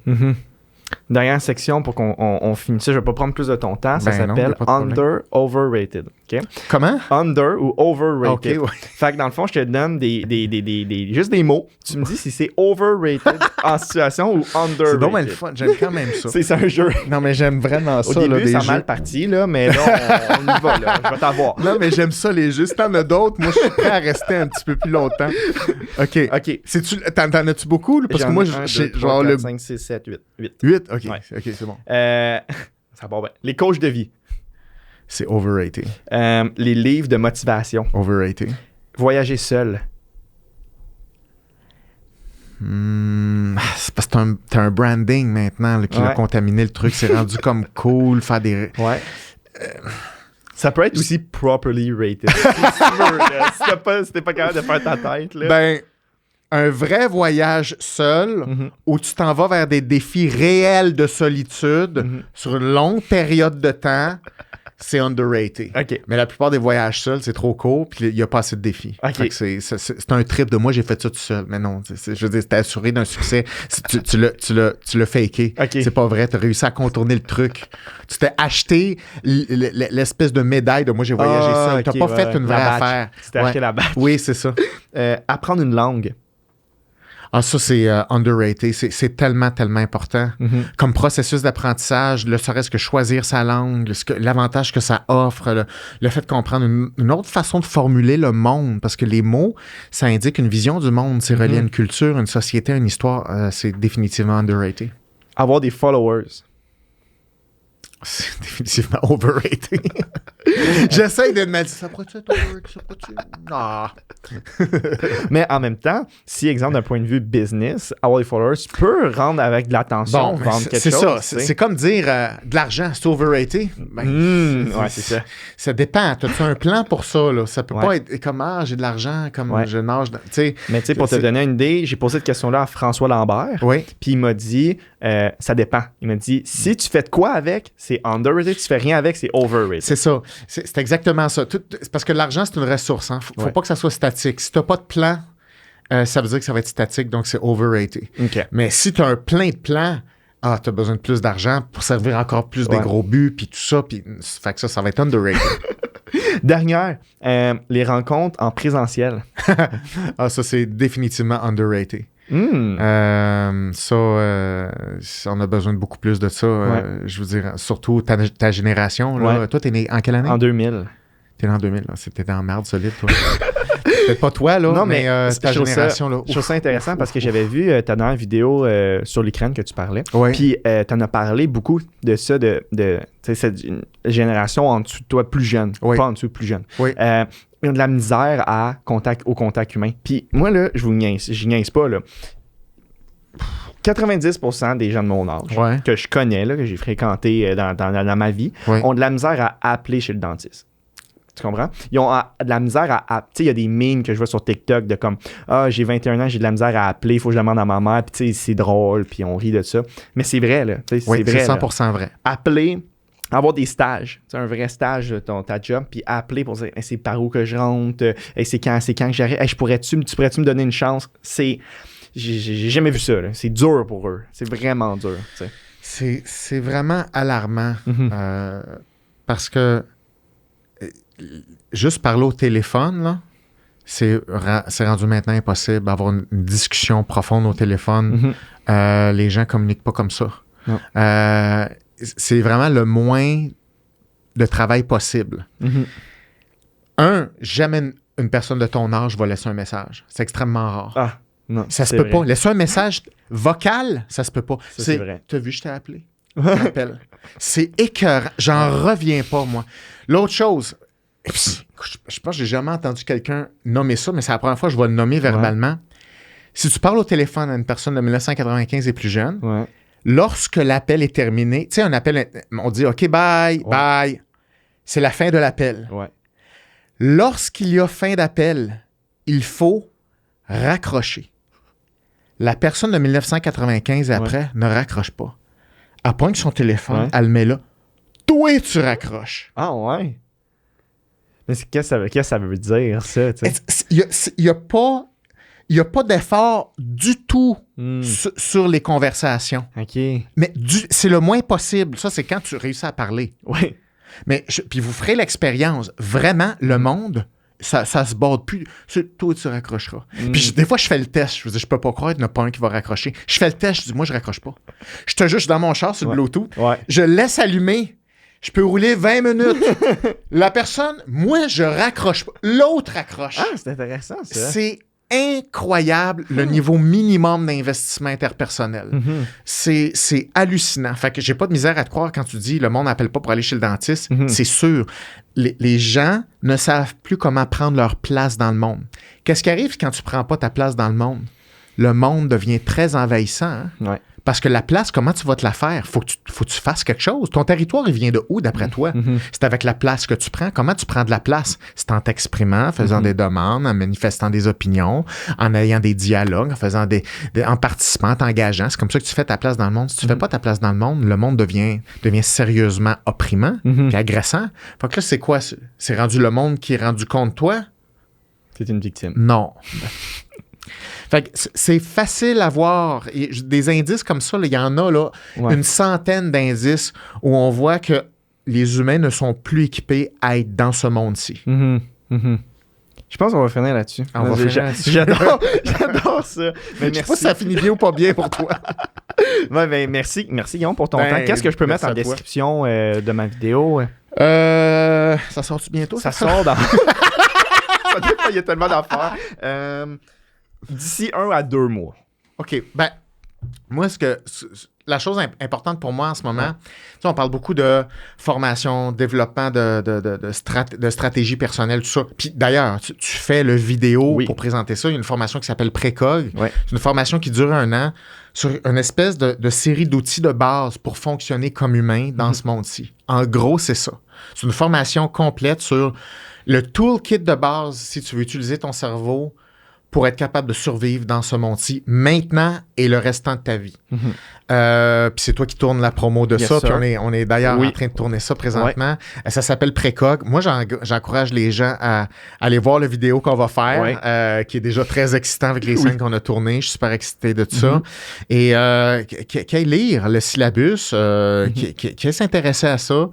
Dernière section pour qu'on finisse ça. Je ne vais pas prendre plus de ton temps. Ça s'appelle Under Overrated. Okay? Comment? Under ou Overrated. OK, ouais. Fait que dans le fond, je te donne juste des mots. Tu me dis si c'est overrated en situation ou underrated. C'est donc le fun. J'aime quand même ça. C'est un jeu. Non, mais j'aime vraiment ça. Au début, là, ça a jeux. mal parti, là, mais là, on y va. Là. Je vais t'avoir. Non, mais j'aime ça, les jeux. Si t'en as d'autres, moi, je suis prêt à rester un petit peu plus longtemps. OK. T'en as-tu beaucoup? Là? Parce que moi, j'ai genre 4, 5, 6, 7, 8. 8? OK. Ouais. OK, c'est bon. Ça part bien. Les coachs de vie. C'est overrated. Les livres de motivation. Overrated. Voyager seul. C'est parce que t'as un branding maintenant là, qui a contaminé le truc. C'est rendu comme cool, faire des... Ouais. Ça peut être aussi properly rated. Si tu veux, là. Si t'es pas capable de faire ta tête. Là. Ben, un vrai voyage seul où tu t'en vas vers des défis réels de solitude sur une longue période de temps, c'est underrated. Okay. Mais la plupart des voyages seuls, c'est trop court puis il n'y a pas assez de défis. Okay. C'est un trip de moi, j'ai fait ça tout seul. Mais non, je veux dire, c'était assuré d'un succès. Tu l'as faké. Okay. C'est pas vrai, tu as réussi à contourner le truc. Tu t'es acheté l'espèce de médaille de moi, j'ai voyagé seul. Tu n'as pas fait une vraie affaire. Tu t'es acheté la badge. Oui, c'est ça. Apprendre une langue. Ah, ça, c'est underrated. C'est tellement, tellement important. Comme processus d'apprentissage, ne serait-ce que choisir sa langue, l'avantage que ça offre, le fait de comprendre une autre façon de formuler le monde, parce que les mots, ça indique une vision du monde, c'est relié à une culture, une société, une histoire. C'est définitivement underrated. Avoir des followers. C'est définitivement overrated. J'essaie de me dire, ça pourrait-tu être overrated, ça pourrait-tu... Non. Mais en même temps, si, exemple, d'un point de vue business, avoir des followers, tu peux rendre avec de l'attention, vendre quelque chose. C'est ça. C'est comme dire de l'argent, c'est overrated. Ouais, c'est ça. Ça dépend. As-tu un plan pour ça? Là? Ça peut pas être comme, j'ai de l'argent, comme je nage. Mais tu sais, pour te donner une idée, j'ai posé cette question-là à François Lambert. Oui. Puis il m'a dit, ça dépend. Il m'a dit, si tu fais de quoi avec, c'est underrated. Tu fais rien avec, c'est overrated. C'est ça. C'est exactement ça. Parce que l'argent, c'est une ressource. Hein. Faut pas que ça soit statique. Si tu n'as pas de plan, ça veut dire que ça va être statique, donc c'est overrated. Okay. Mais si tu as un plein de plans, tu as besoin de plus d'argent pour servir encore plus des gros buts, puis tout ça, puis fait que ça va être underrated. Dernière, les rencontres en présentiel. Ça, c'est définitivement underrated. Ça, on a besoin de beaucoup plus de ça. Je veux dire, surtout ta génération. Là. Toi, t'es né en quelle année? En 2000. T'es né en 2000. C'était dans la merde solide, toi. Peut-être pas toi, là, non, mais ta génération. Je trouve ça intéressant parce que j'avais vu ta dernière vidéo sur l'Ukraine que tu parlais. Ouais. Puis t'en as parlé beaucoup de ça, de cette génération en dessous de toi plus jeune. Oui. Pas en dessous, plus jeune. Oui. Ils ont de la misère au contact humain. Puis moi, là, je niaise pas, là. 90% des gens de mon âge que je connais, là, que j'ai fréquenté dans ma vie, ont de la misère à appeler chez le dentiste. Tu comprends? Ils ont de la misère à... Tu sais, il y a des memes que je vois sur TikTok de comme « Ah, j'ai 21 ans, j'ai de la misère à appeler, il faut que je demande à ma mère. » Puis tu sais, c'est drôle, puis on rit de ça. Mais c'est vrai, là. Oui, c'est 100% vrai. Appeler, avoir des stages. Tu sais, un vrai stage de ta job, puis appeler pour dire hey, « c'est par où que je rentre? C'est quand que j'arrive? Hey, tu pourrais-tu me donner une chance? » C'est... J'ai jamais vu ça, là. C'est dur pour eux. C'est vraiment dur, tu sais. C'est vraiment alarmant. Parce que juste parler au téléphone, là, c'est rendu maintenant impossible d'avoir une discussion profonde au téléphone. Les gens ne communiquent pas comme ça. C'est vraiment le moins de travail possible. Jamais une personne de ton âge va laisser un message. C'est extrêmement rare. Non, ça se peut pas. Laisser un message vocal, ça se peut pas. C'est vrai. T'as vu, je t'ai appelé. C'est écœurant. J'en reviens pas, moi. L'autre chose, je pense que j'ai jamais entendu quelqu'un nommer ça, mais c'est la première fois que je vais le nommer verbalement. Si tu parles au téléphone à une personne de 1995 et plus jeune, lorsque l'appel est terminé, tu sais, un appel, on dit OK, bye, bye. C'est la fin de l'appel. Lorsqu'il y a fin d'appel, il faut raccrocher. La personne de 1995 après ne raccroche pas. Elle pointe son téléphone, elle le met là. toi, tu raccroches. Ah ouais? Mais qu'est-ce que ça veut dire, ça? Il n'y a pas d'effort du tout sur les conversations. OK. Mais c'est le moins possible. Ça, c'est quand tu réussis à parler. Oui. Mais puis vous ferez l'expérience. Vraiment, le monde, ça se borde plus. Toi, tu raccrocheras. Puis des fois, je fais le test. Je veux dire, je peux pas croire qu'il n'y en a pas un qui va raccrocher. Je fais le test. Je dis, moi, je raccroche pas. Je te jure, je suis dans mon char sur le Bluetooth. Ouais. Je laisse allumer. Je peux rouler 20 minutes. La personne, moi, je raccroche pas. L'autre raccroche. Ah, c'est intéressant, ça. C'est incroyable le niveau minimum d'investissement interpersonnel. C'est hallucinant. Fait que j'ai pas de misère à te croire quand tu dis le monde n'appelle pas pour aller chez le dentiste. C'est sûr. Les gens ne savent plus comment prendre leur place dans le monde. Qu'est-ce qui arrive quand tu prends pas ta place dans le monde? Le monde devient très envahissant. Hein? Ouais. Parce que la place, comment tu vas te la faire? Faut que tu fasses quelque chose. Ton territoire, il vient de où, d'après toi? C'est avec la place que tu prends. Comment tu prends de la place? C'est en t'exprimant, en faisant des demandes, en manifestant des opinions, en ayant des dialogues, en participant, en t'engageant. C'est comme ça que tu fais ta place dans le monde. Si tu fais pas ta place dans le monde devient sérieusement opprimant puis agressant. Fait que là, c'est quoi? C'est rendu le monde qui est rendu contre toi? C'est une victime. Non. Fait que c'est facile à voir. Et des indices comme ça, il y en a là, une centaine d'indices où on voit que les humains ne sont plus équipés à être dans ce monde-ci. Je pense qu'on va finir là-dessus. J'adore ça. Mais je sais pas si ça finit bien ou pas bien pour toi. Ouais, ben, merci Guillaume pour ton temps. Qu'est-ce que je peux mettre en description de ma vidéo? Ça sort-tu bientôt? Ça sort dans... Ça dépend, il y a tellement d'affaires. D'ici 1 à 2 mois. OK. Ben, moi, la chose importante pour moi en ce moment, tu sais, on parle beaucoup de formation, développement de stratégie personnelle, tout ça. Puis d'ailleurs, tu fais le vidéo pour présenter ça. Il y a une formation qui s'appelle Précog. Ouais. C'est une formation qui dure 1 an sur une espèce de série d'outils de base pour fonctionner comme humain dans ce monde-ci. En gros, c'est ça. C'est une formation complète sur le toolkit de base si tu veux utiliser ton cerveau pour être capable de survivre dans ce monde-ci maintenant et le restant de ta vie. Puis c'est toi qui tournes la promo de ça. Puis on est d'ailleurs en train de tourner ça présentement. Ça s'appelle Précog. Moi, j'encourage les gens à aller voir la vidéo qu'on va faire, qui est déjà très excitant avec les scènes qu'on a tournées. Je suis super excité de ça. Et qu'aille lire le syllabus, qu'aille s'intéresser à ça.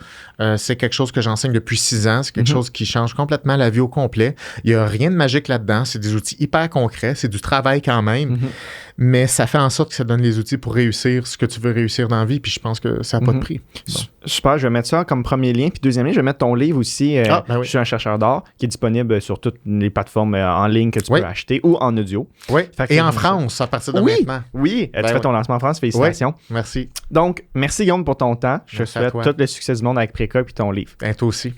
C'est quelque chose que j'enseigne depuis 6 ans. C'est quelque chose qui change complètement la vie au complet. Il n'y a rien de magique là-dedans. C'est des outils hyper concrets. C'est du travail quand même. Mais ça fait en sorte que ça donne les outils pour réussir ce que tu veux réussir dans la vie, puis je pense que ça n'a pas de prix. Bon. Super, je vais mettre ça comme premier lien. Puis deuxième lien, je vais mettre ton livre aussi, Je suis un chercheur d'art, qui est disponible sur toutes les plateformes en ligne que tu peux acheter ou en audio. Oui, et en France, à partir de maintenant. Oui, tu fais ton lancement en France, félicitations. Merci. Donc, merci Guillaume pour ton temps. Je te souhaite tout le succès du monde avec Précog et ton livre. Et toi aussi.